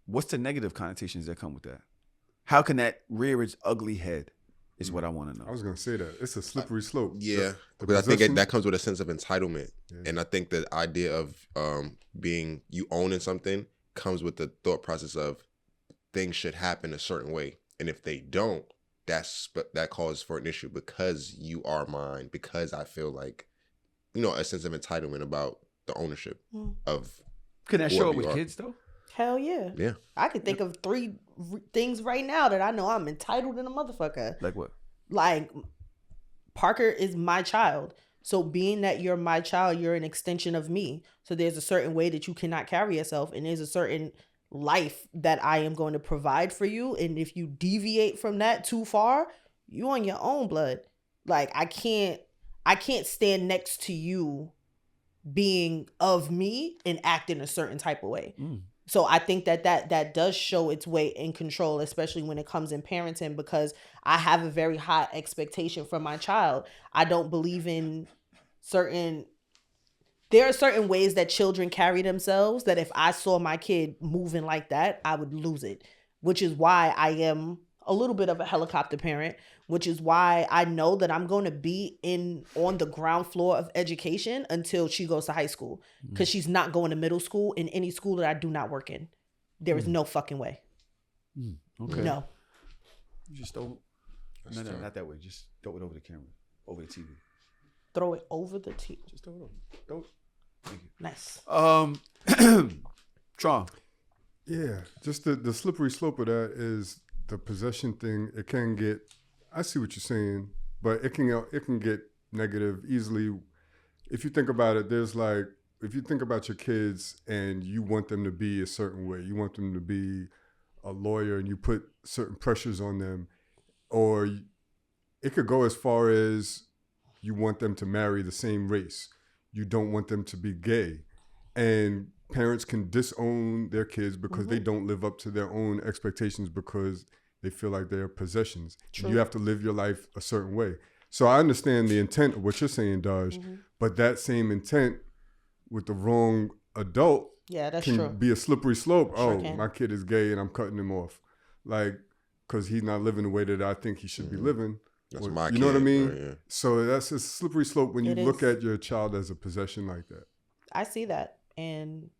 What's the negative connotations that come with that? How can that rear its ugly head is what I want to know. I was going to say that. It's a slippery slope. Yeah. Because I think that comes with a sense of entitlement. Yeah. And I think the idea of being you owning something comes with the thought process of things should happen a certain way. And if they don't, that causes for an issue because you are mine, because I feel like, a sense of entitlement about the ownership of. Can that show up with kids though? Hell yeah. Yeah. I could think of 3 things right now that I know I'm entitled in a motherfucker. Like what? Like Parker is my child. So being that you're my child, you're an extension of me. So there's a certain way that you cannot carry yourself. And there's a certain life that I am going to provide for you. And if you deviate from that too far, you on your own blood. Like I can't stand next to you being of me and act in a certain type of way. So I think that does show its way in control, especially when it comes in parenting, because I have a very high expectation from my child. I don't believe in there are certain ways that children carry themselves that if I saw my kid moving like that, I would lose it, which is why I am a little bit of a helicopter parent, which is why I know that I'm going to be on the ground floor of education until she goes to high school, because she's not going to middle school in any school that I do not work in. There is no fucking way. Okay. No. You just don't. No, not that way. Just throw it over the camera. over the TV. Throw it over the TV. Just throw it over. Throw it. Thank you. Nice. Tron. Yeah, just the slippery slope of that is the possession thing. It can get. I see what you're saying, but it can get negative easily. If you think about it, there's like, if you think about your kids and you want them to be a certain way, you want them to be a lawyer, and you put certain pressures on them, or it could go as far as you want them to marry the same race. You don't want them to be gay, and parents can disown their kids because they don't live up to their own expectations because they feel like they're possessions. You have to live your life a certain way. So I understand the intent of what you're saying, Daj, but that same intent with the wrong adult can be a slippery slope. My kid is gay and I'm cutting him off. Like, because he's not living the way that I think he should be living. That's my kid. You know what I mean? Right, yeah. So that's a slippery slope when you look at your child as a possession like that. I see that. And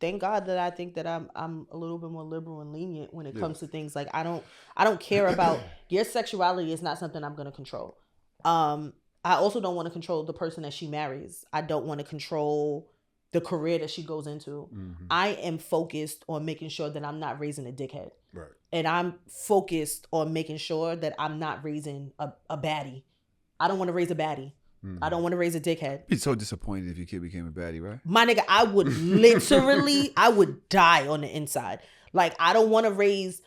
thank God that I think that I'm a little bit more liberal and lenient when it comes to things like I don't care about your sexuality is not something I'm going to control. I also don't want to control the person that she marries. I don't want to control the career that she goes into. I am focused on making sure that I'm not raising a dickhead. Right. And I'm focused on making sure that I'm not raising a baddie. I don't want to raise a baddie. I don't want to raise a dickhead. You'd be so disappointed if your kid became a baddie, right? My nigga, I would literally, I would die on the inside. Like, I don't want to raise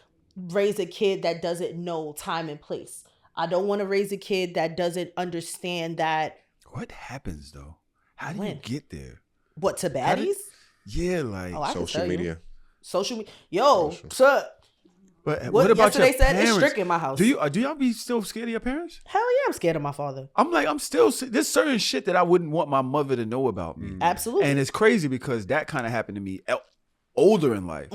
a kid that doesn't know time and place. I don't want to raise a kid that doesn't understand that. What happens though? How do you get there? What, to baddies? Social media. Social media. Yo, sir. But what about your yesterday said parents? it's strict in my house. Do y'all be still scared of your parents? Hell yeah, I'm scared of my father. I'm still, there's certain shit that I wouldn't want my mother to know about me. Absolutely. And it's crazy because that kind of happened to me older in life.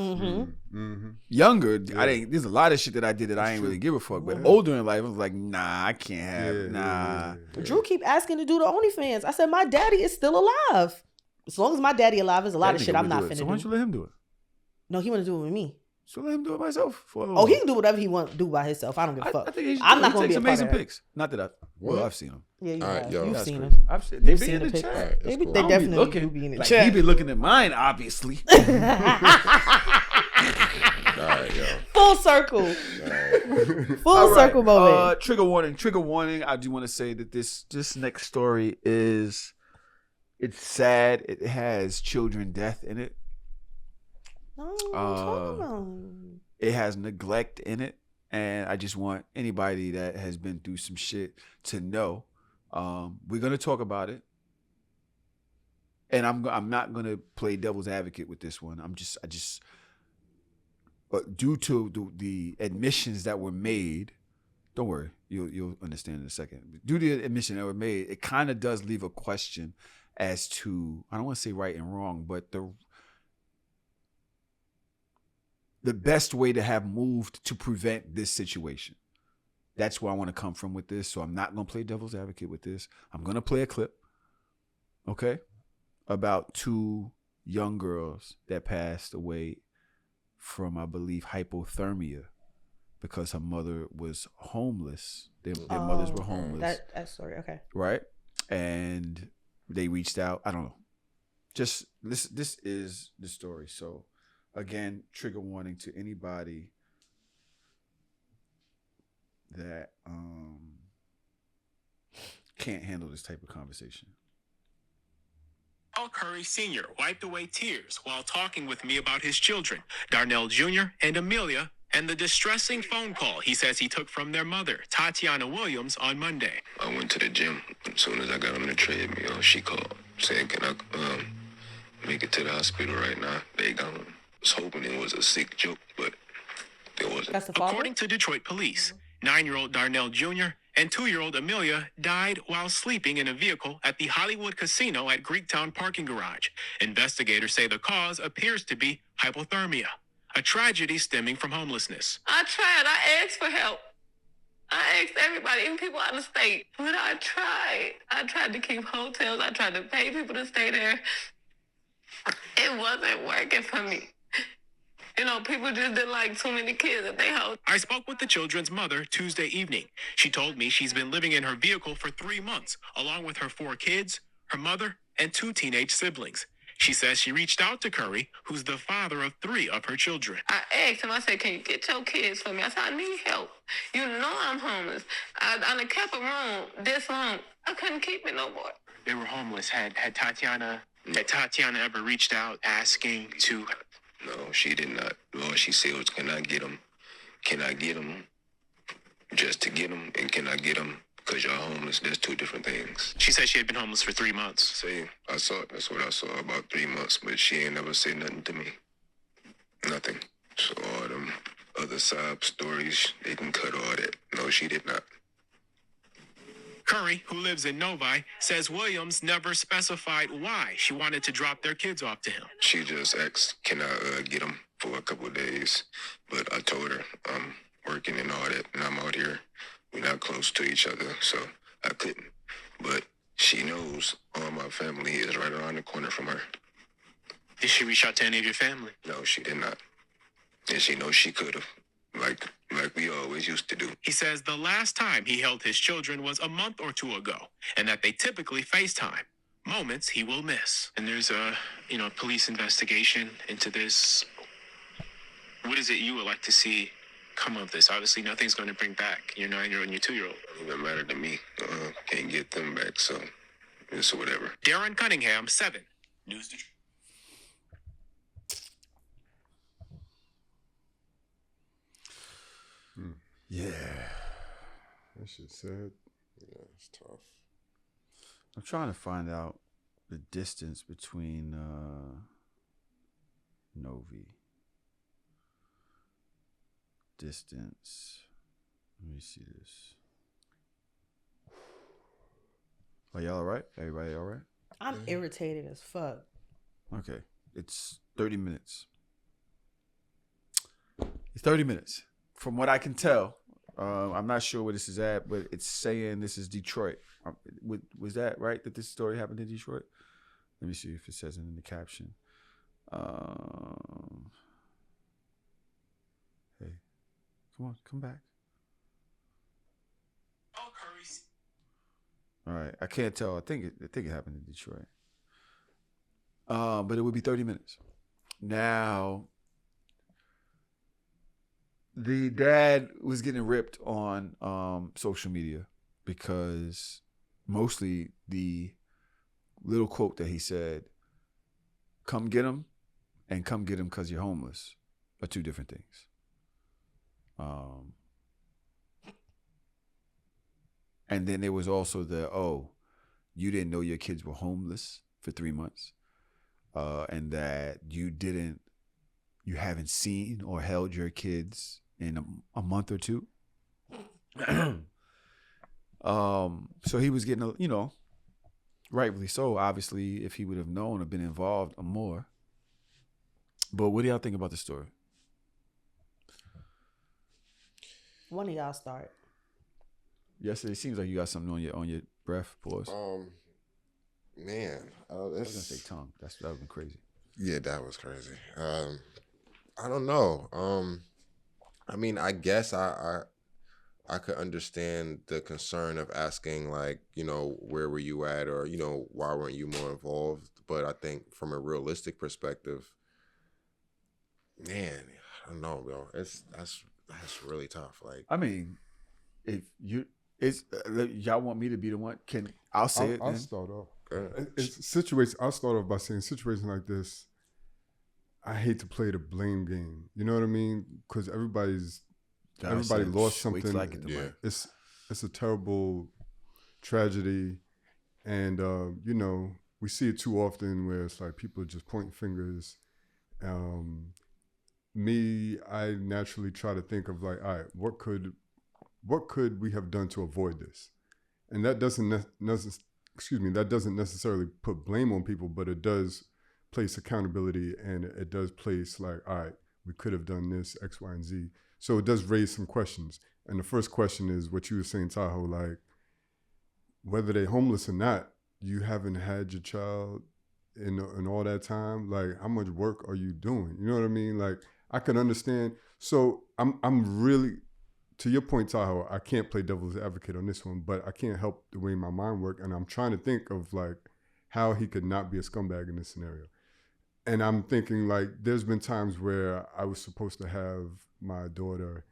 Younger, there's a lot of shit that I did that I ain't really give a fuck. But older in life, I was like, nah, I can't have, Drew keep asking to do the OnlyFans. I said, my daddy is still alive. As long as my daddy alive, there's a lot of shit I'm not finna do. So why don't you let him do it? No, he want to do it with me. So let him do it myself. He can do whatever he want to do by himself. I don't give a fuck. I think I'm not going to be a part amazing of that. pics. Not that I've seen them. Yeah, you have. Yo, You've seen crazy. them. I've seen. They be in the pics. chat. They Cool. definitely do be in the like, chat. He be looking at mine, obviously. All right, yo. Full circle. Full circle moment. Trigger warning. I do want to say that this next story it's sad. It has children death in it. It has neglect in it, and I just want anybody that has been through some shit to know. We're gonna talk about it, and I'm not gonna play devil's advocate with this one. But due to the admissions that were made, don't worry, you'll understand in a second. Due to the admissions that were made, it kind of does leave a question as to, I don't want to say right and wrong, but the best way to have moved to prevent this situation. That's where I want to come from with this. So I'm not going to play devil's advocate with this. I'm going to play a clip, okay, about 2 young girls that passed away from, I believe, hypothermia because her mother was homeless. Their mothers were homeless. That story, okay. Right? And they reached out. I don't know. Just this is the story. So again, trigger warning to anybody that can't handle this type of conversation. Paul Curry Sr. wiped away tears while talking with me about his children, Darnell Jr. and Amelia, and the distressing phone call he says he took from their mother, Tatiana Williams, on Monday. I went to the gym. As soon as I got on the treadmill, she called saying, can I make it to the hospital right now? They gone. I was hoping it was a sick joke, but it wasn't. According to Detroit police, 9-year-old Darnell Jr. and 2-year-old Amelia died while sleeping in a vehicle at the Hollywood Casino at Greektown parking garage. Investigators say the cause appears to be hypothermia, a tragedy stemming from homelessness. I tried. I asked for help. I asked everybody, even people out of state. But I tried. I tried to keep hotels. I tried to pay people to stay there. It wasn't working for me. You know, people just didn't like too many kids at their house. I spoke with the children's mother Tuesday evening. She told me she's been living in her vehicle for 3 months, along with her 4 kids, her mother, and 2 teenage siblings. She says she reached out to Curry, who's the father of 3 of her children. I asked him, I said, can you get your kids for me? I said, I need help. You know I'm homeless. I done kept a room this long. I couldn't keep it no more. They were homeless. Had Tatiana ever reached out asking to... No, she did not. All she said was, can I get them? Can I get them just to get them? And can I get them because y'all homeless? There's 2 different things. She said she had been homeless for 3 months. See, that's what I saw, about 3 months, but she ain't never said nothing to me. Nothing. So all them other sob stories, they can cut all that. No, she did not. Curry, who lives in Novi, says Williams never specified why she wanted to drop their kids off to him. She just asked, can I get them for a couple of days? But I told her I'm working and all that, and I'm out here. We're not close to each other, so I couldn't. But she knows all my family is right around the corner from her. Did she reach out to any of your family? No, she did not. And she knows she could have, like we always used to do. He says the last time he held his children was a month or 2 ago, and that they typically FaceTime, moments he will miss. And there's a, police investigation into this. What is it you would like to see come of this? Obviously, nothing's going to bring back your 9-year-old and your 2-year-old. It doesn't matter to me. Can't get them back, so it's whatever. Darren Cunningham, 7 News. Yeah. That shit sad. Yeah, it's tough. I'm trying to find out the distance between Novi. Distance. Let me see this. Are y'all all right? Everybody all right? I'm irritated as fuck. Okay. It's 30 minutes. It's 30 minutes. From what I can tell, I'm not sure where this is at, but it's saying this is Detroit. Was that right, that this story happened in Detroit? Let me see if it says it in the caption. Hey, come on, come back. Oh, Curry's. All right, I can't tell. I think it happened in Detroit. But it would be 30 minutes. Now, the dad was getting ripped on social media because mostly the little quote that he said, "Come get him," and "come get him because you're homeless" are 2 different things. And then there was also the, "Oh, you didn't know your kids were homeless for 3 months, and that you haven't seen or held your kids in a month or 2." So he was getting, rightfully so, obviously, if he would have known or been involved more. But what do y'all think about the story? One of y'all start. Yes, it seems like you got something on your breath. Pause. Man, I was gonna say tongue. That would have been crazy. Yeah, that was crazy. I don't know. I mean, I guess I could understand the concern of asking, like, where were you at, or why weren't you more involved? But I think from a realistic perspective, man, I don't know, bro. That's really tough. Like, I mean, if y'all want me to be the one, I'll say it. I'll start off. I'll start off by saying, situations like this, I hate to play the blame game. You know what I mean? Because everybody lost something. Yeah. It's a terrible tragedy, and we see it too often where it's like people are just pointing fingers. I naturally try to think of, like, all right, what could we have done to avoid this? And that doesn't necessarily put blame on people, but it does place accountability, and it does place, like, all right, we could have done this, X, Y, and Z. So it does raise some questions. And the first question is what you were saying, Tahoe, like, whether they're homeless or not, you haven't had your child in all that time. Like, how much work are you doing? You know what I mean? Like, I can understand. So I'm really, to your point, Tahoe, I can't play devil's advocate on this one, but I can't help the way my mind works. And I'm trying to think of like how he could not be a scumbag in this scenario. And I'm thinking like there's been times where I was supposed to have my daughter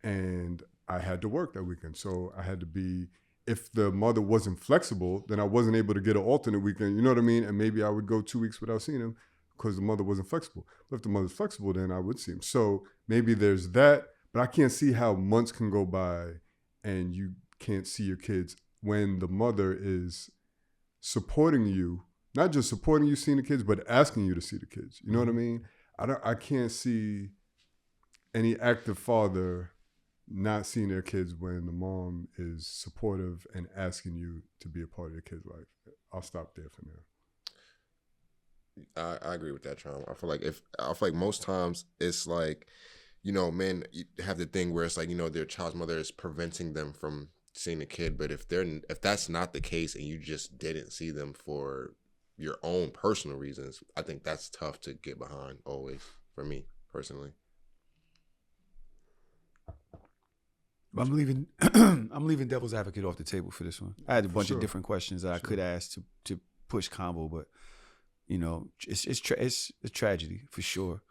and I had to work that weekend. So I had to be, if the mother wasn't flexible, then I wasn't able to get an alternate weekend. You know what I mean? And maybe I would go 2 weeks without seeing him because the mother wasn't flexible. But if the mother's flexible, then I would see him. So maybe there's that, but I can't see how months can go by and you can't see your kids when the mother is supporting you, not just supporting you seeing the kids, but asking you to see the kids. You know what I mean? I can't see any active father not seeing their kids when the mom is supportive and asking you to be a part of your kid's life. I'll stop there for now. I agree with that, Tron. I feel like most times it's like, you know, men have the thing where it's like, you know, their child's mother is preventing them from seeing the kid. But if that's not the case and you just didn't see them for your own personal reasons, I think that's tough to get behind always, for me personally. I'm leaving devil's advocate off the table for this one. I had a bunch of different questions that I could ask to push combo, but you know, it's a tragedy for sure.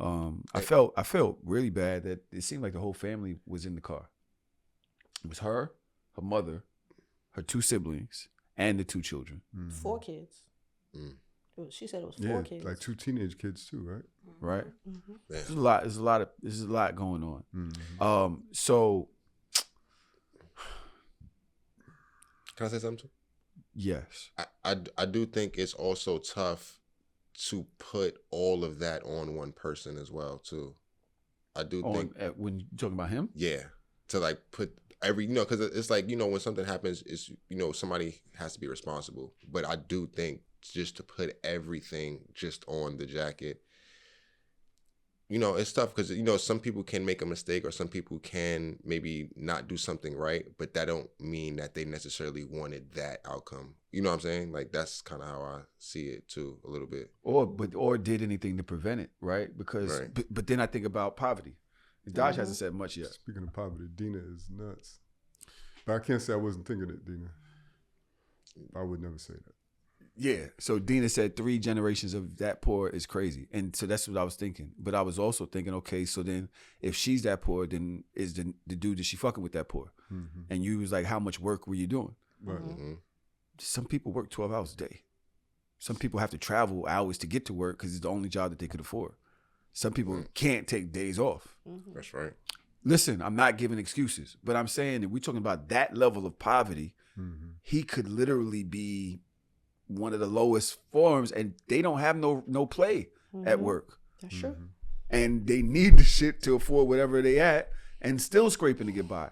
I felt really bad that it seemed like the whole family was in the car. It was her mother, her 2 siblings, and the 2 children. 4 kids. She said it was 4 kids. Like 2 teenage kids too, right? Right. Mm-hmm. There's a lot going on. Mm-hmm. So can I say something too? Yes. I do think it's also tough to put all of that on one person as well too. I do think when you're talking about him, yeah, to like put every, you know, because it's like, you know, when something happens, it's, you know, somebody has to be responsible. But I do think just to put everything just on the jacket, you know, it's tough because, you know, some people can make a mistake or some people can maybe not do something right, but that don't mean that they necessarily wanted that outcome. You know what I'm saying? Like, that's kind of how I see it too, a little bit. Or did anything to prevent it, right? Because, Right. But then I think about poverty. Dodge hasn't said much yet. Speaking of poverty, Dina is nuts. But I can't say I wasn't thinking it, Dina. I would never say that. Yeah. So Dina said 3 generations of that poor is crazy. And so that's what I was thinking. But I was also thinking, okay, so then if she's that poor, then is the dude that she fucking with that poor? Mm-hmm. And you was like, how much work were you doing? Right. Mm-hmm. Some people work 12 hours a day. Some people have to travel hours to get to work because it's the only job that they could afford. Some people can't take days off. Mm-hmm. That's right. Listen, I'm not giving excuses, but I'm saying that we're talking about that level of poverty. Mm-hmm. He could literally be one of the lowest forms, and they don't have no play at work. That's true. And they need the shit to afford whatever they at and still scraping to get by.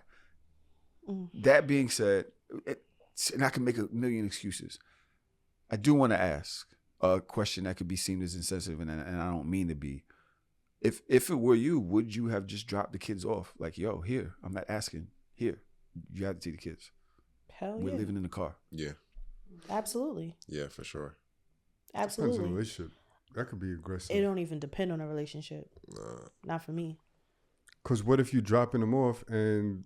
That being said, and I can make a million excuses, I do want to ask a question that could be seen as insensitive, and I don't mean to be. If it were you, would you have just dropped the kids off? Like, yo, here, I'm not asking. Here, you have to take the kids. Hell We're yeah. living in the car. Yeah. Absolutely. Yeah, for sure. Depends on Absolutely. the relationship. That could be aggressive. It don't even depend on a relationship. Not for me. Because what if you dropping them off and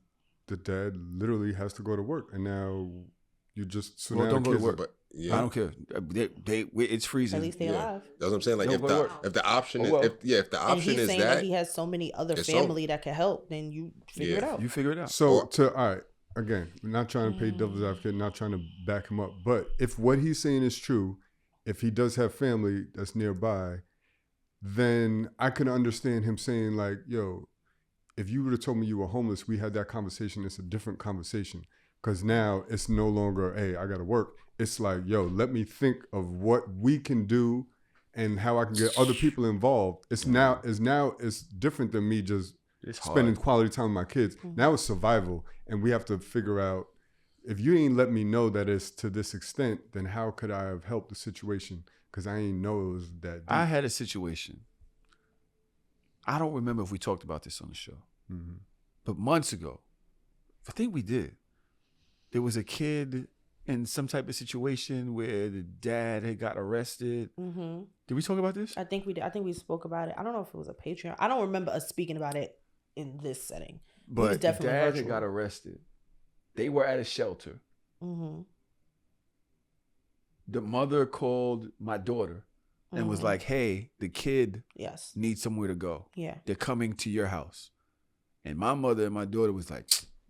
the dad literally has to go to work, and now you just Well, now don't the go to kids work. But yeah, I don't care. It's freezing. At least they alive. that's what I'm saying. Like, Don't if go to work. if the option is, well. if the And option he's is saying that, he has so many other it's family that can help, then you figure it out. You figure it out. So all right, again, we're not trying to play devil's advocate, not trying to back him up. But if what he's saying is true, if he does have family that's nearby, then I can understand him saying like, yo, if you would have told me you were homeless, we had that conversation. It's a different conversation. Because now it's no longer, hey, I got to work. It's like, yo, let me think of what we can do and how I can get other people involved. It's different than me just spending quality time with my kids. Now it's survival. And we have to figure out, if you ain't let me know that it's to this extent, then how could I have helped the situation? Because I ain't know it was that deep. I had a situation. I don't remember if we talked about this on the show. Mm-hmm. But months ago, I think we did. There was a kid in some type of situation where the dad had got arrested. Mm-hmm. Did we talk about this? I think we did. I think we spoke about it. I don't know if it was a Patreon. I don't remember us speaking about it in this setting. But the dad had got arrested. They were at a shelter. Mm-hmm. The mother called my daughter and was like, hey, the kid needs somewhere to go. Yeah. They're coming to your house. And my mother and my daughter was like,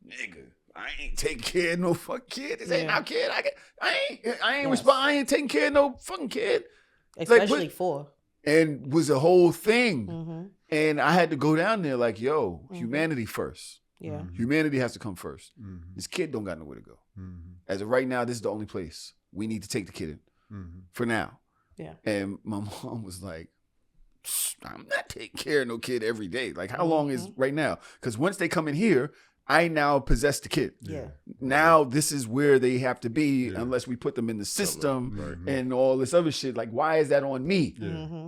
nigga, I ain't taking care of no fucking kid. This ain't our kid. I ain't taking care of no fucking kid. Especially for. And was a whole thing. Mm-hmm. And I had to go down there like, yo, humanity first. Yeah. Humanity has to come first. This kid don't got nowhere to go. As of right now, this is the only place we need to take the kid in for now. Yeah. And my mom was like, I'm not taking care of no kid every day. Like, how long is right now? Because once they come in here, I now possess the kid. Yeah. Now this is where they have to be unless we put them in the system and all this other shit. Like, why is that on me?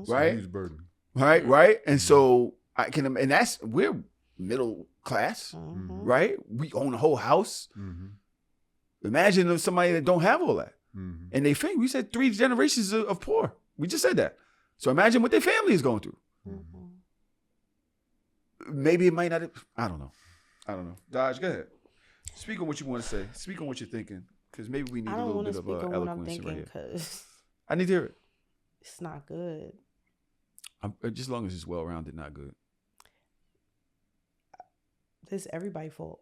Right? Huge burden. Right? And so I can, and we're middle class, right? We own a whole house. Imagine if somebody that don't have all that. And they think, we said 3 generations of poor. We just said that. So imagine what their family is going through. Maybe it might not, I don't know. Dodge, go ahead. Speak on what you want to say. Speak on what you're thinking. Because maybe we need a little bit of eloquence right here. I need to hear it. It's not good. Just as long as it's well-rounded, not good. This is everybody's fault.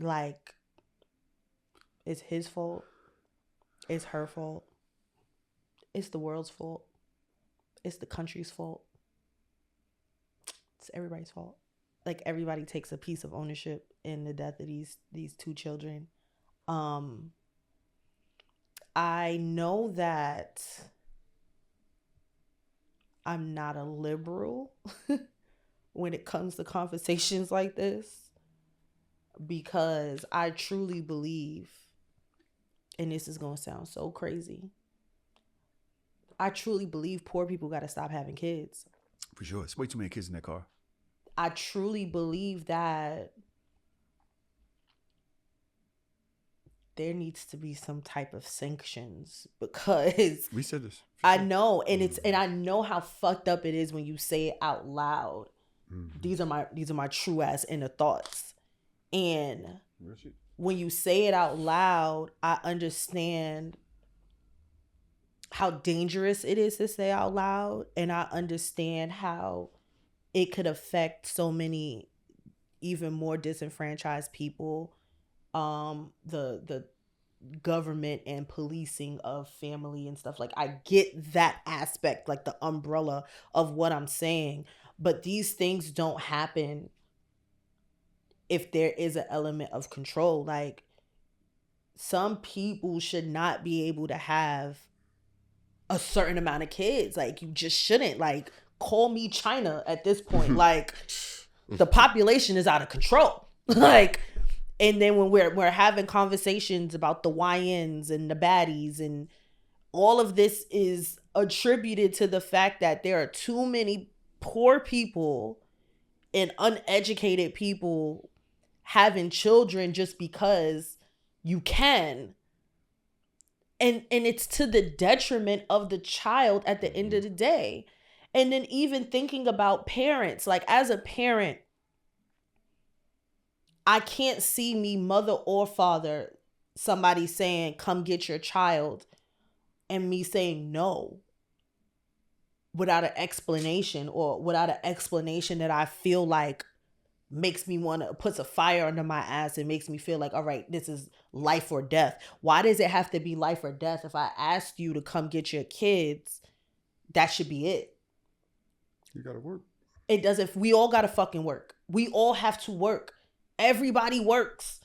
Like, it's his fault. It's her fault. It's the world's fault. It's the country's fault. It's everybody's fault. Like, everybody takes a piece of ownership in the death of these 2 children. I know that I'm not a liberal when it comes to conversations like this, because I truly believe, and this is going to sound so crazy, I truly believe poor people got to stop having kids. For sure. It's way too many kids in that car. I truly believe that there needs to be some type of sanctions, because we said this. I know, and I know how fucked up it is when you say it out loud. These are my true ass inner thoughts. And when you say it out loud, I understand how dangerous it is to say out loud, and I understand how it could affect so many even more disenfranchised people. The government and policing of family and stuff. Like, I get that aspect, like the umbrella of what I'm saying, but these things don't happen if there is an element of control. Like, some people should not be able to have a certain amount of kids. Like, you just shouldn't. Like, call me China at this point. Like, the population is out of control. Like, and then when we're having conversations about the YNs and the baddies, and all of this is attributed to the fact that there are too many poor people and uneducated people having children just because you can. And it's to the detriment of the child at the end of the day. And then even thinking about parents, like, as a parent, I can't see me, mother or father, somebody saying, come get your child, and me saying no without an explanation, or without an explanation that I feel like makes me want to, puts a fire under my ass and makes me feel like, all right, this is life or death. Why does it have to be life or death? If I asked you to come get your kids, that should be it. You gotta work. It doesn't. We all gotta fucking work. We all have to work. Everybody works.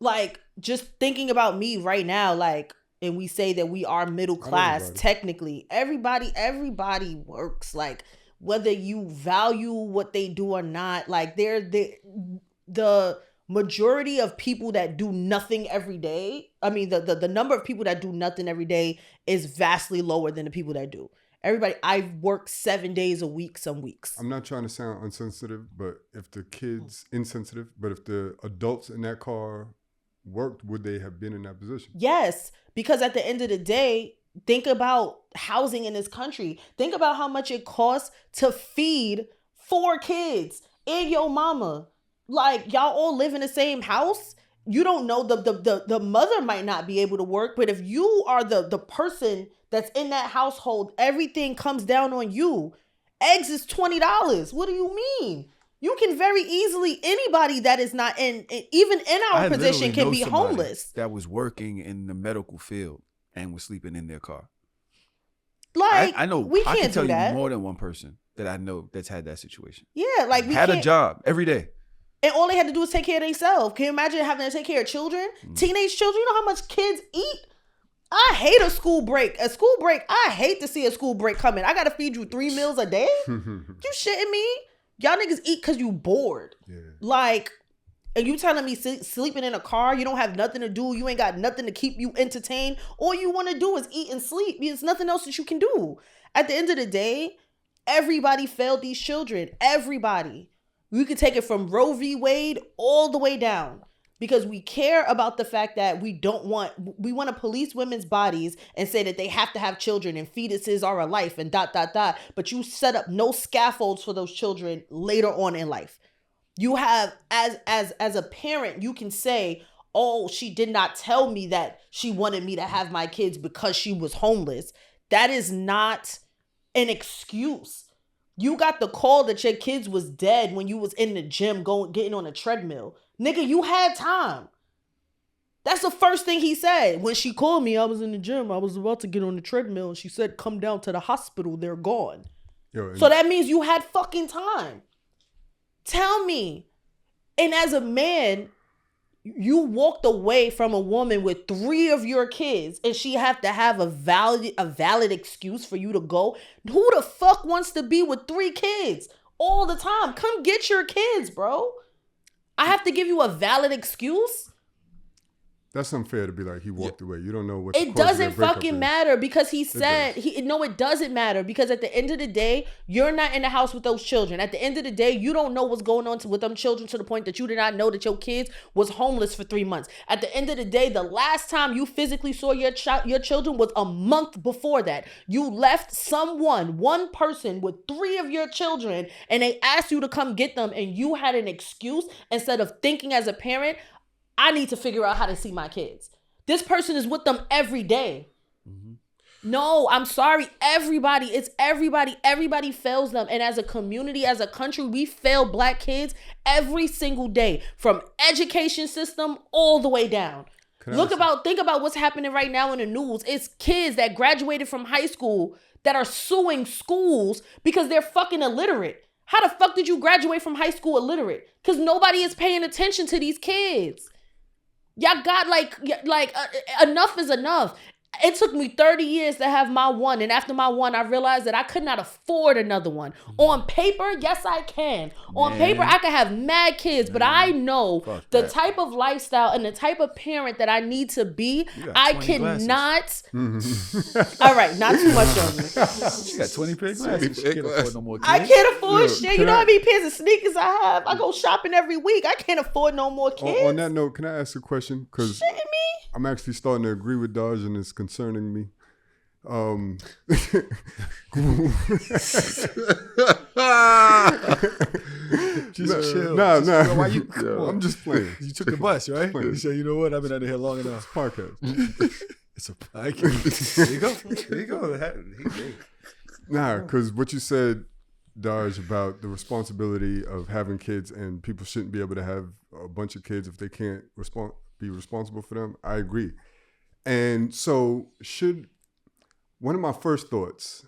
Like, just thinking about me right now, like, and we say that we are middle class, technically. Everybody works. Like, whether you value what they do or not, like, the majority of people that do nothing every day, I mean, the number of people that do nothing every day is vastly lower than the people that do. Everybody, I work 7 days a week, some weeks. I'm not trying to sound insensitive, but if the kids, insensitive, but if the adults in that car worked, would they have been in that position? Yes, because at the end of the day, think about housing in this country. Think about how much it costs to feed 4 kids and your mama. Like, y'all all live in the same house. You don't know, the mother might not be able to work, but if you are the person that's in that household, everything comes down on you. Eggs is $20. What do you mean? You can very easily, anybody that is not even in our position can be homeless. That was working in the medical field and was sleeping in their car. Like, I know, we can't I can tell do that. you more than one person that I know that's had that situation. Yeah, like we had can't, a job every day. and all they had to do was take care of themselves. Can you imagine having to take care of children? Teenage children? You know how much kids eat? I hate a school break. I hate to see a school break coming. I got to feed you 3 meals a day? You shitting me? Y'all niggas eat because you bored. Yeah. Like, and you telling me sleeping in a car, you don't have nothing to do, you ain't got nothing to keep you entertained. All you want to do is eat and sleep. There's nothing else that you can do. At the end of the day, everybody failed these children. Everybody. We could take it from Roe v. Wade all the way down. Because we care about the fact that we want to police women's bodies and say that they have to have children and fetuses are a life and ... But you set up no scaffolds for those children later on in life. You have, as a parent, you can say, oh, she did not tell me that she wanted me to have my kids because she was homeless. That is not an excuse. You got the call that your kids was dead when you was in the gym getting on a treadmill. Nigga, you had time. That's the first thing he said. When she called me, I was in the gym. I was about to get on the treadmill. And she said, come down to the hospital. They're gone. So that means you had fucking time. Tell me. And as a man, you walked away from a woman with 3 of your kids and she have to have a valid excuse for you to go. Who the fuck wants to be with 3 kids all the time? Come get your kids, bro. I have to give you a valid excuse? That's unfair to be like, he walked away. You don't know what it doesn't fucking matter because he said, it doesn't matter because at the end of the day, you're not in the house with those children. At the end of the day, you don't know what's going on with them children to the point that you did not know that your kids was homeless for 3 months. At the end of the day, the last time you physically saw your children was a month before that. You left one person with 3 of your children and they asked you to come get them and you had an excuse instead of thinking as a parent, I need to figure out how to see my kids. This person is with them every day. Mm-hmm. No, I'm sorry. Everybody fails them. And as a community, as a country, we fail Black kids every single day from education system all the way down. Think about what's happening right now in the news. It's kids that graduated from high school that are suing schools because they're fucking illiterate. How the fuck did you graduate from high school illiterate? Because nobody is paying attention to these kids. Y'all got enough is enough. It took me 30 years to have my one. And after my one, I realized that I could not afford another one. On paper, yes, I can. On paper, I could have mad kids. But I know the type of lifestyle and the type of parent that I need to be. I cannot. All right, not too much on me. She got 20 pair of glasses. She can't afford no more kids. I can't afford shit. You know how many pairs of sneakers I have? I go shopping every week. I can't afford no more kids. On that note, can I ask a question? Because I'm actually starting to agree with Dodge and it's concerning me. Just chill. Nah. Why you? I'm just playing. You took the bus, right? You said, you know what? I've been out of here long enough. It's a podcast. It's a podcast. There you go. Nah, because what you said, Dodge, about the responsibility of having kids and people shouldn't be able to have a bunch of kids if they can't be responsible for them. I agree. And so one of my first thoughts,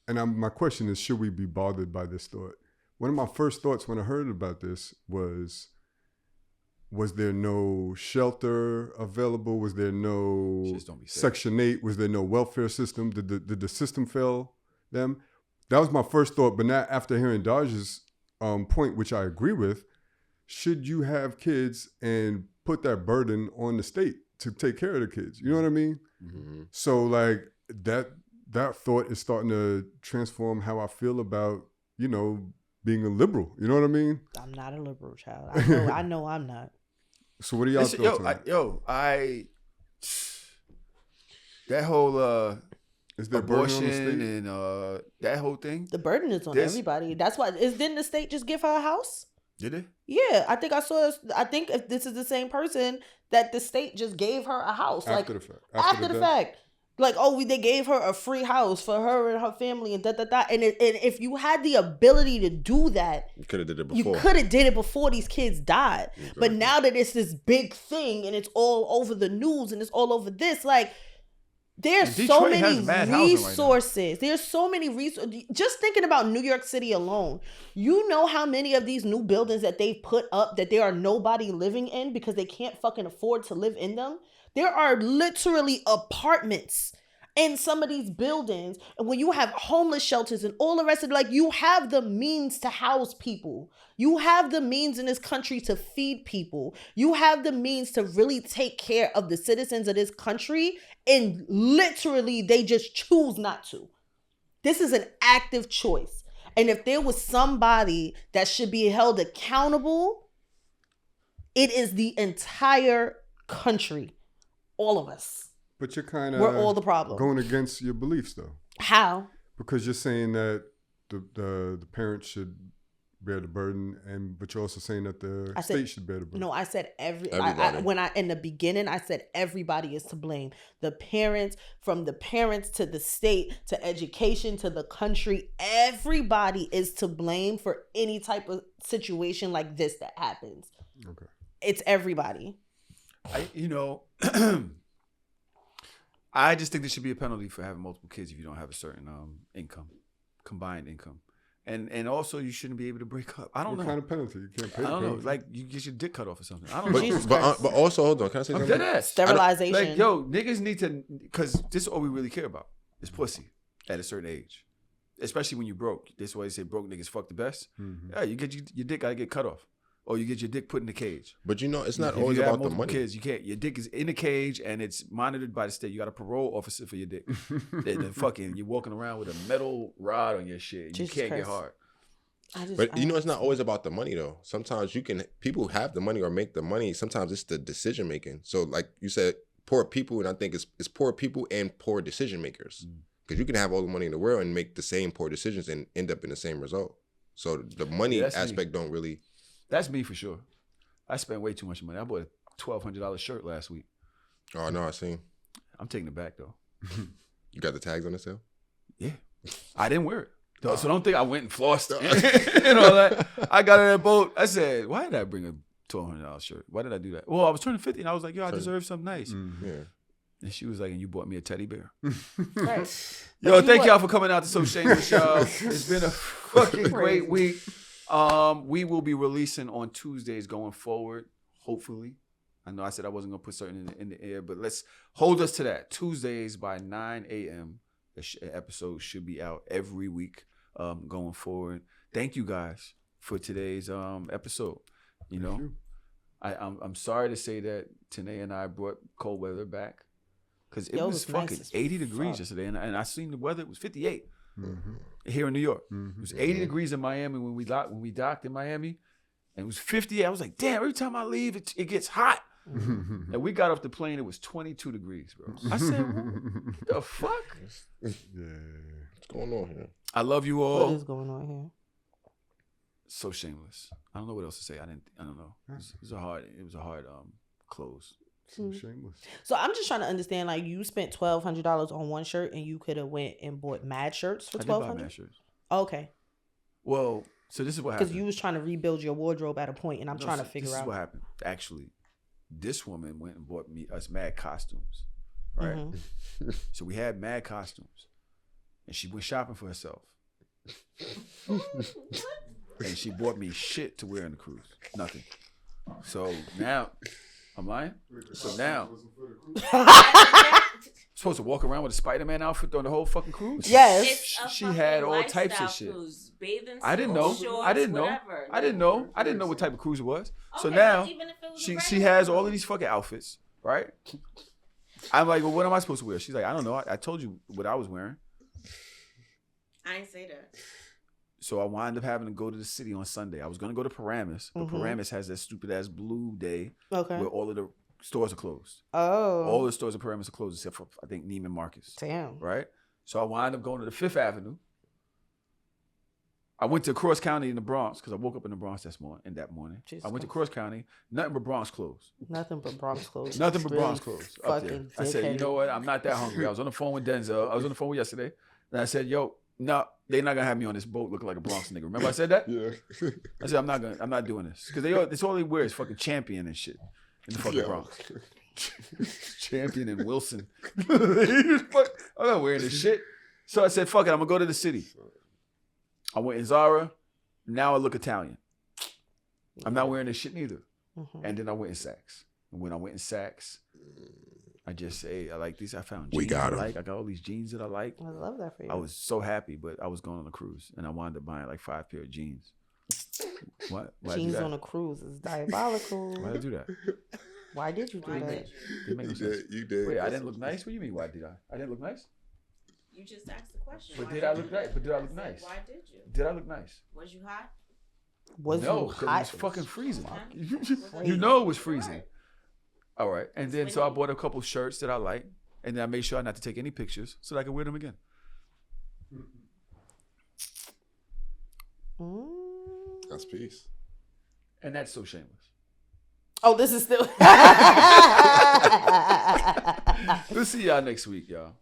and my question is, should we be bothered by this thought? One of my first thoughts when I heard about this was there no shelter available? Was there no Section 8? Was there no welfare system? Did the system fail them? That was my first thought. But now after hearing Dodge's point, which I agree with, should you have kids and put that burden on the state to take care of the kids? You know what I mean? Mm-hmm. So like that thought is starting to transform how I feel about, being a liberal. You know what I mean? I'm not a liberal, child. I know I'm not. So what are y'all thoughts on that? That whole is there abortion and that whole thing. The burden is on everybody. That's why. Didn't the state just give her a house? Did it? Yeah, I think I saw. I think if this is the same person that the state just gave her a house after the fact. After the fact. Like, they gave her a free house for her and her family and da-da-da. And if you had the ability to do that, you could have did it before. You could have did it before these kids died. Exactly. But now that it's this big thing and it's all over the news and it's all over this, like, there's so many resources. Right, there's so many resources. Just thinking about New York City alone, you know how many of these new buildings that they've put up that there are nobody living in because they can't fucking afford to live in them? There are literally apartments in some of these buildings. And when you have homeless shelters and all the rest of it, like, you have the means to house people. You have the means in this country to feed people. You have the means to really take care of the citizens of this country. And literally, they just choose not to. This is an active choice. And if there was somebody that should be held accountable, it is the entire country. All of us. But you're kind of we're all the problem. Going against your beliefs, though. How? Because you're saying that the parents should bear the burden, but you're also saying that the state should bear the burden. No, I said everybody. In the beginning, I said everybody is to blame. The parents, from the parents to the state to education to the country, everybody is to blame for any type of situation like this that happens. Okay. It's everybody. I just think there should be a penalty for having multiple kids if you don't have a certain income, combined income. And also you shouldn't be able to break up. I don't know. What kind of penalty? You can't pay. I don't know. Like, you get your dick cut off or something. I don't know. But also, hold on. Can I say something? Sterilization. Like, niggas need to, because this is all we really care about. Is pussy at a certain age. Especially when you broke. That's why they say broke niggas fuck the best. Mm-hmm. Yeah, you get your dick gotta get cut off. Or you get your dick put in the cage. But it's not always about the money. Kids, you can't. Your dick is in the cage and it's monitored by the state. You got a parole officer for your dick. Then fucking, you're walking around with a metal rod on your shit. Jesus you can't Christ. get hard. But it's not always about the money though. Sometimes people have the money or make the money. Sometimes it's the decision making. So like you said, poor people, and I think it's poor people and poor decision makers. Because you can have all the money in the world and make the same poor decisions and end up in the same result. So the money aspect don't really. That's me for sure. I spent way too much money. I bought a $1,200 shirt last week. Oh no, I seen. I'm taking it back though. You got the tags on the sale? Yeah. I didn't wear it. So don't think I went and flossed and all that. I got on that boat. I said, why did I bring a $1,200 shirt? Why did I do that? Well, I was turning 50 and I was like, yo, I deserve something nice. Mm-hmm. Yeah. And she was like, and you bought me a teddy bear. Right. Yo, thank y'all for coming out to So Shameless, y'all. It's been a fucking great week. We will be releasing on Tuesdays going forward, hopefully. I know I said I wasn't going to put certain in the air, but let's hold us to that. Tuesdays by 9 a.m. The episode should be out every week going forward. Thank you guys for today's episode. You know, I'm sorry to say that Tanae and I brought cold weather back because it was fucking 80 degrees yesterday, and I seen the weather. It was 58 here in New York. It was 80 degrees in Miami when we docked in Miami, and it was 58. I was like, damn! Every time I leave, it gets hot. And we got off the plane, it was 22 degrees, bro. I said, what the fuck? Yeah. What's going on here? I love you all. What is going on here? So Shameless. I don't know what else to say. I don't know. It was a hard close. So Shameless. So I'm just trying to understand, like, you spent $1,200 on one shirt and you could have went and bought mad shirts for $1,200? I did buy mad shirts. Okay. Well, so this is what happened. Because you was trying to rebuild your wardrobe at a point, and I'm trying to figure out. This is what happened. Actually, us woman went and bought us mad costumes, right? Mm-hmm. So we had mad costumes, and she went shopping for herself. And she bought me shit to wear on the cruise. Nothing. So now, I'm lying? So now, supposed to walk around with a Spider-Man outfit on the whole fucking cruise? Yes. She had all types of shit. Bathing I didn't know. Shorts, I didn't know. whatever. I didn't know. I didn't know what type of cruise it was. So Okay, now, but even if it was she has all of these fucking outfits, right? I'm like, well, what am I supposed to wear? She's like, I don't know. I told you what I was wearing. I ain't say that. So I wind up having to go to the city on Sunday. I was going to go to Paramus, but Paramus has that stupid ass blue day where all of the stores are closed. Oh. All the stores in Paramus are closed except for, I think, Neiman Marcus. Damn. Right? So I wind up going to the 5th Avenue. I went to Cross County in the Bronx because I woke up in the Bronx that morning. I went to Cross County. Nothing but Bronx clothes. Nothing but Bronx clothes. Nothing but Bronx clothes up there. I said, you know what? I'm not that hungry. I was on the phone with Denzel. I was on the phone with yesterday. And I said, yo, no, they're not gonna have me on this boat looking like a Bronx nigga. Remember I said that? Yeah. I said I'm not doing this because it's all they wear is fucking Champion and shit in the fucking Bronx. Champion and Wilson. I'm not wearing this shit. So I said, fuck it, I'm gonna go to the city. I went in Zara. Now I look Italian. I'm not wearing this shit neither. And then I went in Saks. And when I went in Saks, I just say, I like these. I found jeans I like. I got all these jeans that I like. I love that for you. I was so happy, but I was going on a cruise. And I wound up buying like 5 pair of jeans. What? Why'd jeans on a cruise is diabolical. Why'd I do that? Why did you do that? Didn't make no sense. You did. Wait, I didn't look nice? What do you mean, why did I? I didn't look nice? You just asked the question. But did I look nice? But did I look nice? Why did you? Did I look nice? Was you hot? No, because it was fucking freezing. You know it was freezing. All right. And then so I bought a couple shirts that I like. And then I made sure not to take any pictures so that I could wear them again. That's peace. And that's So Shameless. Oh, this is still. We'll see y'all next week, y'all.